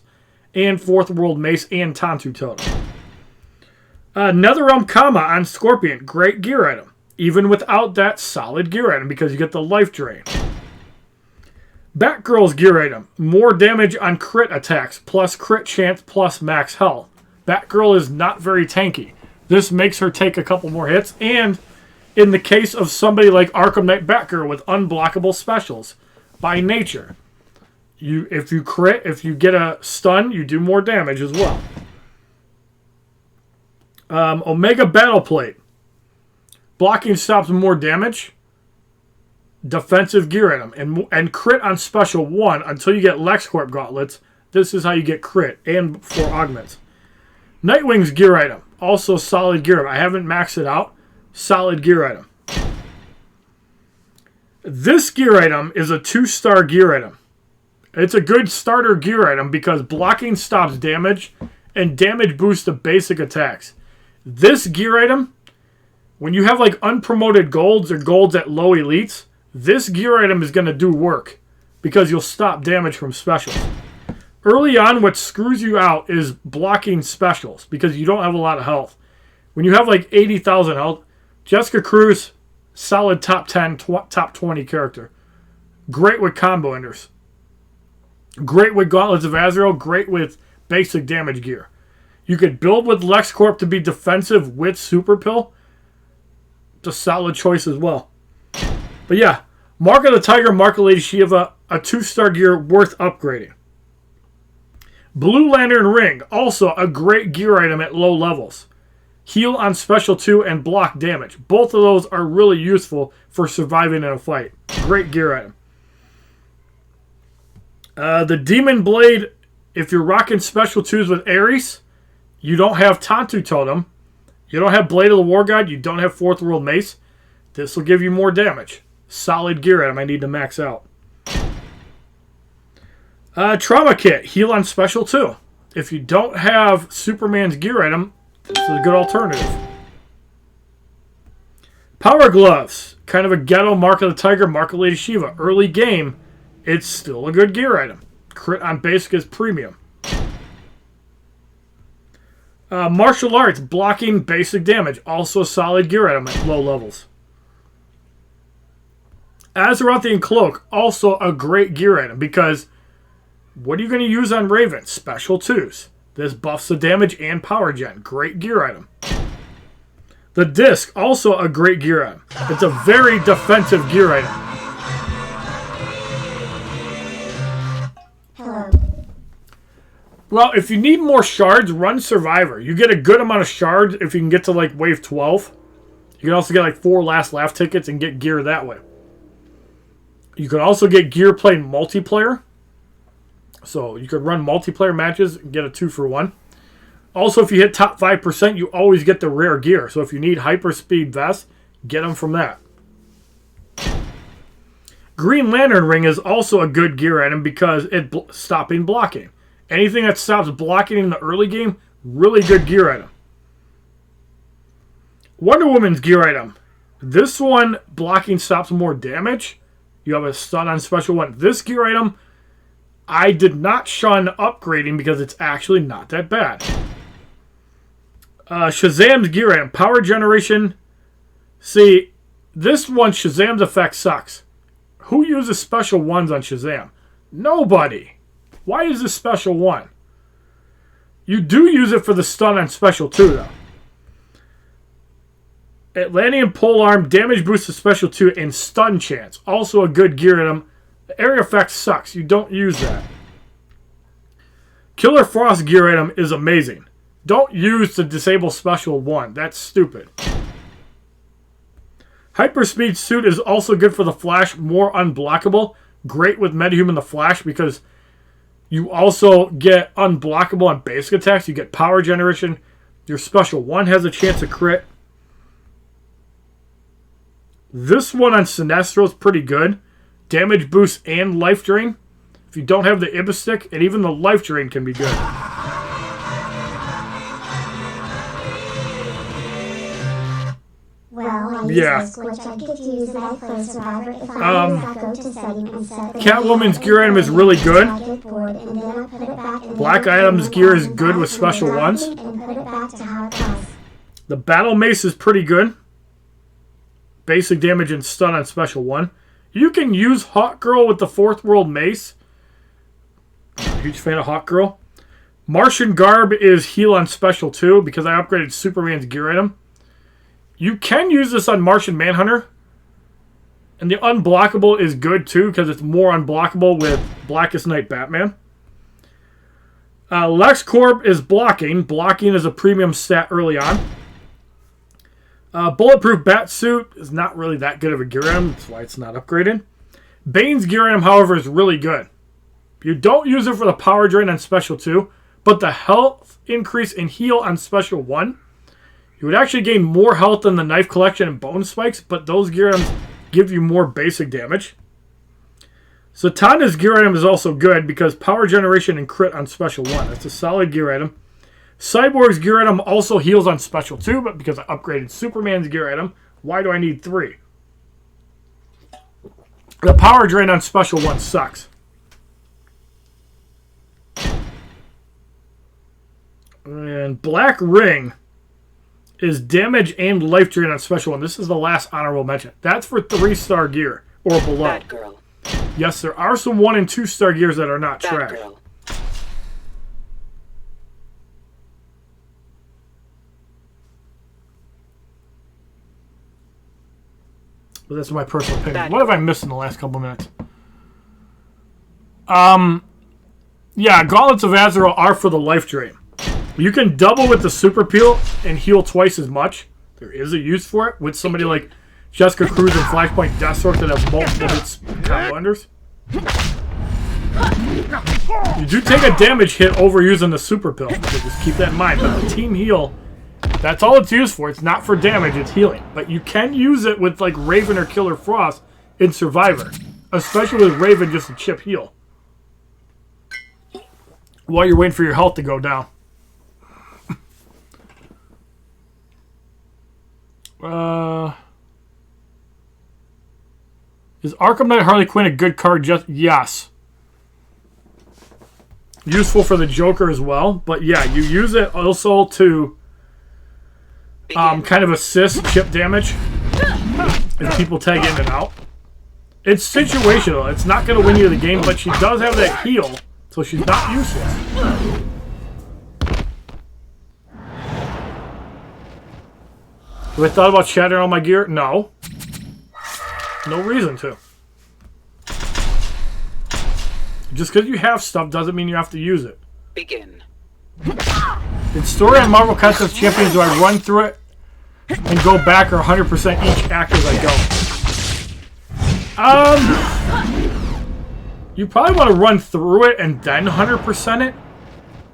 and 4th World Mace and Tantu Totem. NetherRealm Kama on Scorpion. Great gear item. Even without that, solid gear item because you get the life drain. Batgirl's gear item. More damage on crit attacks, plus crit chance, plus max health. Batgirl is not very tanky. This makes her take a couple more hits, and in the case of somebody like Arkham Knight Batgirl with unblockable specials, by nature, if you crit, if you get a stun, you do more damage as well. Omega Battle Plate. Blocking stops more damage. Defensive gear item. And crit on special 1 until you get LexCorp gauntlets. This is how you get crit and for augments. Nightwing's gear item. Also solid gear item. I haven't maxed it out. Solid gear item. This gear item is a 2-star gear item. It's a good starter gear item because blocking stops damage and damage boosts the basic attacks. This gear item, when you have like unpromoted golds or golds at low elites, this gear item is going to do work because you'll stop damage from specials. Early on, what screws you out is blocking specials because you don't have a lot of health. When you have like 80,000 health, Jessica Cruz, solid top 10, top 20 character. Great with combo enders. Great with Gauntlets of Azrael. Great with basic damage gear. You could build with LexCorp to be defensive with Super Pill. It's a solid choice as well. But yeah, Mark of the Tiger, Mark of Lady Shiva, a 2-star gear worth upgrading. Blue Lantern Ring, also a great gear item at low levels. Heal on special 2 and block damage. Both of those are really useful for surviving in a fight. Great gear item. The Demon Blade, if you're rocking special 2s with Ares, you don't have Tantu Totem, you don't have Blade of the War God, you don't have 4th World Mace. This will give you more damage. Solid gear item I need to max out. Trauma Kit, heal on special 2. If you don't have Superman's gear item, this is a good alternative. Power Gloves, kind of a ghetto Mark of the Tiger, Mark of Lady Shiva. Early game, it's still a good gear item. Crit on basic is premium. Martial Arts, blocking basic damage. Also solid gear item at low levels. Azerothian Cloak, also a great gear item because what are you going to use on Raven? Special 2s. This buffs the damage and power gen. Great gear item. The Disc, also a great gear item. It's a very defensive gear item. Well, if you need more shards, run Survivor. You get a good amount of shards if you can get to like wave 12. You can also get like 4 last laugh tickets and get gear that way. You can also get gear playing multiplayer. So you could run multiplayer matches and get a 2-for-1. Also, if you hit top 5%, you always get the rare gear. So if you need hyperspeed vests, get them from that. Green Lantern Ring is also a good gear item because it's stopping blocking. Anything that stops blocking in the early game, really good gear item. Wonder Woman's gear item. This one, blocking stops more damage. You have a stun on special 1. This gear item, I did not shun upgrading because it's actually not that bad. Shazam's gear item. Power generation. See, this one, Shazam's effect sucks. Who uses special ones on Shazam? Nobody. Why is this special one? You do use it for the stun on special 2, though. Atlantean polearm, damage boost to special 2, and stun chance. Also a good gear item. The area effect sucks. You don't use that. Killer Frost gear item is amazing. Don't use the disable special 1. That's stupid. Hyperspeed suit is also good for the Flash. More unblockable. Great with Metahuman the Flash because you also get unblockable on basic attacks. You get power generation. Your special 1 has a chance to crit. This one on Sinestro is pretty good. Damage boost and life drain. If you don't have the Ibis stick, and even the life drain can be good. Well, I use this, which I get to use when I play Survivor. If I lose, I go to setting and set the Catwoman's gear item is really good. I get bored, and then I put it back in Black the Adam's and gear is then good I with special put it ones. back and put it back to how it was. The Battle Mace is pretty good. Basic damage and stun on special 1. You can use Hawk Girl with the 4th World Mace. Huge fan of Hawk Girl. Martian Garb is heal on special 2 because I upgraded Superman's gear item. You can use this on Martian Manhunter. And the unblockable is good too because it's more unblockable with Blackest Night Batman. LexCorp is blocking. Blocking is a premium stat early on. Bulletproof Batsuit is not really that good of a gear item. That's why it's not upgraded. Bane's gear item, however, is really good. You don't use it for the power drain on special 2, but the health increase and heal on special 1. You would actually gain more health than the knife collection and bone spikes, but those gear items give you more basic damage. Zatanna's gear item is also good because power generation and crit on special 1. That's a solid gear item. Cyborg's gear item also heals on special 2, but because I upgraded Superman's gear item, why do I need 3? The power drain on special 1 sucks. And Black Ring is damage and life drain on special 1. This is the last honorable mention. That's for 3-star gear or below. Bad girl. Yes, there are some 1 and 2-star gears that are not Bad trash. girl. But that's my personal opinion. Bad What have I missed in the last couple minutes? Yeah, Gauntlets of Azrael are for the life drain. You can double with the super peel and heal twice as much. There is a use for it with somebody like Jessica Cruz and Flashpoint Deathstroke that have multiple hits combo unders. You do take a damage hit overusing the super pill, so just keep that in mind. But the team heal, that's all it's used for. It's not for damage, it's healing. But you can use it with like Raven or Killer Frost in Survivor, especially with Raven just to chip heal while you're waiting for your health to go down. Is Arkham Knight Harley Quinn a good card? Yes. Useful for the Joker as well, but yeah, you use it also to kind of assist chip damage if people tag in and out. It's situational. It's not going to win you the game, but she does have that heal, so she's not useless. Have I thought about shattering all my gear? No. No reason to. Just because you have stuff doesn't mean you have to use it. Begin. In story on Marvel Contest Champions, do I run through it and go back or 100% each act as I go? You probably want to run through it and then 100% it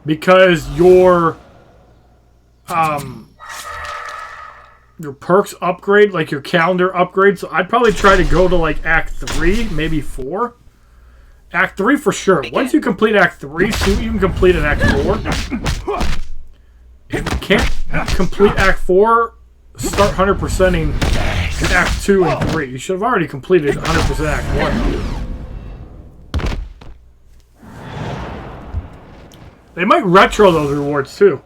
because your perks upgrade, like your calendar upgrade. So I'd probably try to go to like Act 3, maybe 4. Act 3 for sure. Once you complete Act 3, see what you can complete in Act 4. If you can't complete Act 4, start 100%ing in Act 2 and 3. You should have already completed 100% Act 1. They might retro those rewards too.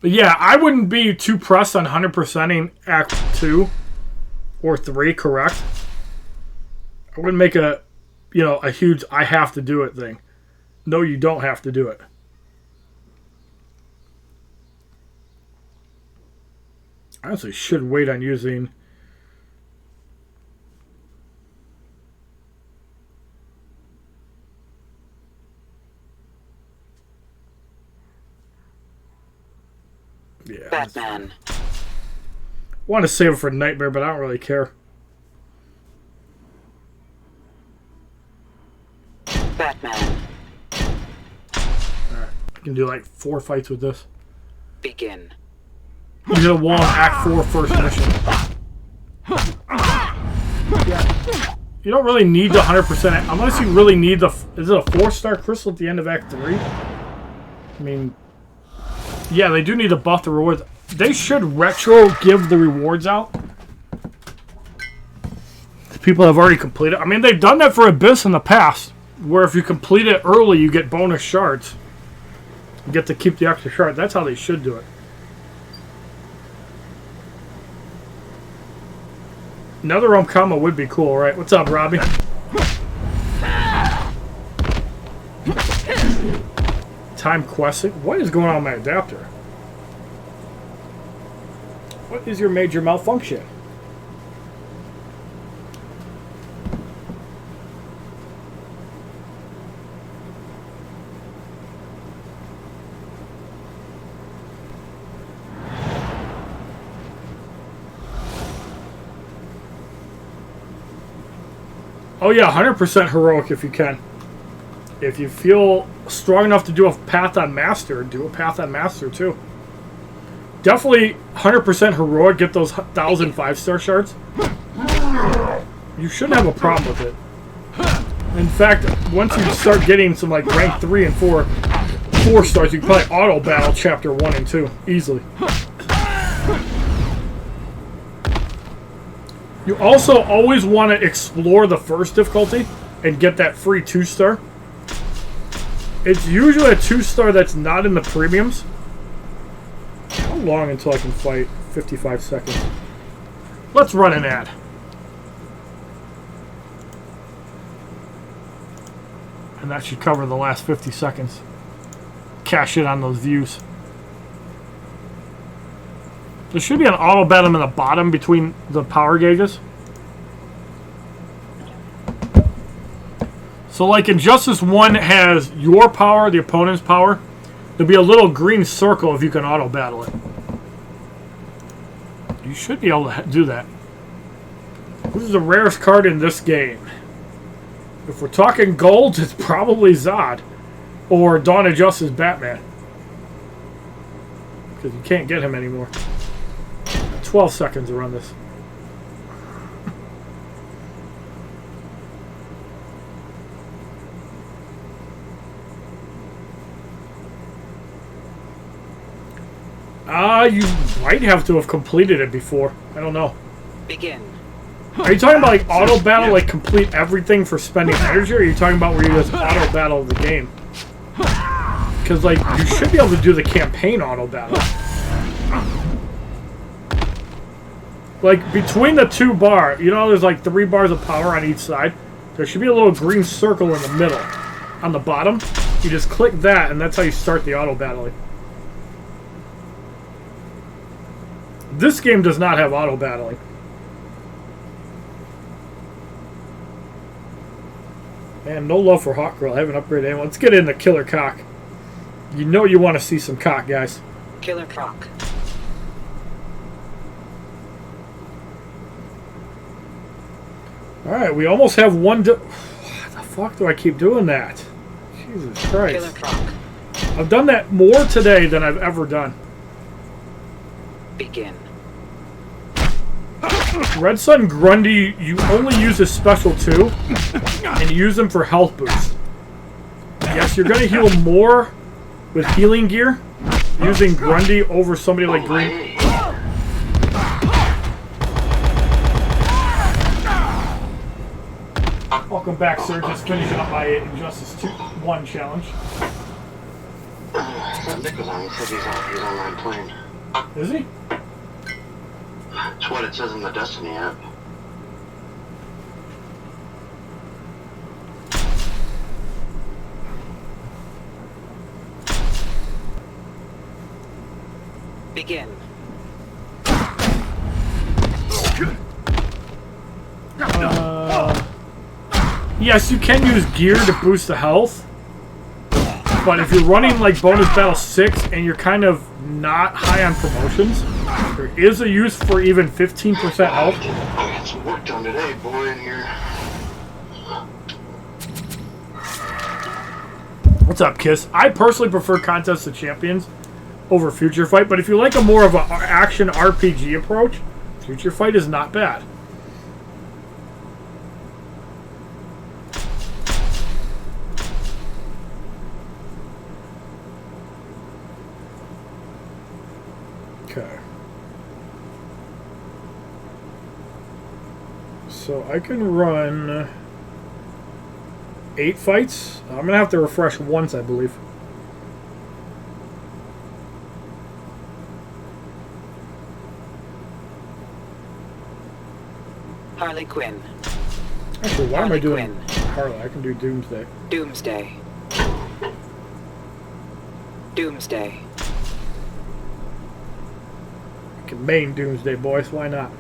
But yeah, I wouldn't be too pressed on 100%ing Act 2 or 3 correct. I wouldn't make a huge I have to do it thing. No, you don't have to do it. I honestly should wait on using... Yeah. Batman. Want to save it for Nightmare, but I don't really care. Batman. Alright. I can do like 4 fights with this. Begin. You hit a wall in Act 4 first mission. Yeah. You don't really need the 100%, unless you really need the... Is it a 4-star crystal at the end of Act 3? I mean... Yeah, they do need to buff the rewards. They should retro give the rewards out. People have already completed. I mean, they've done that for Abyss in the past, where if you complete it early, you get bonus shards. You get to keep the extra shard. That's how they should do it. Another Comma would be cool, right? What's up, Robbie? Time questing? What is going on with my adapter? What is your major malfunction? Oh yeah, 100% heroic if you can. If you feel strong enough to do a path on Master, do a path on Master too. Definitely 100% heroic, get those 1,000 5-star shards. You shouldn't have a problem with it. In fact, once you start getting some like rank 3 and 4 stars, you can probably auto battle chapter 1 and 2 easily. You also always want to explore the first difficulty and get that free 2-star. It's usually a 2-star that's not in the premiums. How long until I can fight? 55 seconds. Let's run an ad. And that should cover the last 50 seconds. Cash in on those views. There should be an auto battle in the bottom between the power gauges. So like Injustice 1 has your power, the opponent's power. There'll be a little green circle if you can auto battle it. You should be able to do that. Who's the rarest card in this game? If we're talking gold, it's probably Zod. Or Dawn of Justice Batman. Because you can't get him anymore. 12 seconds to run this. You might have to have completed it before. I don't know. Begin. Are you talking about like auto battle, like complete everything for spending energy, or are you talking about where you just auto battle the game? Because like you should be able to do the campaign auto battle. Like between the 2 bars, you know, there's like 3 bars of power on each side. There should be a little green circle in the middle, on the bottom. You just click that, and that's how you start the auto battling. This game does not have auto battling. Man, no love for Hawk Girl. I haven't upgraded anyone. Let's get into Killer Cock. You know you want to see some cock, guys. Killer Croc. Alright, we almost have one... What the fuck do I keep doing that? Jesus Christ. Killer Croc. I've done that more today than I've ever done. Begin. Red Sun Grundy, you only use his special 2, and you use them for health boost. Yes, you're going to heal more with healing gear using Grundy over somebody like Green. Welcome back, sir. Just finishing up my Injustice 1 challenge. Nick was on. He said he's online playing. Is he? That's what it says in the Destiny app. Begin. Yes, you can use gear to boost the health. But if you're running like Bonus Battle 6 and you're kind of not high on promotions, there is a use for even 15% health. I got some work done today, boy, in here. What's up, Kiss? I personally prefer Contest of Champions over Future Fight, but if you like a more of an action RPG approach, Future Fight is not bad. Okay. So I can run 8 fights. I'm going to have to refresh once, I believe. Harley Quinn. Actually, why am I doing Quinn. Harley? I can do Doomsday. Doomsday. Doomsday. I can main Doomsday, boys. Why not?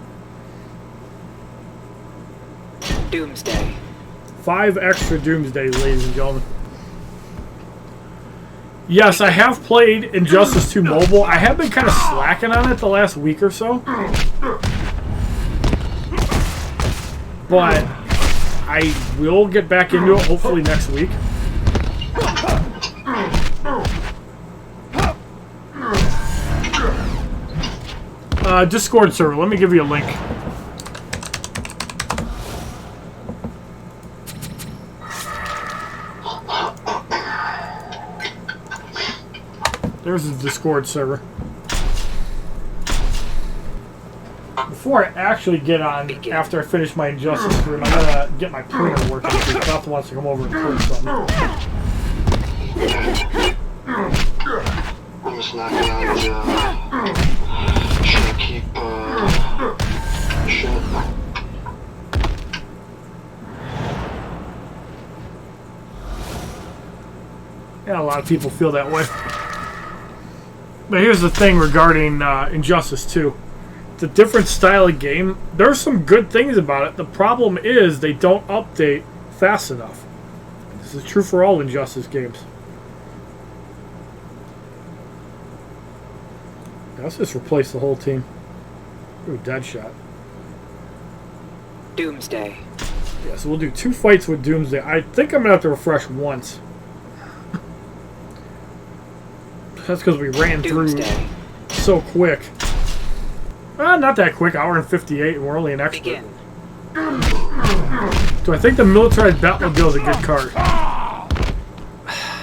Doomsday. 5 extra Doomsdays, ladies and gentlemen. Yes, I have played Injustice 2 Mobile. I have been kind of slacking on it the last week or so. But I will get back into it hopefully next week. Discord server. Let me give you a link. There's the Discord server. Before I actually get on, after I finish my Injustice stream, I'm gonna get my printer working because Beth wants to come over and print something. I'm just knocking out should I keep shit. Yeah, a lot of people feel that way. But here's the thing regarding Injustice 2. It's a different style of game. There's some good things about it. The problem is they don't update fast enough. This is true for all Injustice games. Let's just replace the whole team. Ooh, Deadshot. Doomsday. Yeah, so we'll do 2 fights with Doomsday. I think I'm going to have to refresh once. That's because we ran Doomsday. through so quick. Not that quick, hour and 58, and we're only an expert. Begin. Do I think the militarized Batmobile is a good card?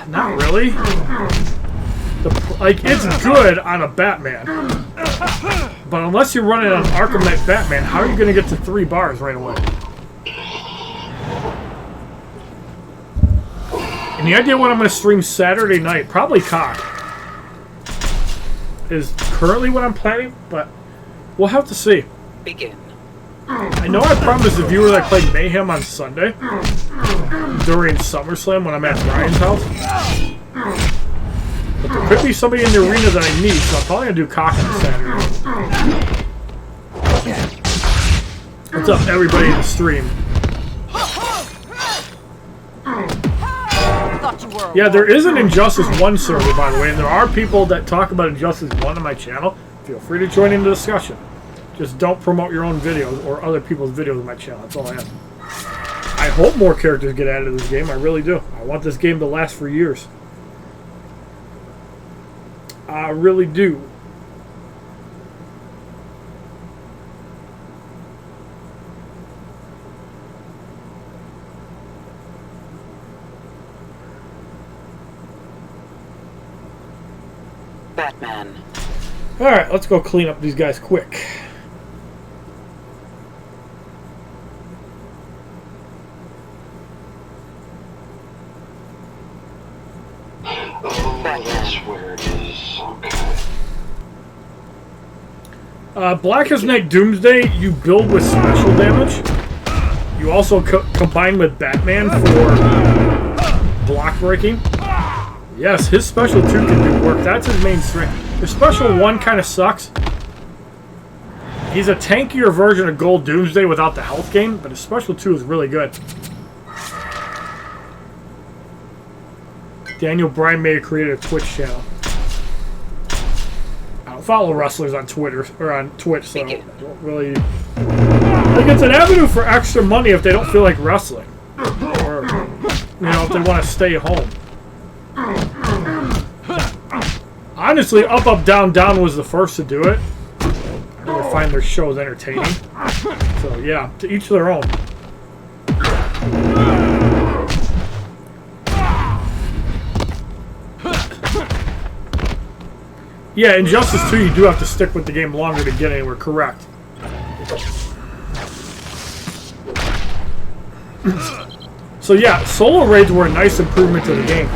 Not really. It's good on a Batman. But unless you're running an Arkham Knight Batman, how are you going to get to 3 bars right away? And the idea when I'm going to stream Saturday night, probably Cock, is currently what I'm planning, but we'll have to see. Begin. I know I promised the viewers I played Mayhem on Sunday during SummerSlam when I'm at Brian's house. But there could be somebody in the arena that I need, so I'm probably going to do Cock on Saturday. What's up, everybody in the stream? Yeah, there is an Injustice 1 server, by the way, and there are people that talk about Injustice 1 on my channel. Feel free to join in the discussion. Just don't promote your own videos or other people's videos on my channel. That's all I have. I hope more characters get added to this game. I really do. I want this game to last for years. I really do. Batman. Alright, let's go clean up these guys quick. Oh, that's where it is. Blackest Night Doomsday, you build with special damage. You also combine with Batman for block breaking. Yes, his special 2 can do work. That's his main strength. His special 1 kind of sucks. He's a tankier version of Gold Doomsday without the health gain, but his special 2 is really good. Daniel Bryan may have created a Twitch channel. I don't follow wrestlers on Twitter or on Twitch, so I don't really. Like, it's an avenue for extra money if they don't feel like wrestling, or if they want to stay home. Honestly, Up Up Down Down was the first to do it. I really find their shows entertaining. So yeah, to each their own. Yeah, Injustice 2, you do have to stick with the game longer to get anywhere, correct. So yeah, solo raids were a nice improvement to the game.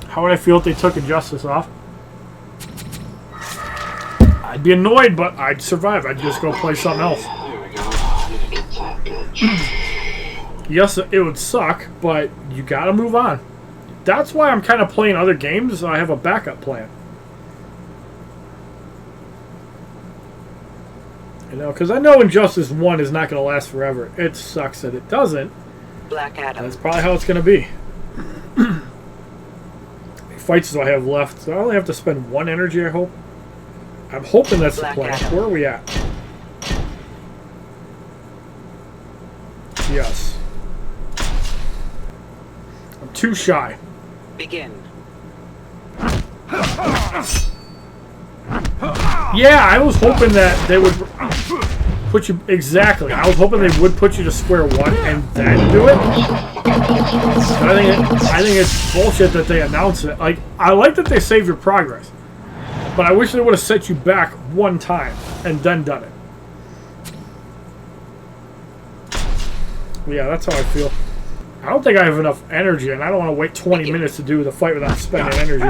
How would I feel if they took Injustice off? I'd be annoyed, but I'd survive. I'd just go play something else. There we go. I need to get that bitch. Yes, it would suck, but you gotta move on. That's why I'm kind of playing other games, so I have a backup plan. Because I know Injustice 1 is not going to last forever. It sucks that it doesn't. Black Adam. That's probably how it's going to be. How many fights do I have left? So I only have to spend 1 energy, I hope. I'm hoping that's the plan. Where are we at? Yes. I'm too shy. Begin. Yeah, I was hoping that they would put you... Exactly. I was hoping they would put you to square 1 and then do it. But I think it's bullshit that they announce it. Like, I like that they save your progress. But I wish they would have set you back 1 time and then done it. Yeah, that's how I feel. I don't think I have enough energy, and I don't want to wait 20 minutes to do the fight without spending energy.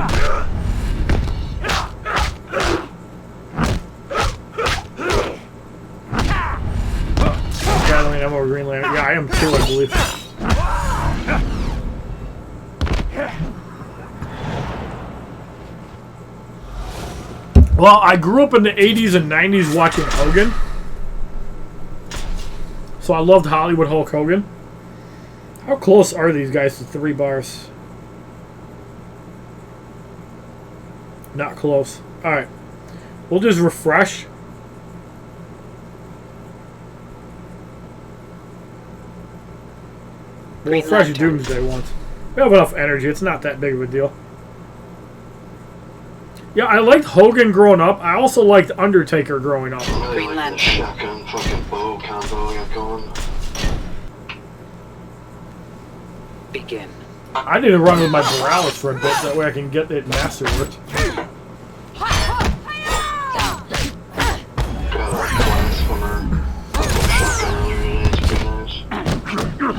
Gathering ammo, Green Lantern. Yeah, I am too, I believe. Well, I grew up in the 80s and 90s watching Hogan. So I loved Hollywood Hulk Hogan. How close are these guys to 3 bars? Not close. Alright. We'll just refresh. We'll refresh Doomsday once. We have enough energy. It's not that big of a deal. Yeah, I liked Hogan growing up. I also liked Undertaker growing up. I really like the shotgun fucking bow combo we got going. Begin. I need to run with my Borealis for a bit. That way I can get it masterworked. Got a blast from her fucking shotgun earlier today. It's pretty nice.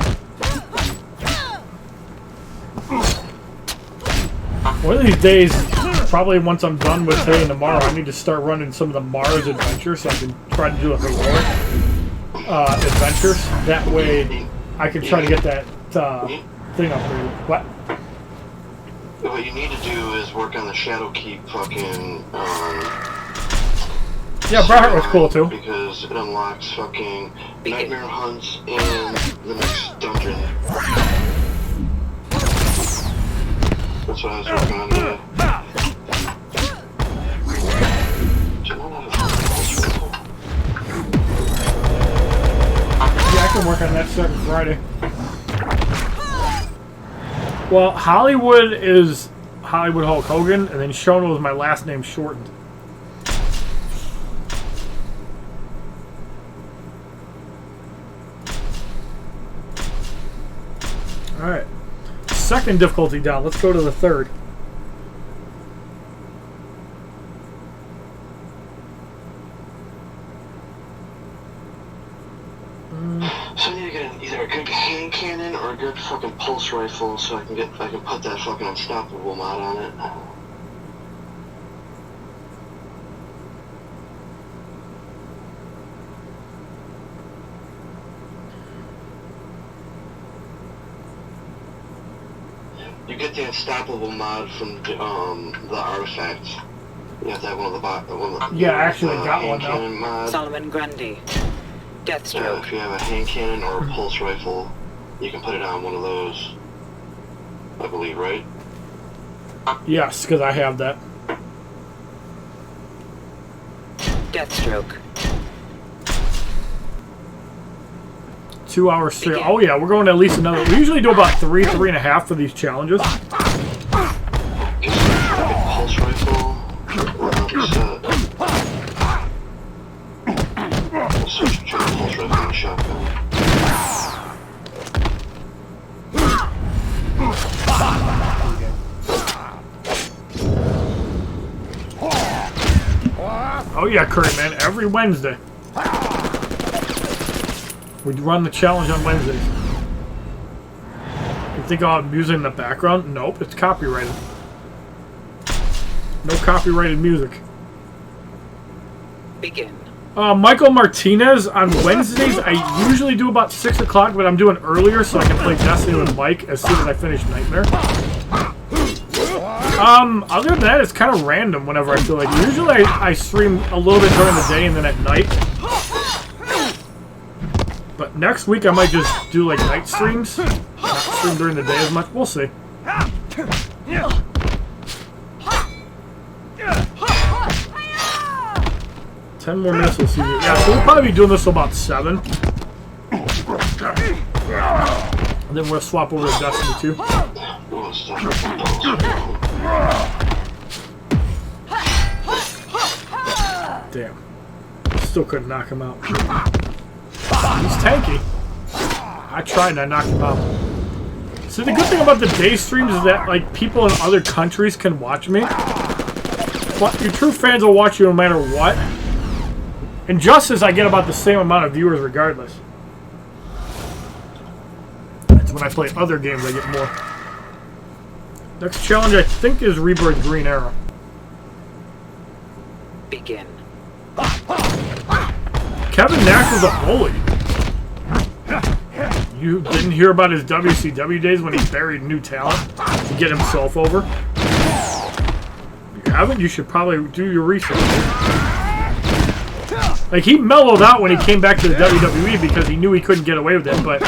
One of these days, probably once I'm done with today and tomorrow, I need to start running some of the Mars adventures so I can try to do a heroic adventures. That way I can try to get that thing upgraded. What? What you need to do is work on the Shadow Keep fucking yeah, Bret was cool too. because it unlocks fucking nightmare hunts in the next dungeon. That's what I was working on today. Yeah, I can work on that starting Friday. Well, Hollywood is Hollywood Hulk Hogan, and then Shono is my last name shortened. Alright. Second difficulty down. Let's go to the third. So I need to get either a good hand cannon or a good fucking pulse rifle, so I can put that fucking unstoppable mod on it. You get the unstoppable mod from the artifacts. You have to have one of the Yeah, I actually got hand one now. cannon mod. Solomon Grundy. Deathstroke. If you have a hand cannon or a pulse rifle, you can put it on one of those. I believe, right? Yes, because I have that. Deathstroke. 2 hours straight. Oh yeah, we're going at least another. We usually do about 3.5 for these challenges. Pulse rifle. Switch between the pulse rifle and shotgun. Oh yeah, Kurt, man, every Wednesday. We run the challenge on Wednesdays. You think I'll have music in the background? Nope, it's copyrighted. No copyrighted music. Begin. Michael Martinez, on Wednesdays, I usually do about 6 o'clock, but I'm doing earlier so I can play Destiny with Mike as soon as I finish Nightmare. Other than that, it's kind of random whenever I feel like. Usually I stream a little bit during the day and then at night. But next week I might just do like night streams. Not stream during the day as much. We'll see. 10 more minutes, we'll see. Yeah, so we'll probably be doing this till about 7. And then we'll swap over to Destiny 2. Damn. Still couldn't knock him out. He's tanky. I tried and I knocked him out. So the good thing about the day streams is that like people in other countries can watch me. But your true fans will watch you no matter what. In Justice, I get about the same amount of viewers regardless. It's when I play other games I get more. Next challenge I think is Rebirth Green Arrow. Begin. Kevin Nash was a bully. You didn't hear about his WCW days when he buried new talent to get himself over? If you haven't, you should probably do your research. Like, he mellowed out when he came back to the WWE because he knew he couldn't get away with it, but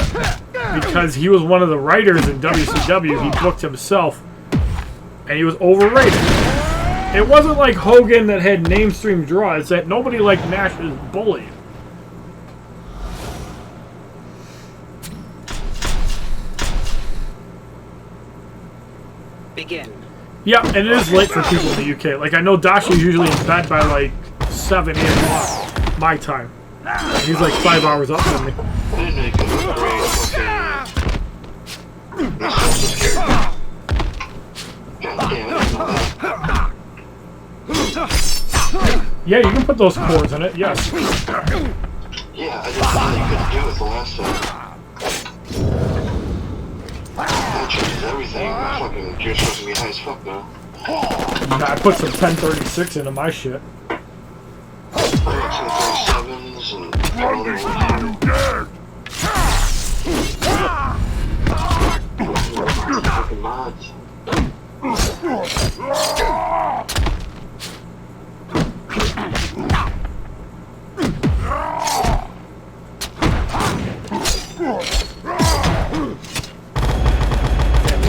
because he was one of the writers in WCW, he booked himself, and he was overrated. It wasn't like Hogan that had mainstream draws, it's that nobody liked Nash's bully. Begin. Yeah, and it is late for people in the UK. Like, I know Dashi's usually in bed by like 7, 8 o'clock, my time. He's like 5 hours up from me. Yeah, you can put those cords in it, yes. Yeah, I just thought you couldn't do it the last time. That changes everything. Fucking, you're supposed to be high as fuck now. Nah, I put some 1036 into my shit. I got some 37s and other fucking mods.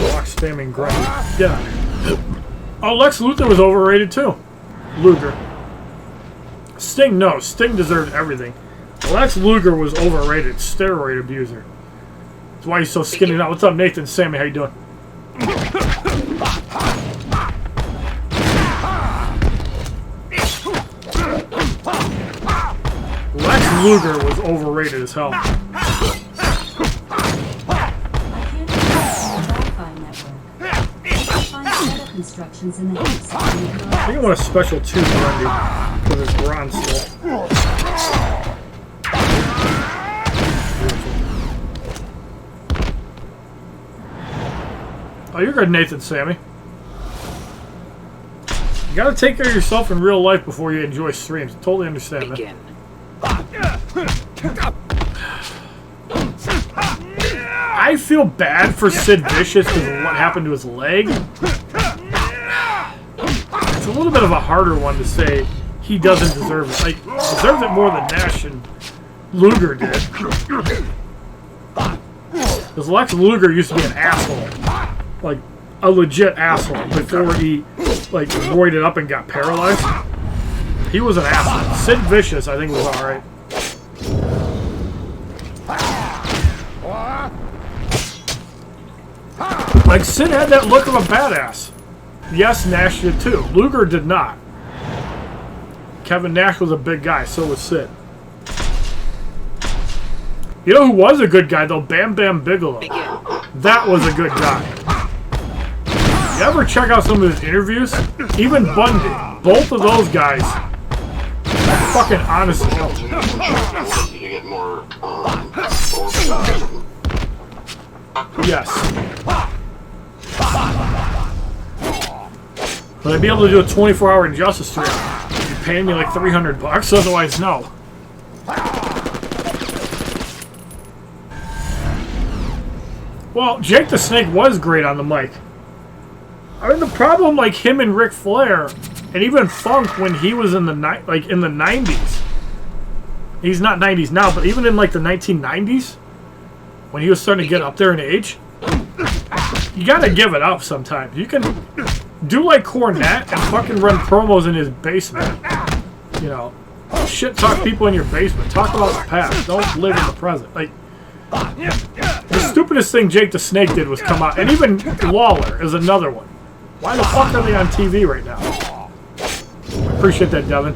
Block spamming grunt. Get out of here. Oh, Lex Luthor was overrated too. Luger. Sting, no. Sting deserved everything. Lex Luger was overrated. Steroid abuser. That's why he's so skinny now. What's up, Nathan? Sammy, how you doing? Lex Luger was overrated as hell. Instructions in the house. I think I want a special 2 Grundy for this bronze still. Oh, you're good, Nathan Sammy. You gotta take care of yourself in real life before you enjoy streams. Totally understand that. Begin. I feel bad for Sid Vicious because of what happened to his leg. It's a little bit of a harder one to say he doesn't deserve it. Like, deserves it more than Nash and Luger did. Because Lex Luger used to be an asshole. Like, a legit asshole before he, like, roided up and got paralyzed. He was an asshole. Sid Vicious, I think, was alright. Like, Sid had that look of a badass. Yes, Nash did too. Luger did not. Kevin Nash was a big guy, so was Sid. You know who was a good guy, though? Bam Bam Bigelow. Begin. That was a good guy. You ever check out some of his interviews? Even Bundy. Both of those guys are fucking honest as hell. You get more orgasm. Yes. But I'd be able to do a 24-hour Injustice stream. You're paying me like $300, otherwise no. Well, Jake the Snake was great on the mic. I mean, the problem, like him and Ric Flair, and even Funk when he was in the in the 90s. He's not 90s now, but even in like the 1990s, when he was starting to get up there in age, you gotta give it up sometimes. You can do like Cornette and fucking run promos in his basement. You know, shit talk people in your basement. Talk about the past. Don't live in the present. Like, the stupidest thing Jake the Snake did was come out, and even Lawler is another one. Why the fuck are they on TV right now? Appreciate that, Devin.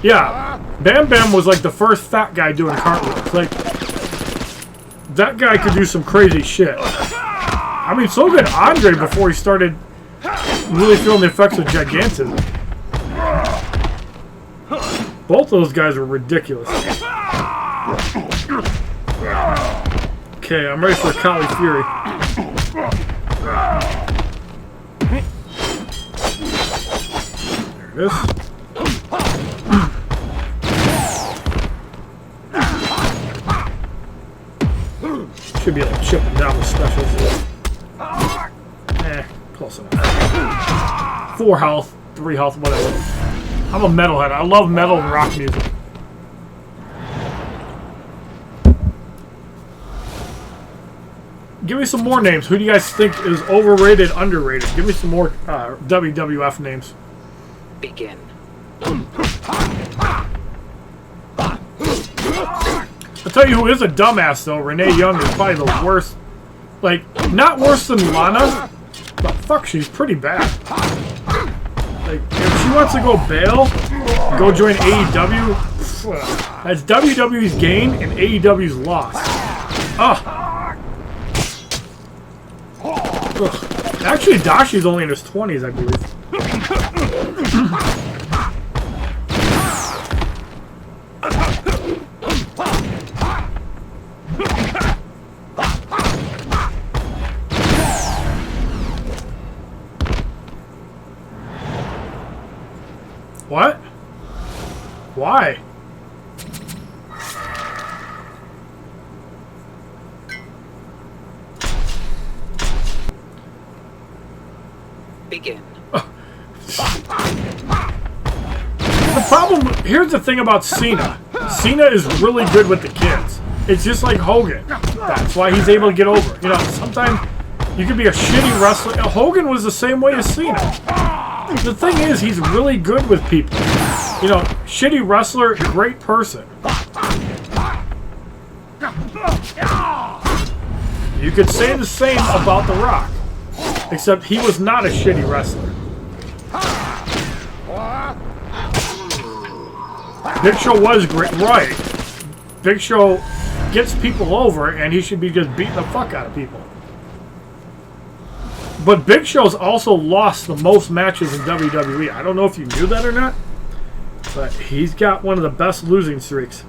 Yeah, Bam Bam was like the first fat guy doing cartwheels. Like, that guy could do some crazy shit. I mean, so did Andre before he started really feeling the effects of gigantism. Both those guys were ridiculous. Okay, I'm ready for Kali Fury. There it is. Should be able to chip them down with specials. Close enough. 4 health, 3 health, whatever. I'm a metalhead. I love metal and rock music. Give me some more names. Who do you guys think is overrated, underrated? Give me some more WWF names. Begin. I'll tell you who is a dumbass, though. Renee Young is probably the worst. Like, not worse than Lana, but fuck, she's pretty bad. Like, if she wants to go bail, go join AEW, that's WWE's gain and AEW's loss. Ugh. Actually, Dashi's only in his 20s, I believe. What? Why? Begin. The problem, here's the thing about Cena. Cena is really good with the kids. It's just like Hogan. That's why he's able to get over. You know, sometimes you could be a shitty wrestler. Hogan was the same way as Cena. The thing is, he's really good with people. You know, shitty wrestler, great person. You could say the same about The Rock. Except he was not a shitty wrestler. Big Show was great, right? Big Show gets people over, and he should be just beating the fuck out of people. But Big Show's also lost the most matches in WWE. I don't know if you knew that or not, but he's got one of the best losing streaks.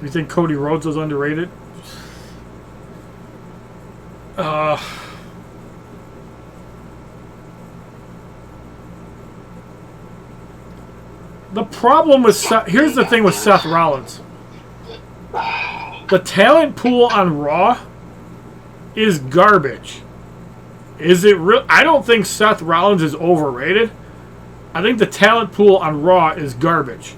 You think Cody Rhodes was underrated? The problem with Seth... Here's the thing with Seth Rollins. The talent pool on Raw is garbage. Is it real? I don't think Seth Rollins is overrated. I think the talent pool on Raw is garbage.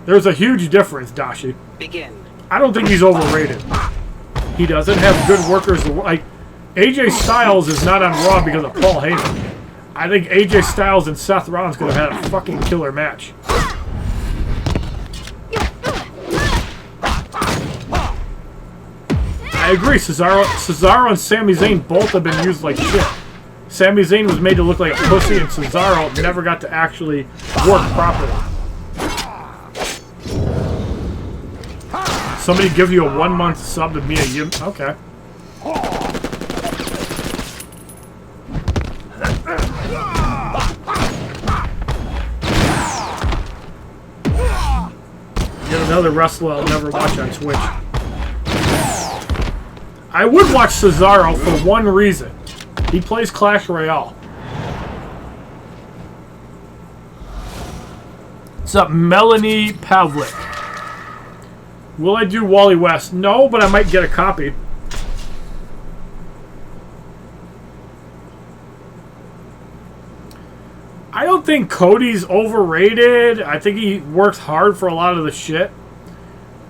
There's a huge difference, Dashi. Begin. I don't think he's overrated. He doesn't have good workers. Like, AJ Styles is not on Raw because of Paul Heyman. I think AJ Styles and Seth Rollins could have had a fucking killer match. I agree. Cesaro and Sami Zayn both have been used like shit. Sami Zayn was made to look like a pussy, and Cesaro never got to actually work properly. Somebody give you a 1-month sub to Mia Yim. Okay. Yet another wrestler I'll never watch on Twitch. I would watch Cesaro for one reason. He plays Clash Royale. What's up, Melanie Pavlik? Will I do Wally West? No, but I might get a copy. I don't think Cody's overrated. I think he works hard for a lot of the shit.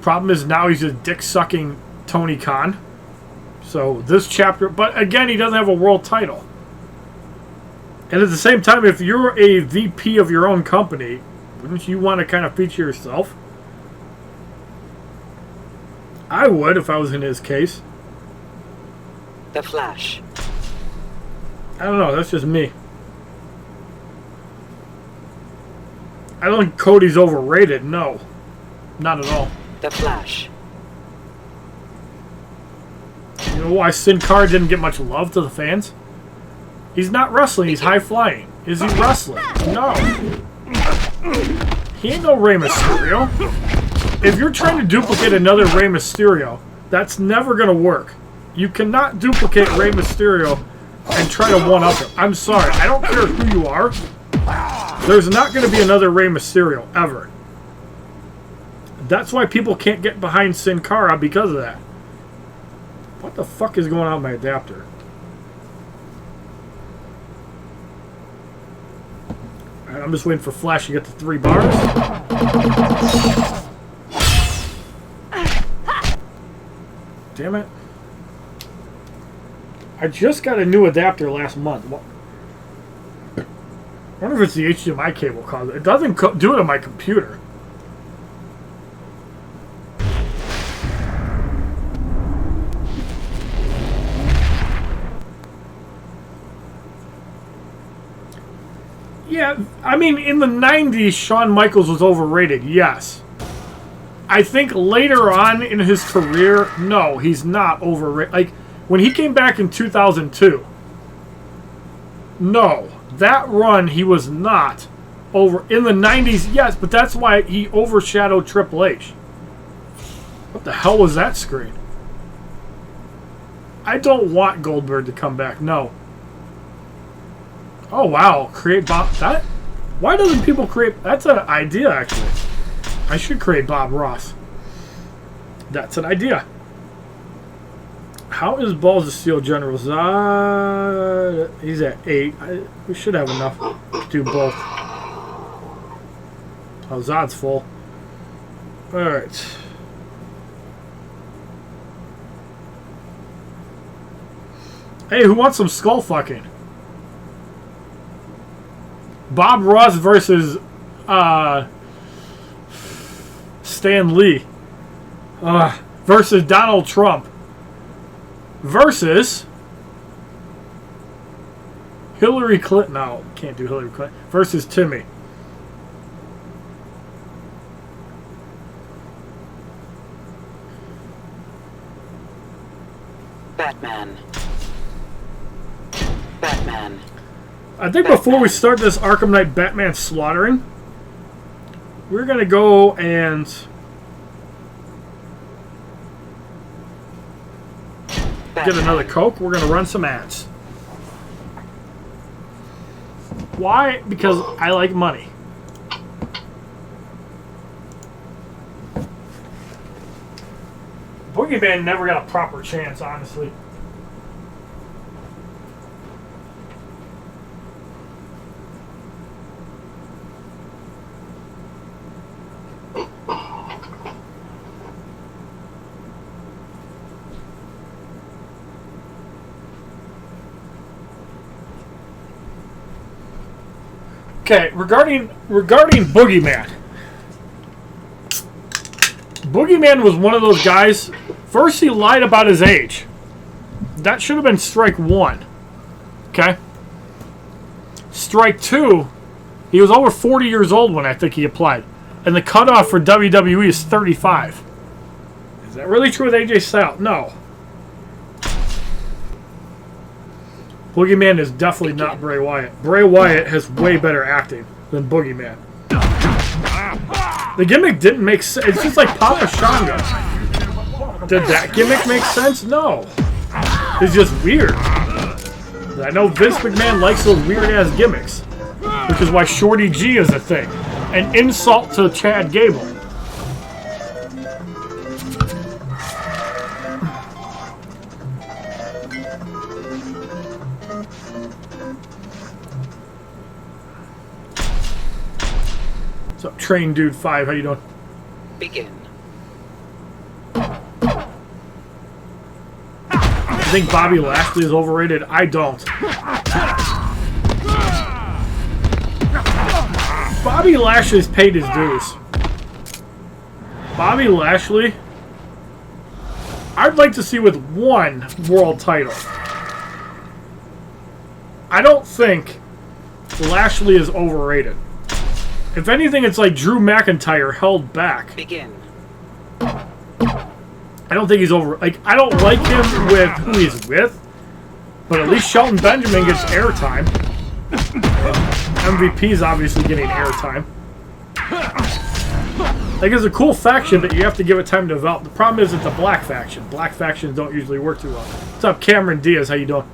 Problem is now he's just dick-sucking Tony Khan. So this chapter... But again, he doesn't have a world title. And at the same time, if you're a VP of your own company, wouldn't you want to kind of feature yourself? I would if I was in his case. The Flash. I don't know. That's just me. I don't think Cody's overrated. No. Not at all. The Flash. You know why Sin Cara didn't get much love to the fans? He's not wrestling. He's high-flying. Is he wrestling? No. He ain't no Rey Mysterio. If you're trying to duplicate another Rey Mysterio, that's never going to work. You cannot duplicate Rey Mysterio and try to one-up him. I'm sorry. I don't care who you are. There's not going to be another Rey Mysterio, ever. That's why people can't get behind Sin Cara because of that. What the fuck is going on with my adapter? Alright, I'm just waiting for Flash to get the 3 bars. Damn it. I just got a new adapter last month. I wonder if it's the HDMI cable cause it doesn't do it on my computer. Yeah, I mean, in the 90s, Shawn Michaels was overrated, yes. I think later on in his career, no, he's not overrated. Like, when he came back in 2002, no, that run, he was not over. In the 90s, yes, but that's why he overshadowed Triple H. What the hell was that screen? I don't want Goldberg to come back, no. Oh, wow, create Bob... That... Why doesn't people create... That's an idea, actually. I should create Bob Ross. That's an idea. How is Balls of Steel General Zod? He's at 8. We should have enough to do both. Oh, Zod's full. Alright. Hey, who wants some skull fucking? Bob Ross versus Stan Lee versus Donald Trump versus Hillary Clinton. No, can't do Hillary Clinton. Versus Timmy. Batman. Batman. I think before we start this Arkham Knight Batman slaughtering, we're going to go and get another Coke. We're gonna run some ads. Why? Because I like money. Boogeyman never got a proper chance, honestly. Okay, regarding Boogeyman. Boogeyman was one of those guys. First, he lied about his age. That should have been strike one. Okay? Strike two, he was over 40 years old when I think he applied. And the cutoff for WWE is 35. Is that really true with AJ Styles? No. Boogeyman is definitely not Bray Wyatt. Bray Wyatt has way better acting than Boogeyman. The gimmick didn't make sense. It's just like Papa Shango. Did that gimmick make sense? No. It's just weird. I know Vince McMahon likes those weird-ass gimmicks, which is why Shorty G is a thing. An insult to Chad Gable. What's up, Train Dude 5? How you doing? Begin. I think Bobby Lashley is overrated. I don't. Bobby Lashley's paid his dues. Bobby Lashley, I'd like to see with one world title. I don't think Lashley is overrated. If anything, it's like Drew McIntyre held back. Begin. I don't think he's over. Like, I don't like him with who he's with, but at least Shelton Benjamin gets airtime. MVP's obviously getting airtime. Like, it's a cool faction, but you have to give it time to develop. The problem is it's a black faction. Black factions don't usually work too well. What's up, Cameron Diaz? How you doing?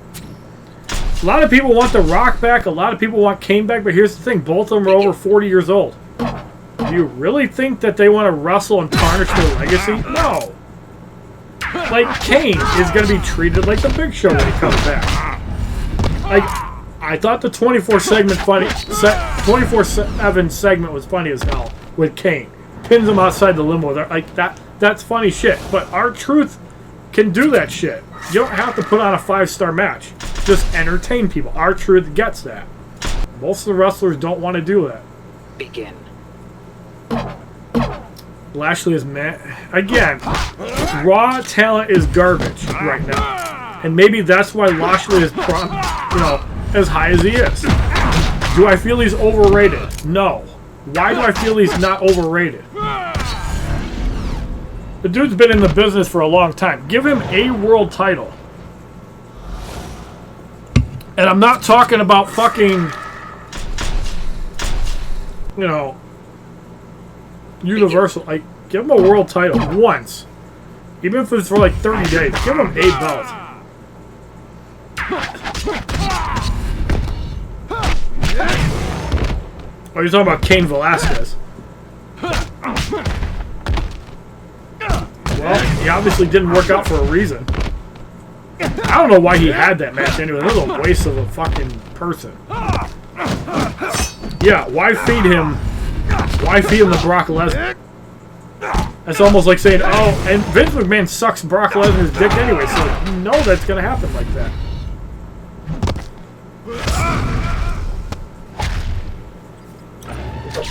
A lot of people want The Rock back. A lot of people want Kane back, but here's the thing. Both of them are over 40 years old. Do you really think that they want to wrestle and tarnish their legacy? No. Like, Kane is going to be treated like the Big Show when he comes back. Like, I thought the 24/7 segment was funny as hell with Kane. Pins him outside the limo. Like, that's funny shit. But R-Truth can do that shit. You don't have to put on a 5-star match. Just entertain people. R-Truth gets that. Most of the wrestlers don't want to do that. Begin. Lashley is mad. Again, Raw talent is garbage right now. And maybe that's why Lashley is, as high as he is. Do I feel he's overrated? No. Why do I feel he's not overrated? The dude's been in the business for a long time. Give him a world title. And I'm not talking about fucking, Universal. Like, give him a world title once. Even if it's for like 30 days. Give him a belt. Oh, you're talking about Cain Velasquez. Well, he obviously didn't work out for a reason. I don't know why he had that match anyway. That was a waste of a fucking person. Yeah, why feed him? Why feed him the Brock Lesnar? That's almost like saying, oh, and Vince McMahon sucks Brock Lesnar's dick anyway, so you know that's going to happen like that.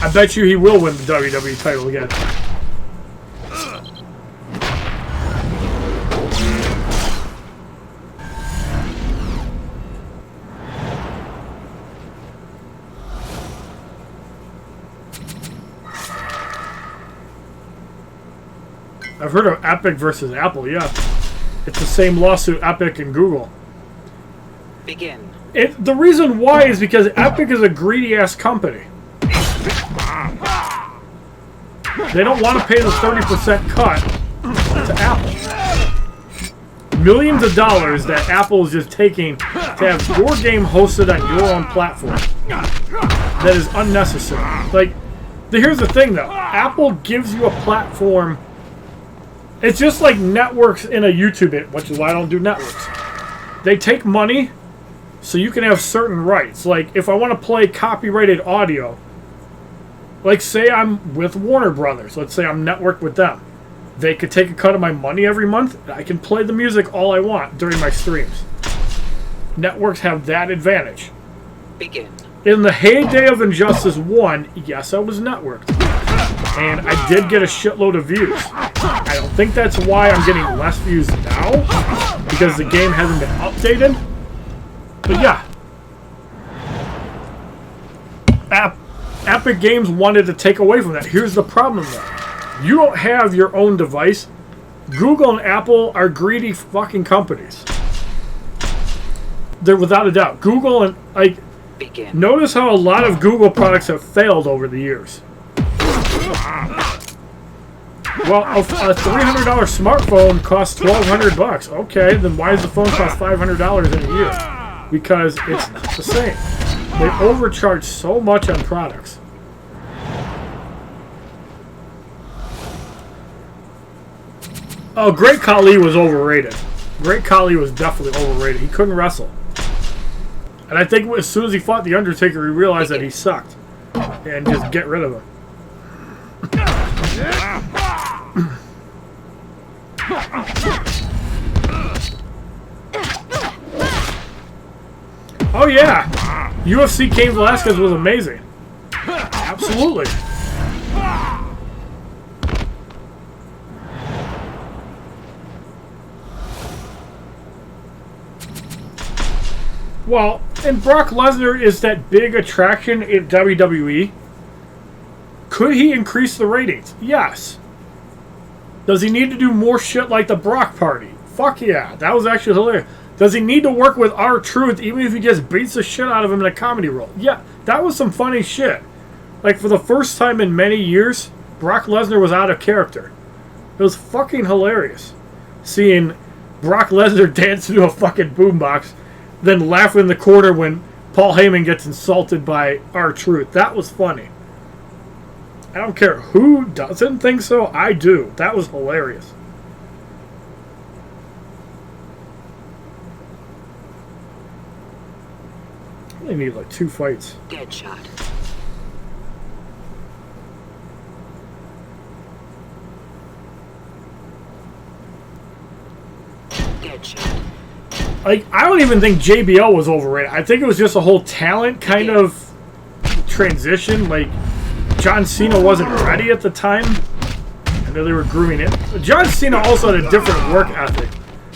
I bet you he will win the WWE title again. I've heard of Epic versus Apple, yeah. It's the same lawsuit, Epic and Google. Begin. The reason why is because Epic is a greedy-ass company. They don't want to pay the 30% cut to Apple. millions of dollars that Apple is just taking to have your game hosted on your own platform. That is unnecessary. Like, here's the thing though. Apple gives you a platform. It's just like networks in a YouTube, which is why I don't do networks. They take money so you can have certain rights. Like, if I want to play copyrighted audio, like say I'm with Warner Brothers. Let's say I'm networked with them. They could take a cut of my money every month. I can play the music all I want during my streams. Networks have that advantage. Begin. In the heyday of Injustice 1, yes, I was networked. And I did get a shitload of views. I don't think that's why I'm getting less views now, because the game hasn't been updated. But yeah. Epic Games wanted to take away from that. Here's the problem though. You don't have your own device. Google and Apple are greedy fucking companies. They're without a doubt. Google and, like, Begin. notice how a lot of Google products have failed over the years. Well, a $300 smartphone costs $1,200. Okay, then why does the phone cost $500 in a year? Because it's not the same. They overcharge so much on products. Oh, Great Khali was overrated. Great Khali was definitely overrated. He couldn't wrestle. And I think as soon as he fought The Undertaker, he realized that he sucked. And just get rid of him. Oh yeah! UFC Cain Velasquez was amazing. Absolutely. Well, and Brock Lesnar is that big attraction in WWE. Could he increase the ratings? Yes. Does he need to do more shit like the Brock Party? Fuck yeah. That was actually hilarious. Does he need to work with R-Truth even if he just beats the shit out of him in a comedy role? Yeah, that was some funny shit. Like, for the first time in many years, Brock Lesnar was out of character. It was fucking hilarious. Seeing Brock Lesnar dance to a fucking boombox, then laugh in the corner when Paul Heyman gets insulted by R-Truth. That was funny. I don't care who doesn't think so. I do. That was hilarious. They need like 2 fights. Deadshot. Deadshot. Like, I don't even think JBL was overrated. I think it was just a whole talent kind of transition. Like, John Cena wasn't ready at the time. I know they were grooming it. But John Cena also had a different work ethic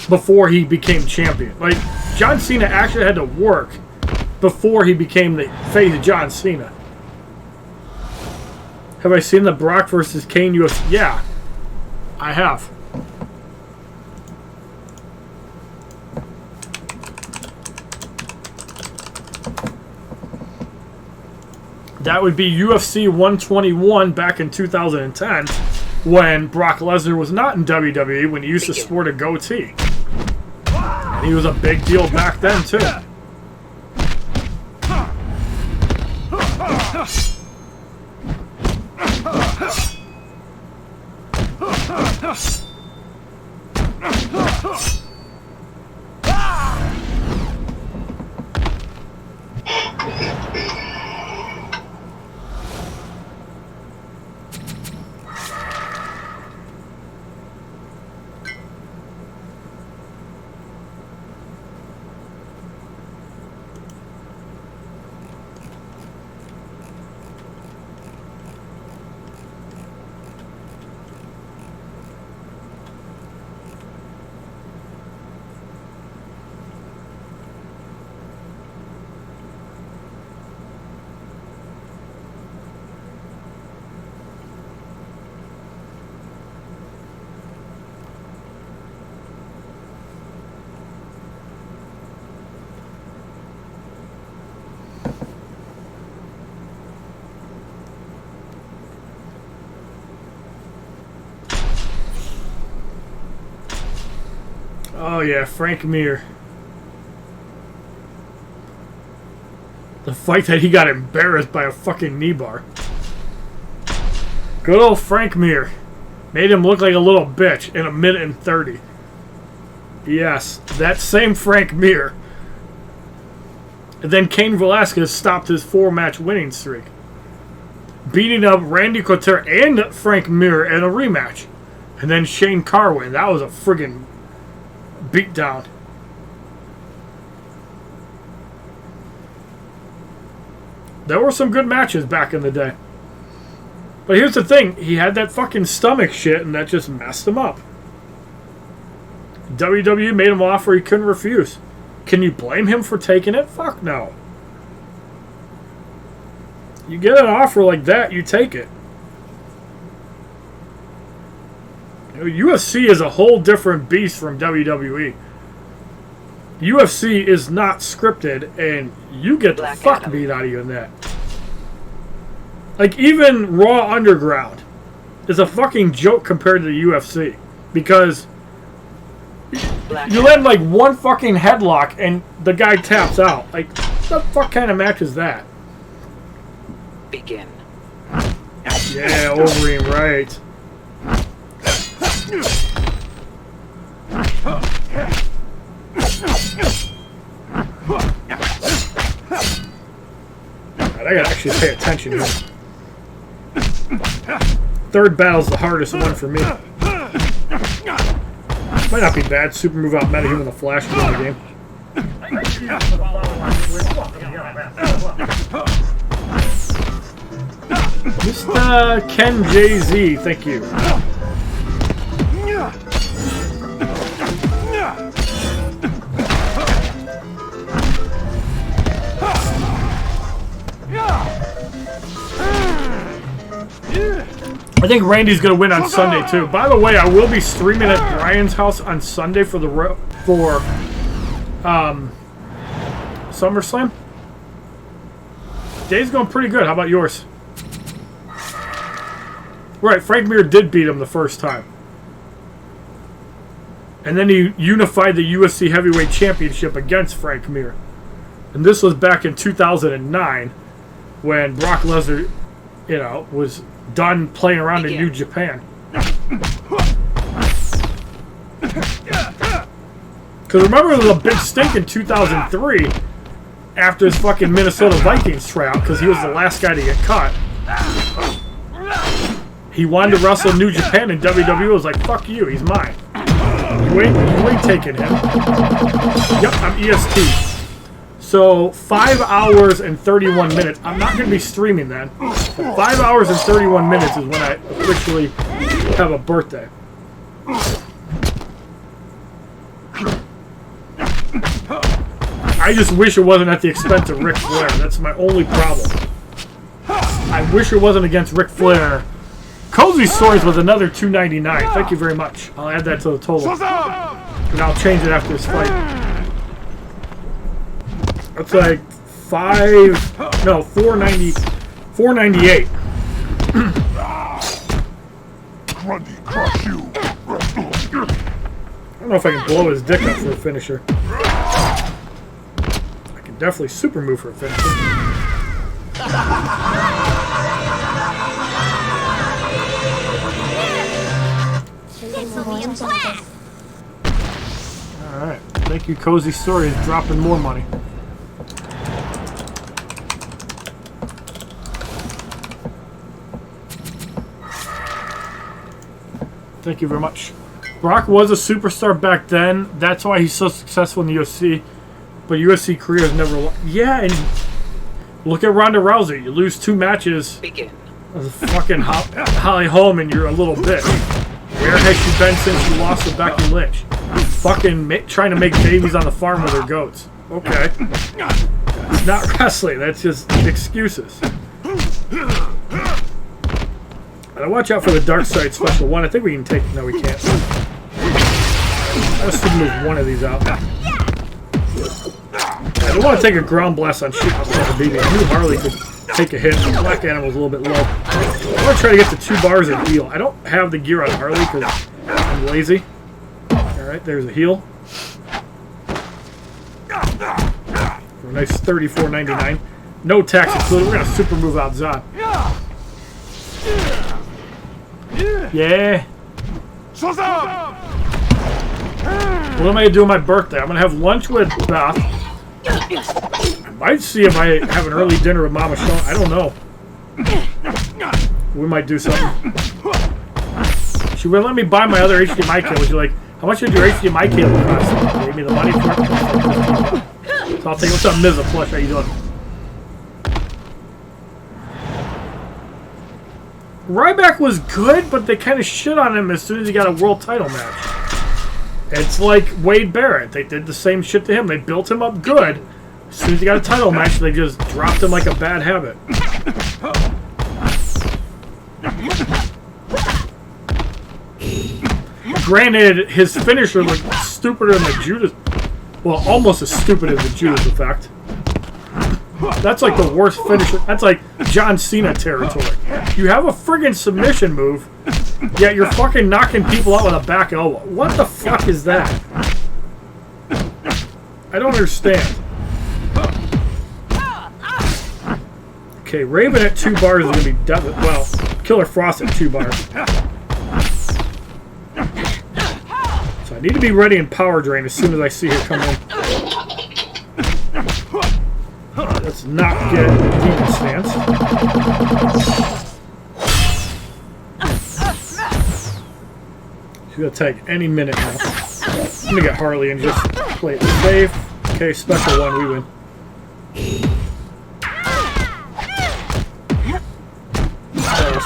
before he became champion. Like, John Cena actually had to work before he became the face of John Cena. Have I seen the Brock versus Kane UFC? Yeah, I have. That would be UFC 121 back in 2010 when Brock Lesnar was not in WWE, when he used to sport a goatee. And he was a big deal back then, too. Oh yeah, Frank Mir. The fight that he got embarrassed by a fucking knee bar. Good old Frank Mir. Made him look like a little bitch in 1:30. Yes, that same Frank Mir. And then Cain Velasquez stopped his 4-match winning streak, beating up Randy Couture and Frank Mir in a rematch. And then Shane Carwin. That was a friggin' beatdown. There were some good matches back in the day. But here's the thing. He had that fucking stomach shit, and that just messed him up. WWE made him an offer he couldn't refuse. Can you blame him for taking it? Fuck no. You get an offer like that, you take it. You know, UFC is a whole different beast from WWE. UFC is not scripted, and you get the Black fuck Adam. beat out of you in that. Like, even Raw Underground is a fucking joke compared to the UFC. Because Black you land like one fucking headlock and the guy taps out. Like, what the fuck kind of match is that? Begin. Yeah, Wolverine, right. Alright, I gotta actually pay attention here. Third battle's the hardest one for me. Might not be bad. Super move out meta him in the Flash in the game. Follow on Twitch. Welcome to the Wrestling Club. Mr. Ken JZ, thank you. I think Randy's gonna win on Sunday too. By the way, I will be streaming at Brian's house on Sunday for SummerSlam. Day's going pretty good. How about yours? Right, Frank Mir did beat him the first time. And then he unified the UFC Heavyweight Championship against Frank Mir. And this was back in 2009 when Brock Lesnar, you know, was done playing around in New Japan. Because remember, there was a big stink in 2003 after his fucking Minnesota Vikings tryout because he was the last guy to get cut. He wanted to wrestle New Japan, and WWE was like, fuck you, he's mine. You ain't taking him. Yep, I'm EST. So, 5 hours and 31 minutes. I'm not going to be streaming then. 5 hours and 31 minutes is when I officially have a birthday. I just wish it wasn't at the expense of Ric Flair. That's my only problem. I wish it wasn't against Ric Flair. Cozy Stories was another $2.99. Thank you very much. I'll add that to the total. And I'll change it after this fight. That's like $4.98. Grundy, crush you. I don't know if I can blow his dick up for a finisher. I can definitely super move for a finisher. Alright. Thank you, Cozy Stories, dropping more money. Thank you very much. Brock was a superstar back then. That's why he's so successful in the UFC. But UFC career has never... Yeah, and look at Ronda Rousey. You lose 2 matches. Begin. As a fucking Holly Holm, and you're a little bitch. Where has she been since she lost to Becky Lynch? Fucking trying to make babies on the farm with her goats. Okay. It's not wrestling. That's just excuses. Now watch out for the Dark Side Special 1. I think we can take... No, we can't. Let's move one of these out. I don't want to take a ground blast on shit myself a BB. I knew Harley could take a hit. The Black Animal's a little bit low. I'm going to try to get to 2 bars and heal. I don't have the gear on Harley because I'm lazy. Alright, there's a heal. For a nice $34.99. No tax included. We're gonna super move out Zod. Yeah. What am I gonna do on my birthday? I'm gonna have lunch with Beth. I might see if I have an early dinner with Mama Sean. I don't know. We might do something. She wouldn't let me buy my other HDMI cable. She's like, how much did your HDMI cable cost? She gave me the money for it. So I'll take, what's up, Ms. Plush? How you doing? Ryback was good, but they kind of shit on him as soon as he got a world title match. It's like Wade Barrett. They did the same shit to him. They built him up good. As soon as he got a title match, they just dropped him like a bad habit. Granted, his finisher looked stupider than the Judas. Well, almost as stupid as the Judas effect. That's like the worst finisher. That's like John Cena territory. You have a friggin' submission move, yet you're fucking knocking people out with a back elbow. What the fuck is that? I don't understand. Okay, Raven at 2 bars is going to be dead. Well, Killer Frost at 2 bars. So I need to be ready in Power Drain as soon as I see her come in. Let's not get Demon Stance. She's going to take any minute now. I'm going to get Harley and just play it safe. Okay, special one, we win.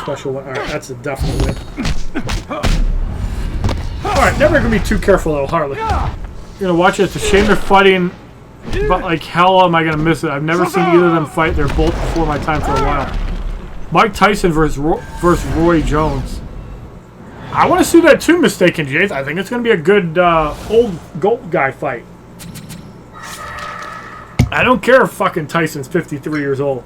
Special one. Alright, that's a definite win. Alright, never gonna be too careful though, Harley. You're gonna watch it. It's a shame they're fighting, but like hell am I gonna miss it? I've never seen either of them fight. They're both before my time for a while. Mike Tyson versus Roy Jones. I want to see that too, Mistaken Jace. I think it's gonna be a good old gold guy fight. I don't care if fucking Tyson's 53 years old.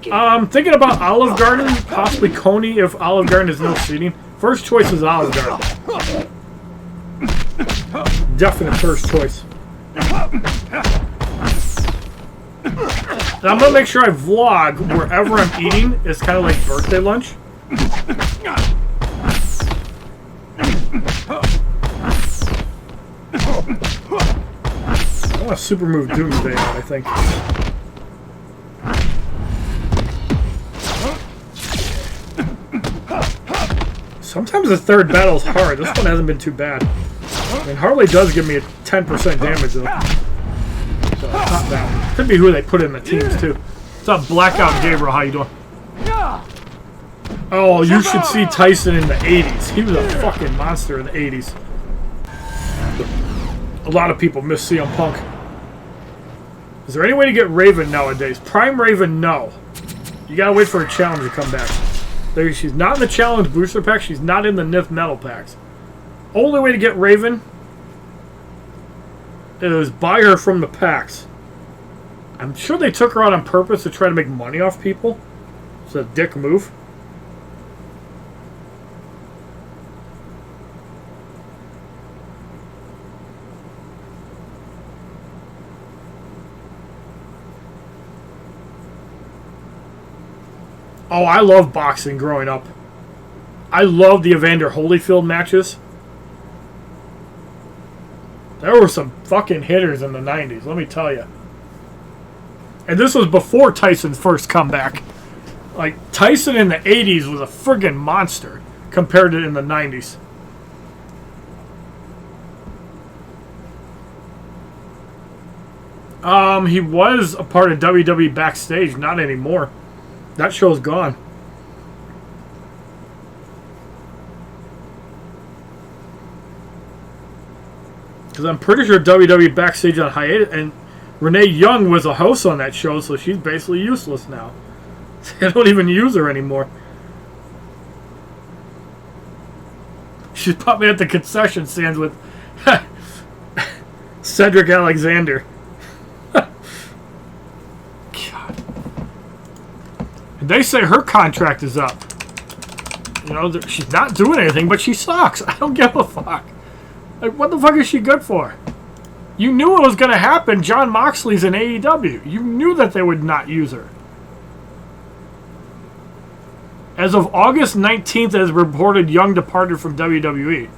I'm thinking about Olive Garden, possibly Coney if Olive Garden is no seating. First choice is Olive Garden. Definite first choice. And I'm going to make sure I vlog wherever I'm eating. It's kind of like birthday lunch. I want to super move Doomsday out, I think. Sometimes the third battle's hard. This one hasn't been too bad. I mean, Harley does give me a 10% damage, though. So it's not bad. Could be who they put in the teams, too. What's up, Blackout Gabriel? How you doing? Oh, you should see Tyson in the 80s. He was a fucking monster in the 80s. A lot of people miss CM Punk. Is there any way to get Raven nowadays? Prime Raven, no. You gotta wait for a challenge to come back. She's not in the challenge booster pack. She's not in the Nith Metal packs. Only way to get Raven is buy her from the packs. I'm sure they took her out on purpose to try to make money off people. It's a dick move. Oh, I love boxing growing up. I love the Evander Holyfield matches. There were some fucking hitters in the 90s, let me tell you. And this was before Tyson's first comeback. Like, Tyson in the 80s was a friggin' monster compared to in the 90s. He was a part of WWE Backstage, not anymore. That show's gone. Because I'm pretty sure WWE Backstage on hiatus, and Renee Young was a host on that show, so she's basically useless now. They don't even use her anymore. She's probably at the concession stands with Cedric Alexander. They say her contract is up. You know, she's not doing anything, but she sucks. I don't give a fuck. Like, what the fuck is she good for? You knew it was going to happen. Jon Moxley's in AEW. You knew that they would not use her. As of August 19th, as reported, Young departed from WWE.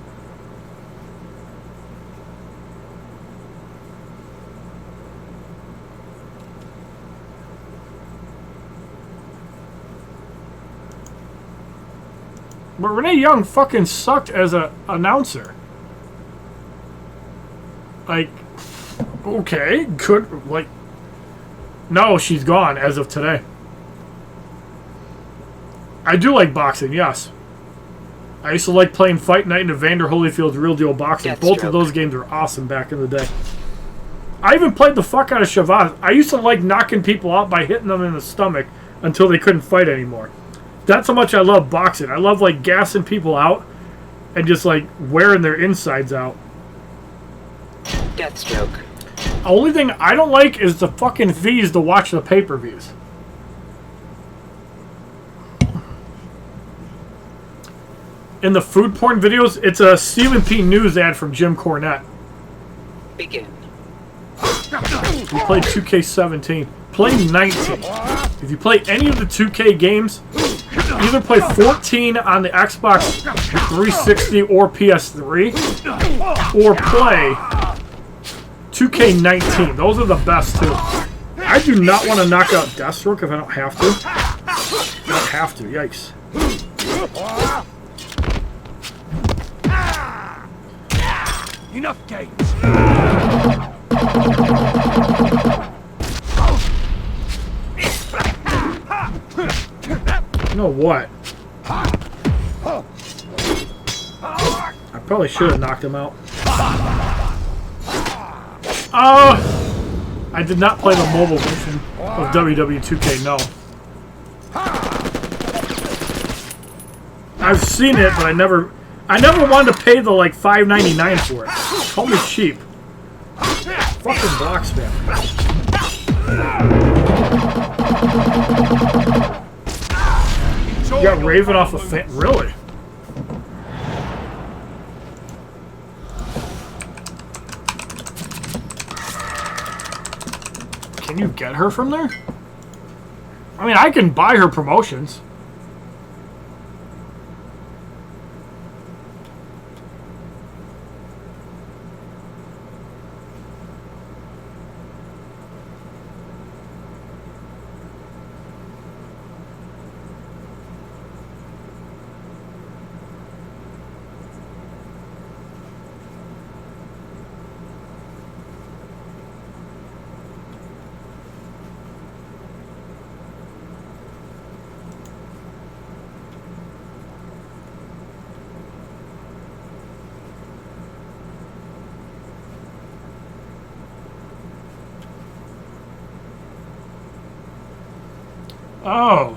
But Renee Young fucking sucked as an announcer. Like, okay, good. Like, no, she's gone as of today. I do like boxing, yes. I used to like playing Fight Night and Evander Holyfield's Real Deal Boxing. Both of those games were awesome back in the day. I even played the fuck out of Shavaz. I used to like knocking people out by hitting them in the stomach until they couldn't fight anymore. That's how much I love boxing. I love like gassing people out and just like wearing their insides out. Deathstroke. Only thing I don't like is the fucking fees to watch the pay-per-views. In the food porn videos, it's a Stephen P. News ad from Jim Cornette. Begin. You play 2K17. Play 19. If you play any of the 2K games, either play 14 on the Xbox 360 or PS3, or play 2K19. Those are the best two. I do not want to knock out Deathstroke if I don't have to. I don't have to. Yikes. Enough games. You know what? I probably should have knocked him out. Oh! I did not play the mobile version of WWE 2K, no. I've seen it, but I never wanted to pay the like $5.99 for it. Call me cheap. Fucking block spam. You got Raven off a fan. Really? Can you get her from there? I mean, I can buy her promotions. Oh.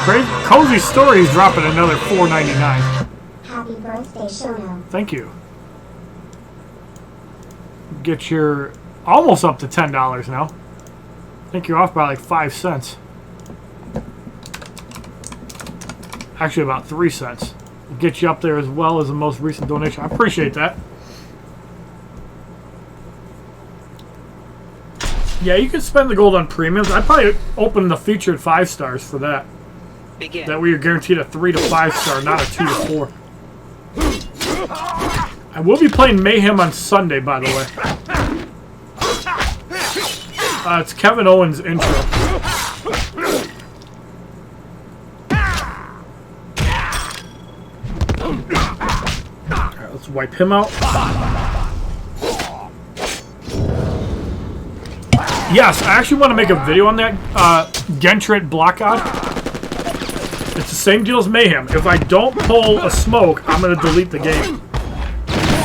Great. Cozy Stories dropping another $4.99. Happy birthday, Shono. Thank you. Get your almost up to $10 now. I think you're off by like 5 cents. Actually, about 3 cents. We'll get you up there as well as the most recent donation. I appreciate that. Yeah, you could spend the gold on premiums. I'd probably open the featured 5 stars for that. Begin. That way you're guaranteed a 3 to 5 star, not a 2 to 4. I will be playing Mayhem on Sunday, by the way. It's Kevin Owens' intro. Alright, let's wipe him out. Yes, I actually want to make a video on that Gentrit Blockade. It's the same deal as Mayhem. If I don't pull a smoke, I'm going to delete the game.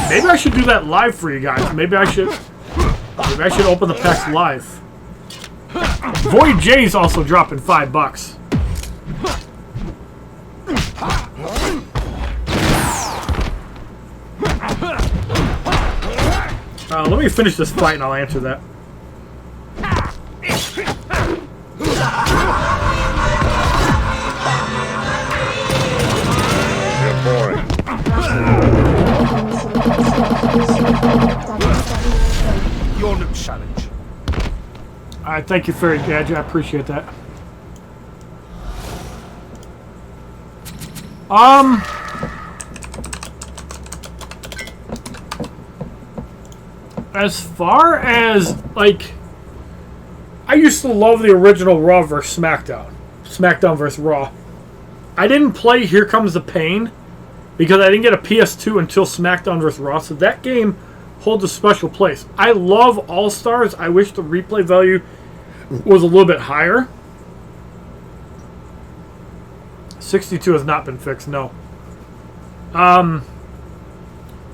Maybe I should do that live for you guys. Maybe I should open the packs live. Void J's also dropping $5. Let me finish this fight and I'll answer that. Your new challenge. Alright, thank you, Fairy Gadget. I appreciate that. As far as, like, I used to love the original Raw vs. SmackDown. SmackDown vs. Raw. I didn't play Here Comes the Pain because I didn't get a PS2 until SmackDown vs. Raw, so that game holds a special place. I love All-Stars. I wish the replay value was a little bit higher. 62 has not been fixed, no.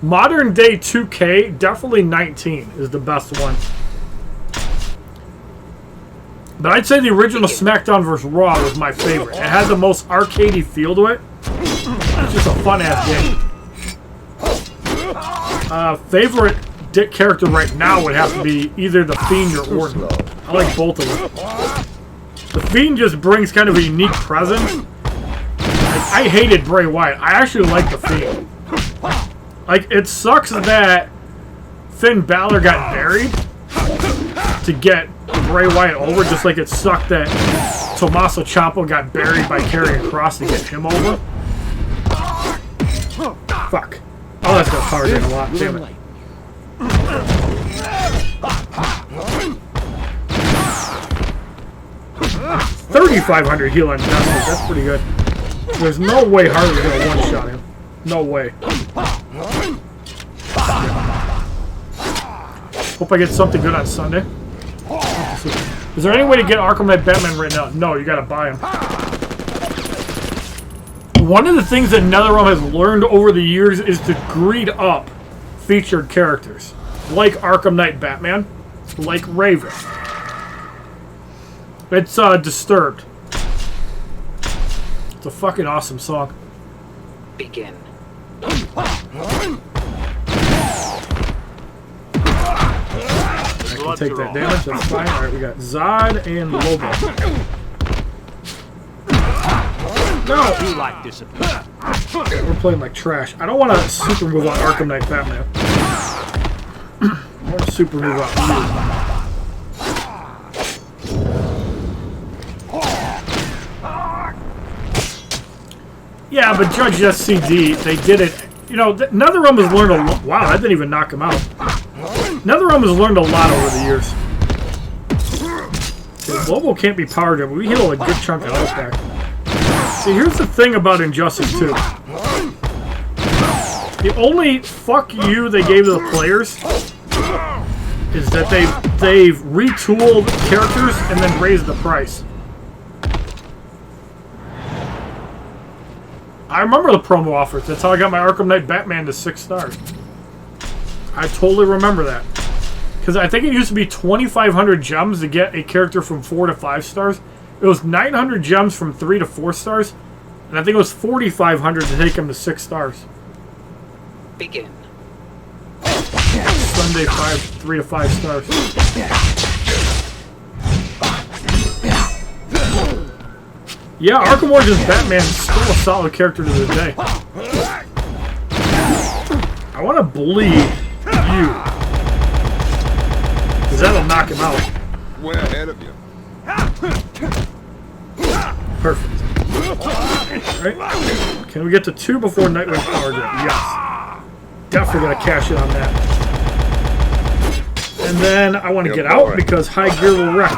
Modern day 2K, definitely 19 is the best one. But I'd say the original SmackDown vs. Raw was my favorite. It had the most arcadey feel to it. It's just a fun-ass game. Favorite Dick character right now would have to be either The Fiend or Orton. I like both of them. The Fiend just brings kind of a unique presence. I hated Bray Wyatt. I actually like The Fiend. Like, it sucks that Finn Balor got buried to get Bray Wyatt over, just like it sucked that Tommaso Ciampa got buried by Karrion Kross to get him over. Fuck. Oh, that's gonna power down a lot. Damn it. $3,500 heal on Justice. That's pretty good. There's no way Harley's gonna one-shot him. No way. Hope I get something good on Sunday. Is there any way to get Arkham Knight Batman right now? No, you gotta buy him. One of the things that NetherRealm has learned over the years is to greed up featured characters. Like Arkham Knight Batman. Like Raven. It's Disturbed. It's a fucking awesome song. Begin. I can take that damage, that's fine. Alright, we got Zod and Lobo. No! You like discipline. We're playing like trash. I don't want to super move on Arkham Knight Batman. I want to super move on you. Yeah, but Judge SCD, they did it. You know, NetherRealm has learned a lot. Wow, that didn't even knock him out. NetherRealm has learned a lot over the years. Okay, Lobo can't be powered up, but we heal a good chunk of health back. See, here's the thing about Injustice 2. The only fuck you they gave to the players is that they've retooled characters and then raised the price. I remember the promo offers. That's how I got my Arkham Knight Batman to 6 stars. I totally remember that. Because I think it used to be 2,500 gems to get a character from 4 to 5 stars. It was 900 gems from 3 to 4 stars. And I think it was 4,500 to take him to 6 stars. Begin. Sunday 3 to 5 stars. Yeah, Arkham Origins Batman is still a solid character to this day. I want to bleed you. Because that'll knock him out. We're ahead of you. Perfect. Alright. Can we get to 2 before Nightwing Power Grip? Yes. Definitely going to cash in on that. And then I want to get out because High Gear will wreck me.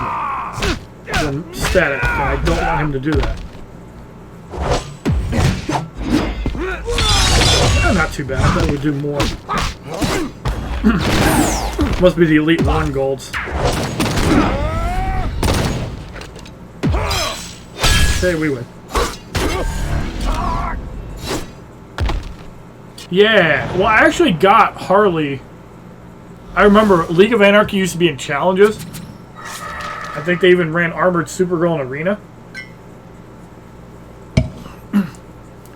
And static, and I don't want him to do that. Not too bad. I thought it would do more. Must be the Elite 1 golds. Okay, we win. Yeah. Well, I actually got Harley. I remember League of Anarchy used to be in challenges. I think they even ran Armored Supergirl in Arena.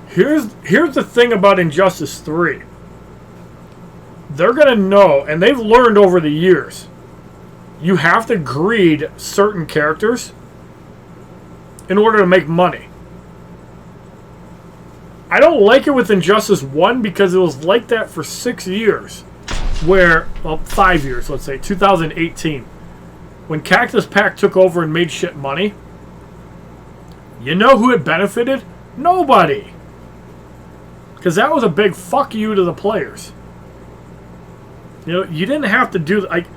Here's the thing about Injustice 3. they're going to know, and they've learned over the years, you have to greed certain characters in order to make money. I don't like it with Injustice 1 because it was like that for 6 years. Where, well, 5 years, let's say, 2018. When Cactus Pack took over and made shit money, you know who it benefited? Nobody. Because that was a big fuck you to the players. You know, you didn't have to do... like,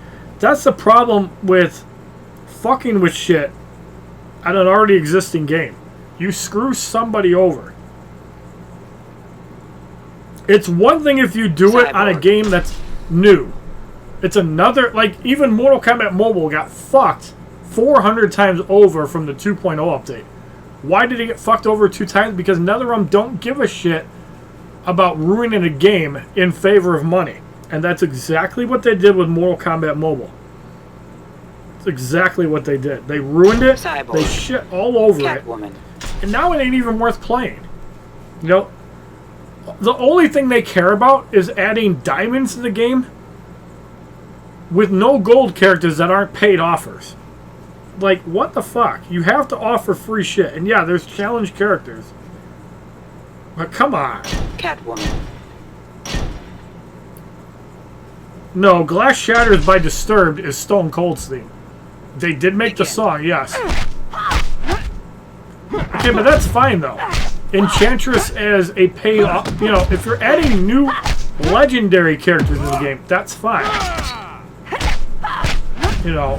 that's the problem with fucking with shit at an already existing game. You screw somebody over. It's one thing if you do it on a game that's new. It's another, like, even Mortal Kombat Mobile got fucked 400 times over from the 2.0 update. Why did it get fucked over 2 times? Because none of them don't give a shit about ruining a game in favor of money. And that's exactly what they did with Mortal Kombat Mobile. It's exactly what they did. They ruined it, Cyborg. they shit all over Catwoman. it, and now it ain't even worth playing. You know, the only thing they care about is adding diamonds to the game with no gold characters that aren't paid offers. Like, what the fuck? You have to offer free shit. And yeah, there's challenge characters. But come on. Catwoman. No, Glass Shatters by Disturbed is Stone Cold's theme. They did make the song, yes. Okay, but that's fine, though. Enchantress as a pay... you know, if you're adding new legendary characters in the game, that's fine. You know...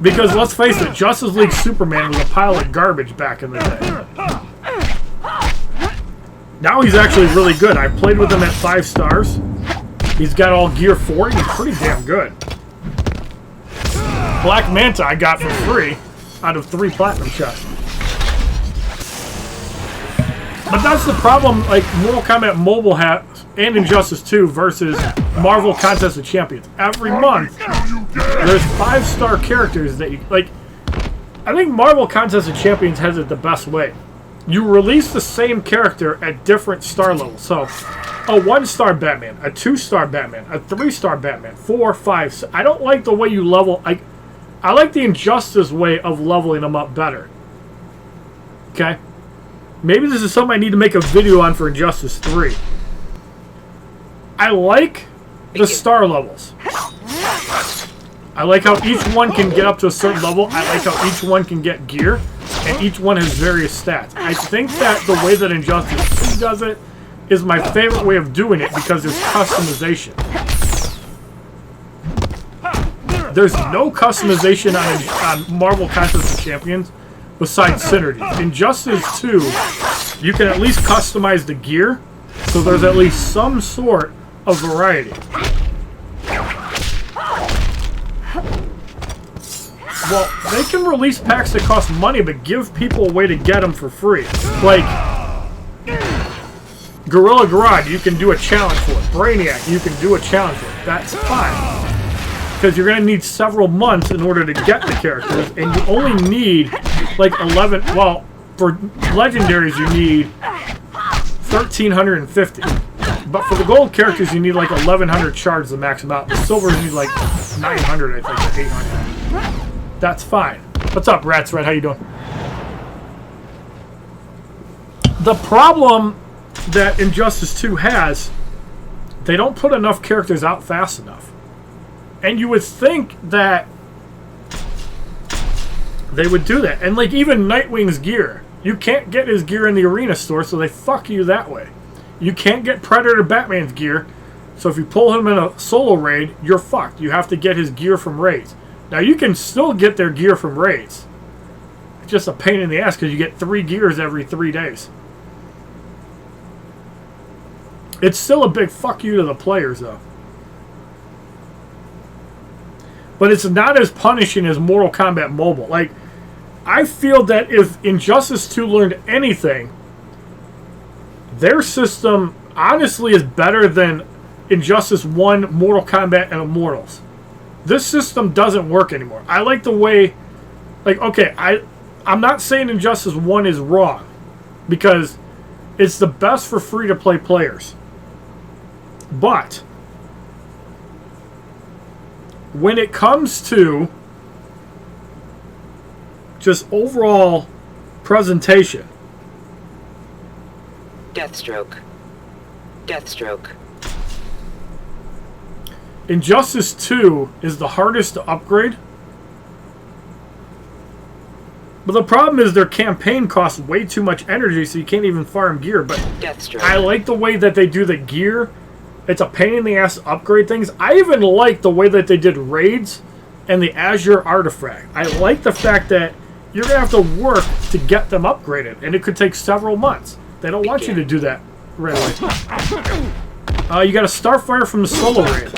Because, let's face it, Justice League Superman was a pile of garbage back in the day. Now he's actually really good. I played with him at 5 stars. He's got all gear 4. He's pretty damn good. Black Manta I got for free out of 3 platinum chests. But that's the problem, like, Mortal Kombat Mobile has and Injustice 2 versus Marvel Contest of Champions. Every month, there's 5-star characters that you... like, I think Marvel Contest of Champions has it the best way. You release the same character at different star levels. So, a 1-star Batman, a 2-star Batman, a 3-star Batman, 4, 5... I don't like the way you level... I like the Injustice way of leveling them up better. Okay? Maybe this is something I need to make a video on for Injustice 3. I like the star levels. I like how each one can get up to a certain level. I like how each one can get gear. And each one has various stats. I think that the way that Injustice 2 does it is my favorite way of doing it because there's customization. There's no customization on Marvel Contest of Champions besides synergy. Injustice 2, you can at least customize the gear, so there's at least some sort of variety. Well, they can release packs that cost money, but give people a way to get them for free. Like, Gorilla Grodd, you can do a challenge for it. Brainiac, you can do a challenge for it. That's fine. Because you're going to need several months in order to get the characters, and you only need, like, 11... Well, for legendaries, you need 1,350. But for the gold characters, you need, like, 1,100 shards to max them out. The silver, you need, like, 900, I think, or 800. That's fine. What's up, Rats Red? How you doing? The problem that Injustice 2 has, they don't put enough characters out fast enough. And you would think that they would do that. And, like, even Nightwing's gear. You can't get his gear in the arena store, so they fuck you that way. You can't get Predator Batman's gear, so if you pull him in a solo raid, you're fucked. You have to get his gear from raids. Now, you can still get their gear from raids. It's just a pain in the ass because you get 3 gears every 3 days. It's still a big fuck you to the players, though. But it's not as punishing as Mortal Kombat Mobile. Like, I feel that if Injustice 2 learned anything, their system honestly is better than Injustice 1, Mortal Kombat, and Immortals. This system doesn't work anymore. I like the way... Like, okay, I'm not saying Injustice 1 is wrong. Because It's the best for free-to-play players. But when it comes to just overall presentation, Deathstroke. Deathstroke. Injustice 2 is the hardest to upgrade. But the problem is their campaign costs way too much energy, so you can't even farm gear. But Deathstroke. I like the way that they do the gear. It's a pain in the ass to upgrade things. I even like the way that they did raids and the Azure Artifact. I like the fact that you're going to have to work to get them upgraded, and it could take several months. They don't want you to do that right away. You got a Starfire from the solo raid.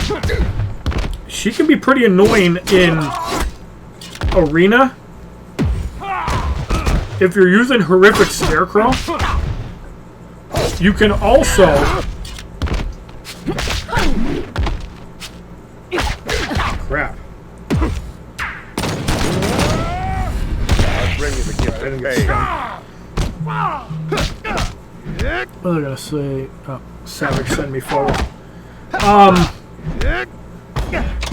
She can be pretty annoying in Arena. If you're using Horrific Scarecrow, you can also crap. I'll bring you the gift of pay. What was I gonna say? Oh, Savage sent me forward.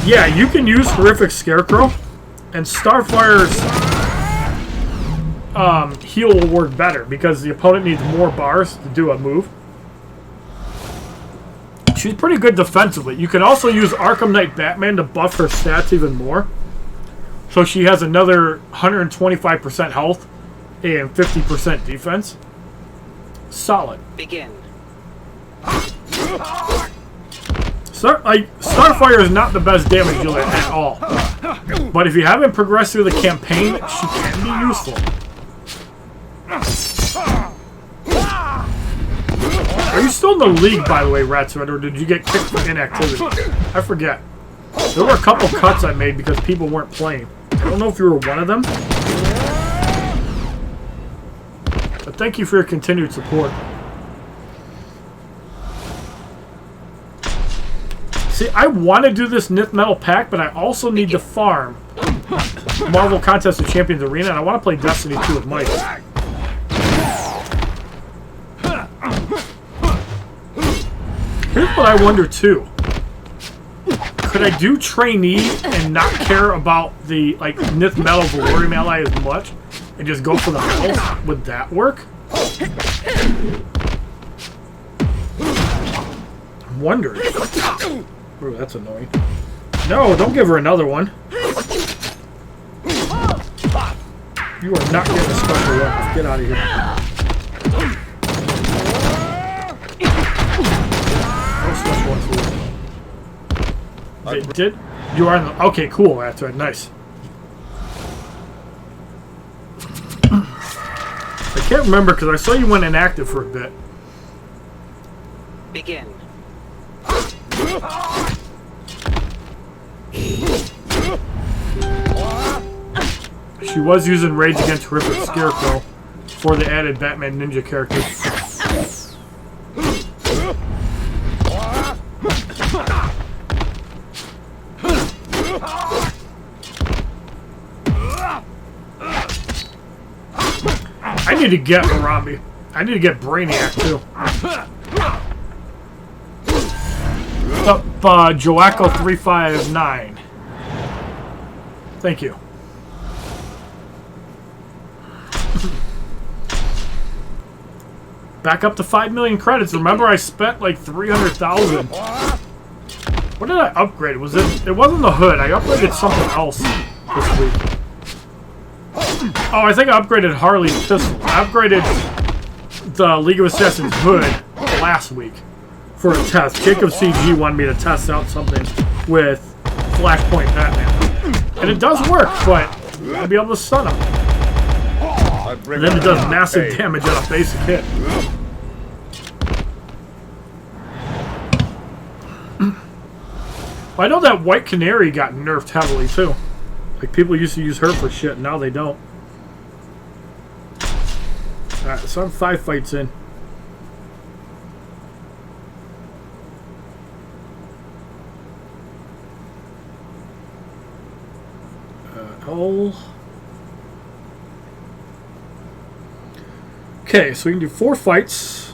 Yeah, you can use Horrific Scarecrow, and Starfire's heal will work better because the opponent needs more bars to do a move. She's pretty good defensively. You can also use Arkham Knight Batman to buff her stats even more. So she has another 125% health and 50% defense. Solid. Begin. Starfire is not the best damage dealer at all. But if you haven't progressed through the campaign, she can be useful. Are you still in the league, by the way, Ratsred, or did you get kicked for inactivity? I forget. There were a couple cuts I made because people weren't playing. I don't know if you were one of them. But thank you for your continued support. See, I want to do this Nith Metal pack, but I also need to farm Marvel Contest of Champions Arena, and I want to play Destiny 2 with Mike. Here's what I wonder, too. Could I do Trainee and not care about the Nith Metal Valorium ally as much, and just go for the medals? Would that work? I'm wondering. Ooh, that's annoying. No, don't give her another one. You are not getting a special weapon. Get out of here. No special ones for you. It did? You are in the... Okay, cool. That's right. Nice. I can't remember because I saw you went inactive for a bit. Begin. She was using Rage Against Horrific Scarecrow for the added Batman Ninja character. I need to get Harambe. I need to get Brainiac too. Up, Joaco 359. Thank you. Back up to 5 million credits. Remember, I spent like 300,000. What did I upgrade? Was it? It wasn't the hood. I upgraded something else this week. Oh, I think I upgraded Harley's pistol. I upgraded the League of Assassins hood last week for a test. Jacob CG wanted me to test out something with Flashpoint Batman, and it does work, but I'll be able to stun him. And then it does massive damage on a basic hit. Well, I know that White Canary got nerfed heavily too. Like, people used to use her for shit, and now they don't. Alright, so I'm 5 fights in. Okay, so we can do 4 fights.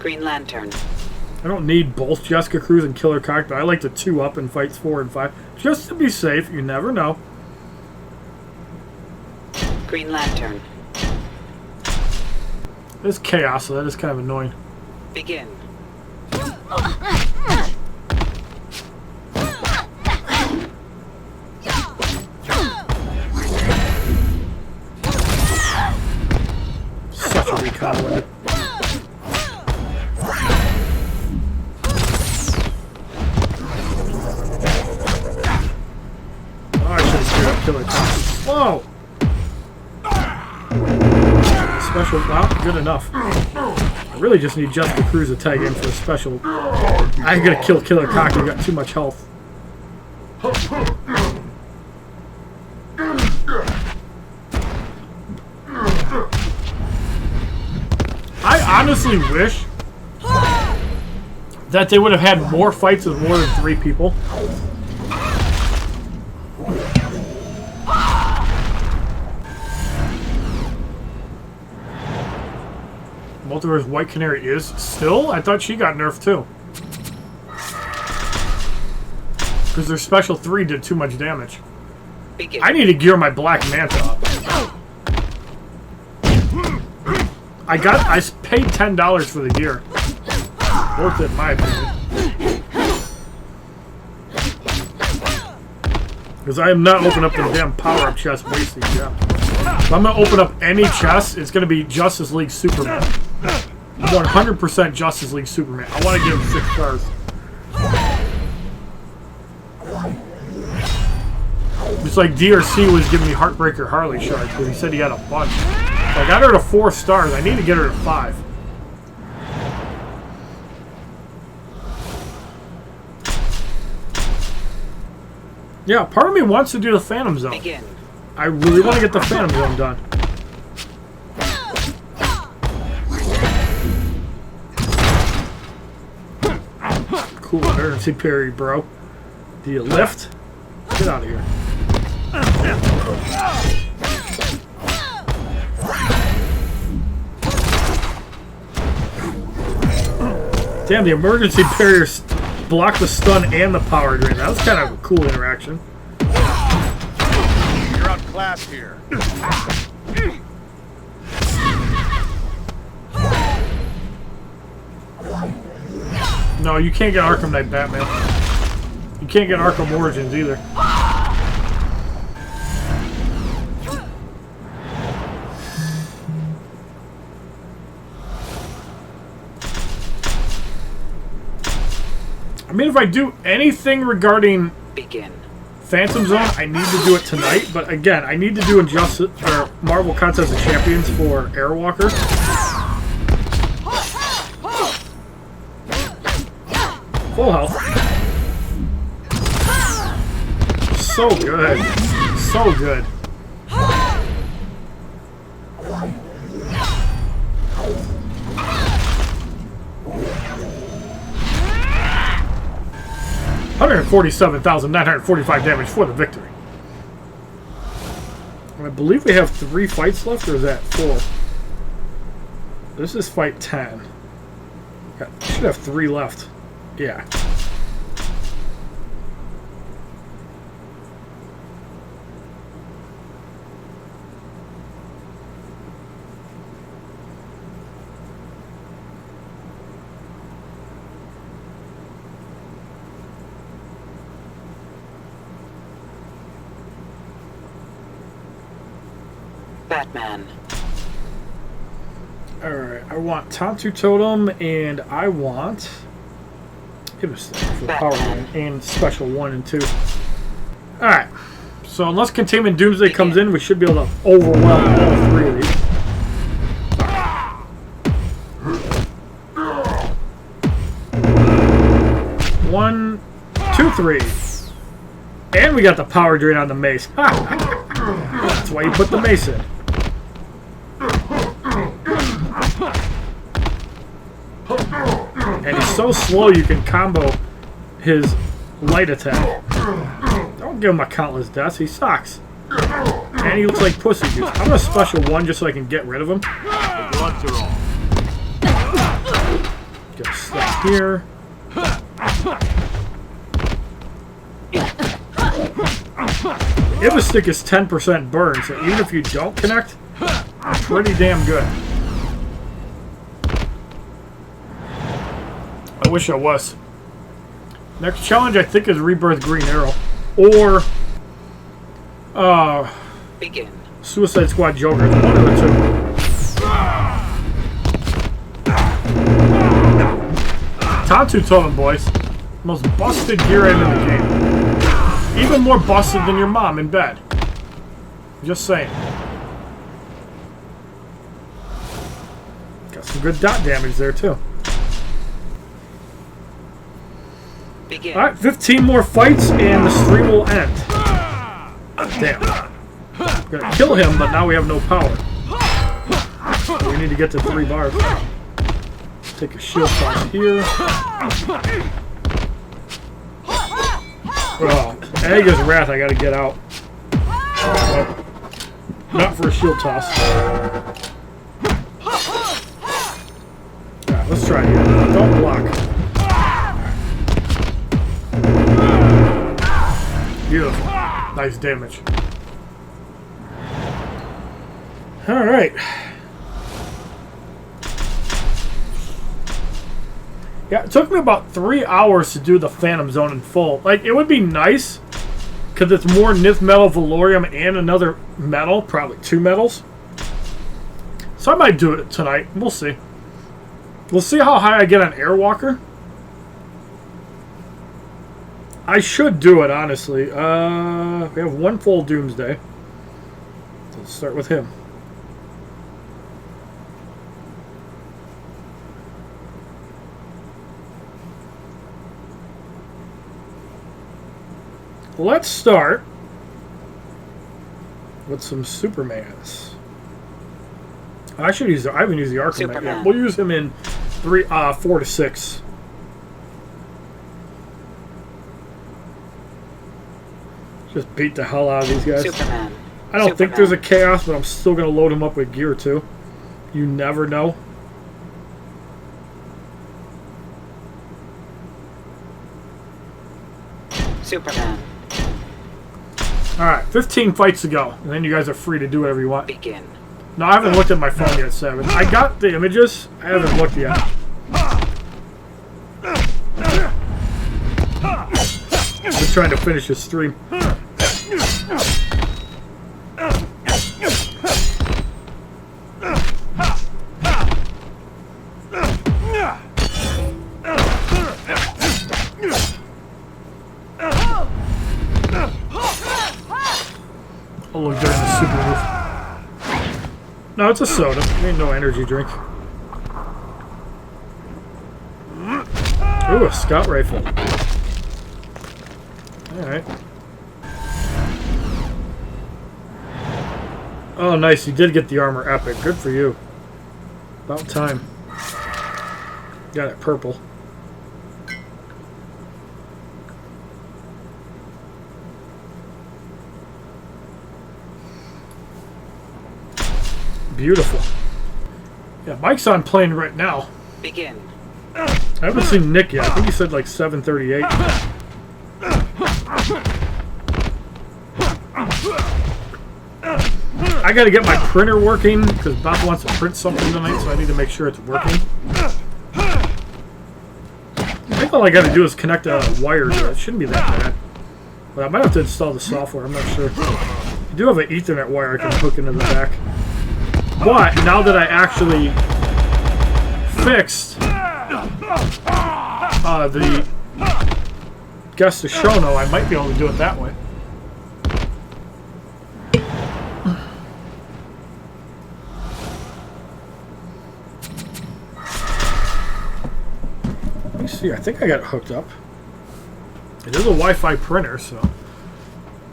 Green Lantern. I don't need both Jessica Cruz and Killer Croc, but I like to 2-up in fights 4 and 5. Just to be safe, you never know. Green Lantern. There's chaos, so that is kind of annoying. Begin. Such a recon with it. Oh, I should have screwed up Killer Croc. Whoa! Special, well, good enough. I really just need Jessica Cruz to tag in for a special. I'm gonna kill Killer Croc, you got too much health. I honestly wish that they would have had more fights with more than 3 people. Multiverse White Canary is still? I thought she got nerfed too. Because their special 3 did too much damage. Begin. I need to gear my Black Manta up. I paid $10 for the gear. Worth it in my opinion. Because I am not opening up the damn power-up chest wasting gems. If I'm going to open up any chest, it's going to be Justice League Superman. 100% Justice League Superman. I want to give him 6 stars. It's like DRC was giving me Heartbreaker Harley shards because he said he had a bunch. So I got her to 4 stars. I need to get her to 5. Yeah, part of me wants to do the Phantom Zone. Begin. I really want to get the Phantom Zone done. Cool emergency parry, bro. Do you lift? Get out of here. Damn, the emergency parrier blocked the stun and the power drain. That was kind of a cool interaction. You're outclassed here. No, you can't get Arkham Knight Batman. You can't get Arkham Origins either. I mean, if I do anything regarding Begin. Phantom Zone, I need to do it tonight. But again, I need to do Injustice or Marvel Contest of Champions for Airwalker. Full health. So good. So good. $147,945 damage for the victory. And I believe we have 3 fights left, or is that 4? This is fight 10. Yeah, should have 3 left. Yeah. Batman. Alright, I want Tantu Totem, and I want Hippostyre for the power line, and special 1 and 2. Alright, so unless Containment Doomsday comes in, we should be able to overwhelm all 3 of these. 1, 2, 3. And we got the power drain on the mace. That's why you put the mace in. And he's so slow you can combo his light attack. Don't give him a countless deaths, he sucks. And he looks like pussy juice. I'm gonna special 1 just so I can get rid of him. The bloods are all. Gonna stop here. Stick is 10% burn, so even if you don't connect, pretty damn good. I wish I was. Next challenge, I think, is Rebirth Green Arrow. Or Begin. Suicide Squad Joker. One of the two. Tattoo Totem, boys. Most busted gear end in the game. Even more busted than your mom in bed. Just saying. Got some good dot damage there, too. Begin. Alright, 15 more fights and the stream will end. Damn. We're gonna kill him, but now we have no power. So we need to get to 3 bars. Take a shield toss here. Oh, Aga's Wrath, I gotta get out. Well, not for a shield toss. Alright, let's try it again. Don't block. Beautiful. Nice damage. Alright. Yeah, it took me about 3 hours to do the Phantom Zone in full. Like, it would be nice, because it's more Nith Metal, Valorium, and another metal. Probably 2 metals. So I might do it tonight. We'll see. We'll see how high I get on Airwalker. I should do it, honestly. We have 1 full Doomsday. So let's start with him. Let's start with some Supermans. I haven't used the Arkham yet. We'll use him in 4 to 6. Just beat the hell out of these guys. Superman. I don't think there's a chaos, but I'm still going to load him up with gear too. You never know. Superman. Alright, 15 fights to go. And then you guys are free to do whatever you want. Begin. No, I haven't looked at my phone yet, Savage. I got the images. I haven't looked yet. Just trying to finish his stream. Oh, look, there's a super move. No, it's a soda. Ain't no energy drink. Ooh, a scout rifle. Alright. Oh, nice. You did get the armor epic. Good for you. About time. Got it purple. Beautiful. Yeah, Mike's on plane right now. Begin. I haven't seen Nick yet. I think he said like 7:38. I gotta get my printer working because Bob wants to print something tonight, so I need to make sure it's working. I think all I gotta do is connect a wire to it. It shouldn't be that bad. But I might have to install the software, I'm not sure. I do have an Ethernet wire I can hook into the back. But now that I actually fixed the Guest of Shono, I might be able to do it that way. Let me see, I think I got it hooked up. It is a Wi-Fi printer, so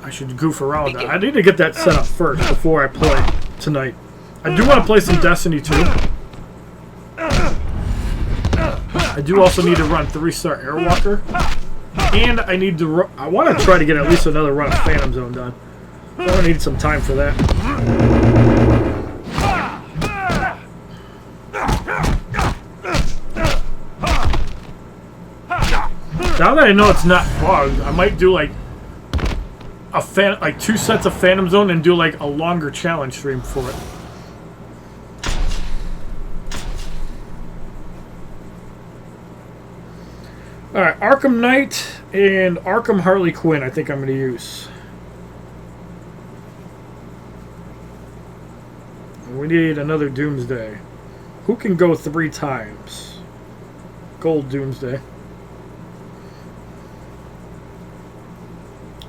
I should goof around. I need to get that set up first before I play tonight. I do want to play some Destiny 2. I do also need to run 3-star Airwalker. And I need to I want to try to get at least another run of Phantom Zone done. I'm going to need some time for that. Now that I know it's not bugged, I might do like like 2 sets of Phantom Zone and do like a longer challenge stream for it. Alright, Arkham Knight and Arkham Harley Quinn I think I'm going to use. We need another Doomsday. Who can go 3 times? Gold Doomsday.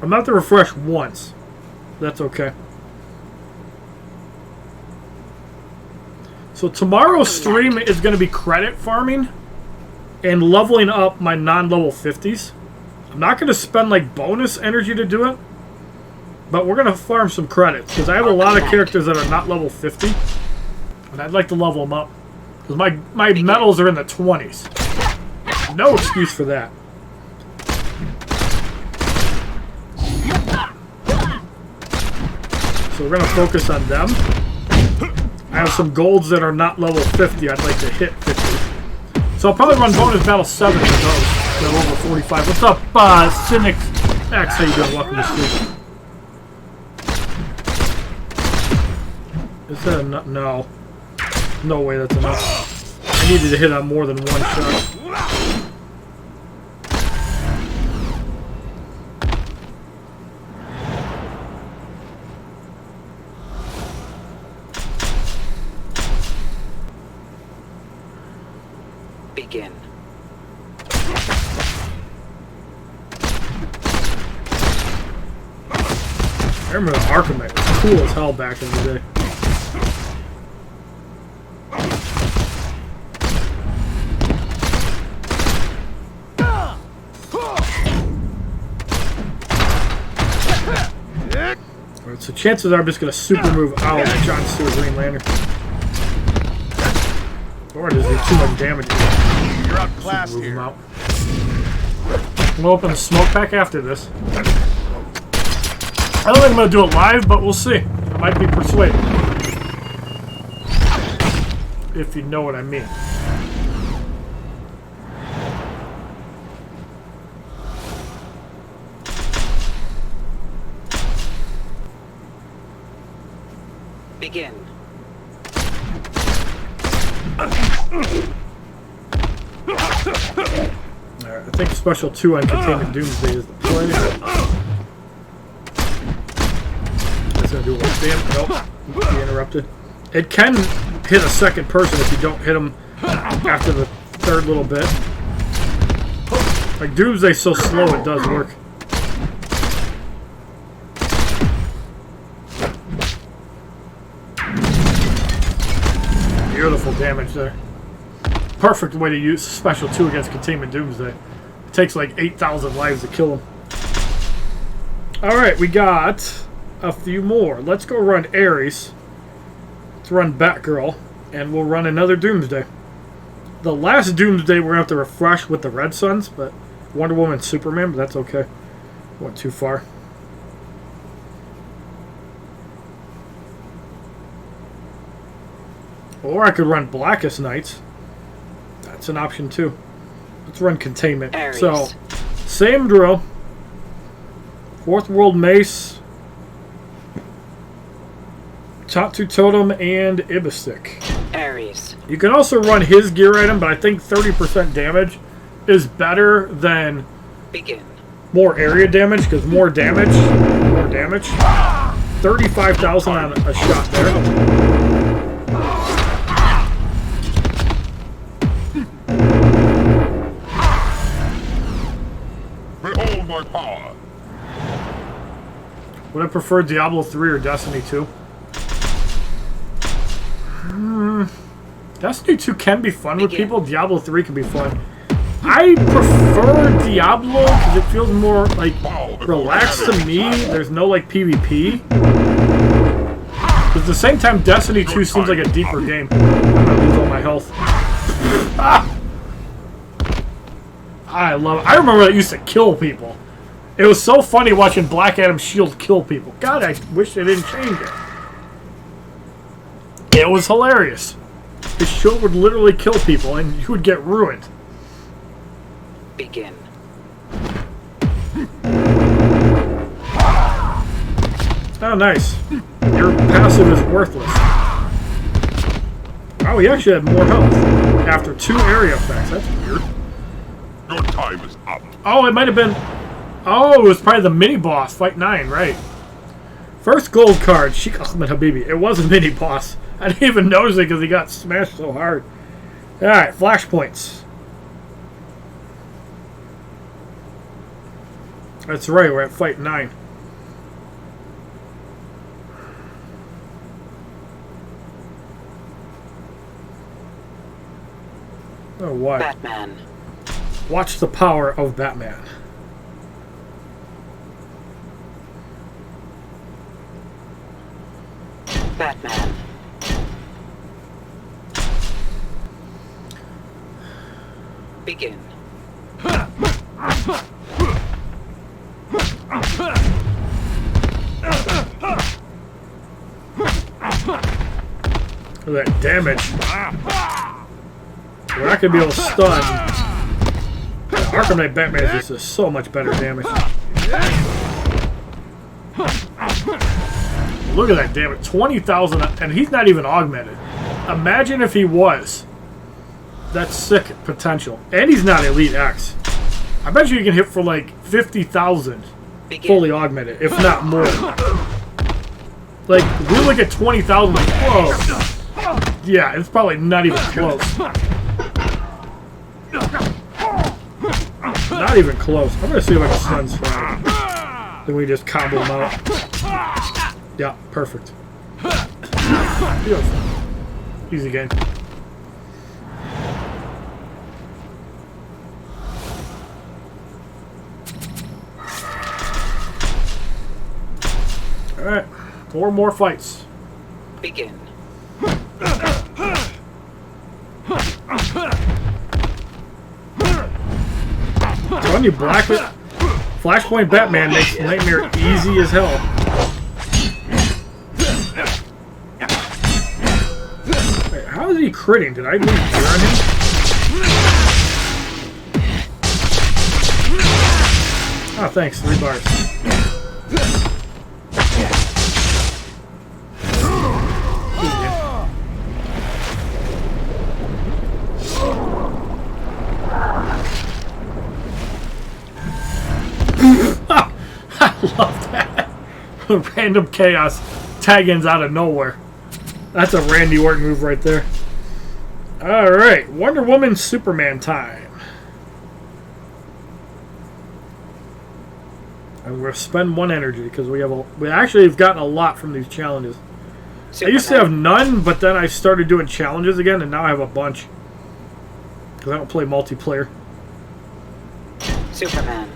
I'm not to refresh once. That's okay. So tomorrow's stream is going to be credit farming and leveling up my non-level 50s. I'm not going to spend like bonus energy to do it, but we're going to farm some credits because I have a lot of characters that are not level 50, and I'd like to level them up because my medals are in the 20s. No excuse for that. So we're going to focus on them. I have some golds that are not level 50. I'd like to hit 50. So I'll probably run bonus battle 7 for those. They're over 45. What's up, Cynic X? How you doing? Welcome to stream. Is that enough? No. No way that's enough. I needed to hit on more than one shot. Begin. I remember Arkham Knight was cool as hell back in the day. Alright, so chances are I'm just going to super move out like John Stewart Green Lantern. Or does it do too much damage? You're outclassed Move him here. out. I'm going to open the smoke pack after this. I don't think I'm going to do it live, but we'll see. I might be persuaded. If you know what I mean. Begin. Alright, I think Special 2 on Containment Doomsday is the play. That's gonna do one. Damn, nope. Be interrupted. It can hit a second person if you don't hit them after the third little bit. Like Doomsday's so slow it does work. Beautiful damage there. Perfect way to use Special 2 against Containment Doomsday. It takes like 8,000 lives to kill him. Alright, we got a few more. Let's go run Ares. Let's run Batgirl. And we'll run another Doomsday. The last Doomsday we're going to have to refresh with the Red Suns, but Wonder Woman and Superman, but that's okay. Went too far. Or I could run Blackest Nights. That's an option too. Let's run Containment. Ares. So, same drill. Fourth World Mace. Tatsu Totem and Ibistic. Ares. You can also run his gear item, but I think 30% damage is better than Begin. more area damage, because more damage. 35,000 on a shot there. Behold my power. Would I prefer Diablo 3 or Destiny 2? Destiny 2 can be fun with people. Diablo 3 can be fun. I prefer Diablo because it feels more like relaxed to me. There's no like PvP. But at the same time, Destiny 2 seems like a deeper game. I'm gonna lose all my health. I love it. I remember it used to kill people. It was so funny watching Black Adam's shield kill people. God, I wish they didn't change it. It was hilarious. His shield would literally kill people and you would get ruined. Begin. Oh, nice. Your passive is worthless. Oh, he actually had more health after 2 area effects. That's weird. Your time is up. Oh, it might have been... Oh, it was probably the mini-boss, Fight 9, right. First gold card, Sheikh Ahmed Habibi. It was a mini-boss. I didn't even notice it because he got smashed so hard. Alright, flashpoints. That's right, we're at Fight 9. Oh, what? Batman. Watch the power of Batman. Batman. Begin. Look at that damage. We're not going to be able to stun. The Arkham Knight Batman is just so much better damage. Look at that damage. 20,000, and he's not even augmented. Imagine if he was. That's sick potential. And he's not Elite X. I bet you can hit for like 50,000 fully augmented, if not more. Like, we look at 20,000 like, whoa. Yeah, it's probably not even close. Not even close. I'm gonna see if I can stun strike. Then we just combo him out. Yeah, perfect. Beautiful. Easy game. Alright. 4 more fights. Begin. When you black it, Flashpoint Batman makes Nightmare easy as hell. Wait, how is he critting? Did I lose gear on him? Oh, thanks. 3 bars. I love that. Random chaos tag-ins out of nowhere. That's a Randy Orton move right there. Alright, Wonder Woman Superman time. And we'll spend 1 energy because we actually have gotten a lot from these challenges. Superman. I used to have none, but then I started doing challenges again, and now I have a bunch. Because I don't play multiplayer. Superman.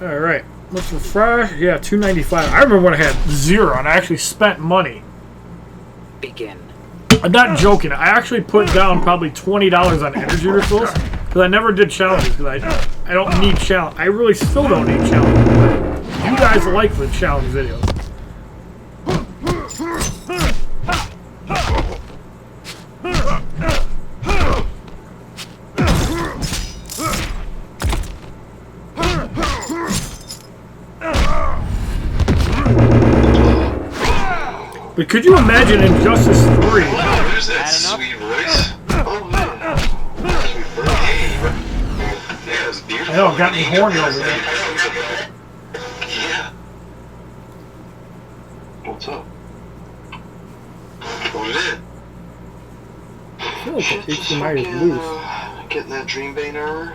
Alright, let's refresh. Yeah, 295. I remember when I had 0 and I actually spent money. Begin. I'm not joking. I actually put down probably $20 on energy refills because I never did challenges because I don't need challenge. I really still don't need challenges. But you guys like the challenge videos. But could you imagine Injustice 3? There's that sweet voice. Oh, man. Sweet voice. Yeah, it was beautiful. I know, got me horny over there. Yeah. What's up? What is it? I feel like the HDMI is loose. Getting that Dreambane armor?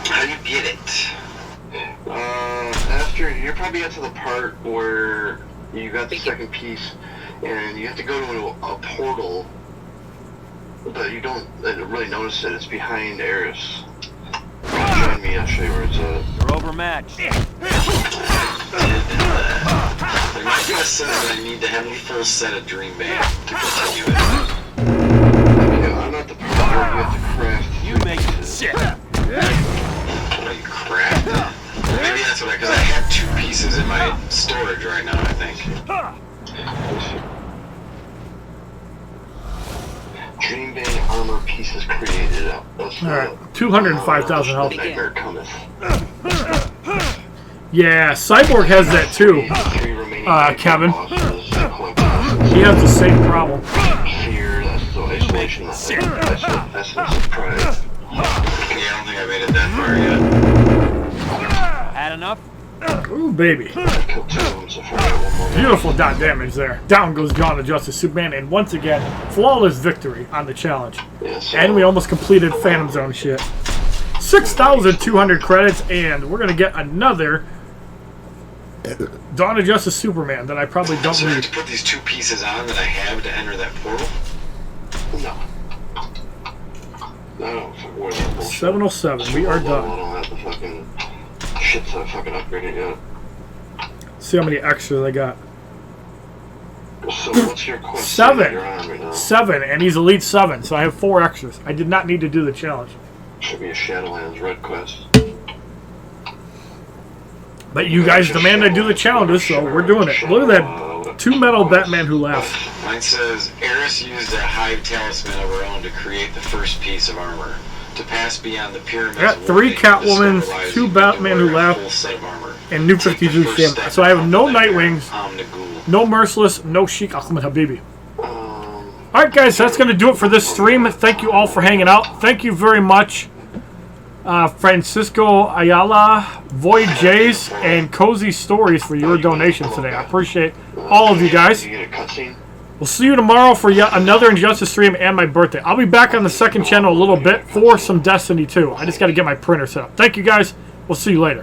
How do you get it? After you're probably at to the part where you got the second piece, and you have to go to a portal, but you don't really notice it. It's behind Eris. Join me. I'll show you where it's at. You're overmatched. They're not gonna say that I need to have a full set of Dreambane to continue it. Okay, I'm at the part where you have to craft. You make shit. What, you craft it? Maybe that's what because I have 2 pieces in my storage right now, I think. Dreambane remaining armor pieces created. Alright, 205,000 health. Nightmare cometh. Yeah, Cyborg has that too. Three remaining Kevin. bosses, He has the same problem. fear, that's the isolation, that's the essence of pride. Yeah, I don't think I made it that far yet. Had enough? Ooh, baby. I killed 2 of them so far, I got 1 more. Beautiful dot damage there. Down goes Dawn of Justice Superman, and once again, flawless victory on the challenge. Yeah, so, And we almost completed Phantom Zone shit. 6,200 credits, and we're gonna get another Dawn of Justice Superman that I probably don't So I have need. to put these 2 pieces on that I have to enter that portal? no. I don't fucking wear that bullshit. 707, we are I done. don't have the fucking shit that I fucking upgraded yet. See how many extras I got. So what's your quest? 7. You're on right now? 7, and he's Elite 7, so I have 4 extras. I did not need to do the challenge. Should be a Shadowlands red quest. But you guys demand I do the challenges, so we're doing it. Look at that 2 metal Batman who laughs. Mine says, Eris used a hive talisman of her own to create the first piece of armor. To pass beyond the pyramids, I got 3 Catwomans, 2 Batman who laugh, and New 52 Sam. So I have no Nightwings, no Merciless, no Sheik Ahmed Habibi. Alright guys, that's going to do it for this stream. Thank you all for hanging out. Thank you very much, Francisco Ayala, Void Jays, and Cozy Stories for your donations today. I appreciate all of you guys. You get a cutscene? We'll see you tomorrow for yet another Injustice stream and my birthday. I'll be back on the second channel a little bit for some Destiny 2. I just got to get my printer set up. Thank you guys. We'll see you later.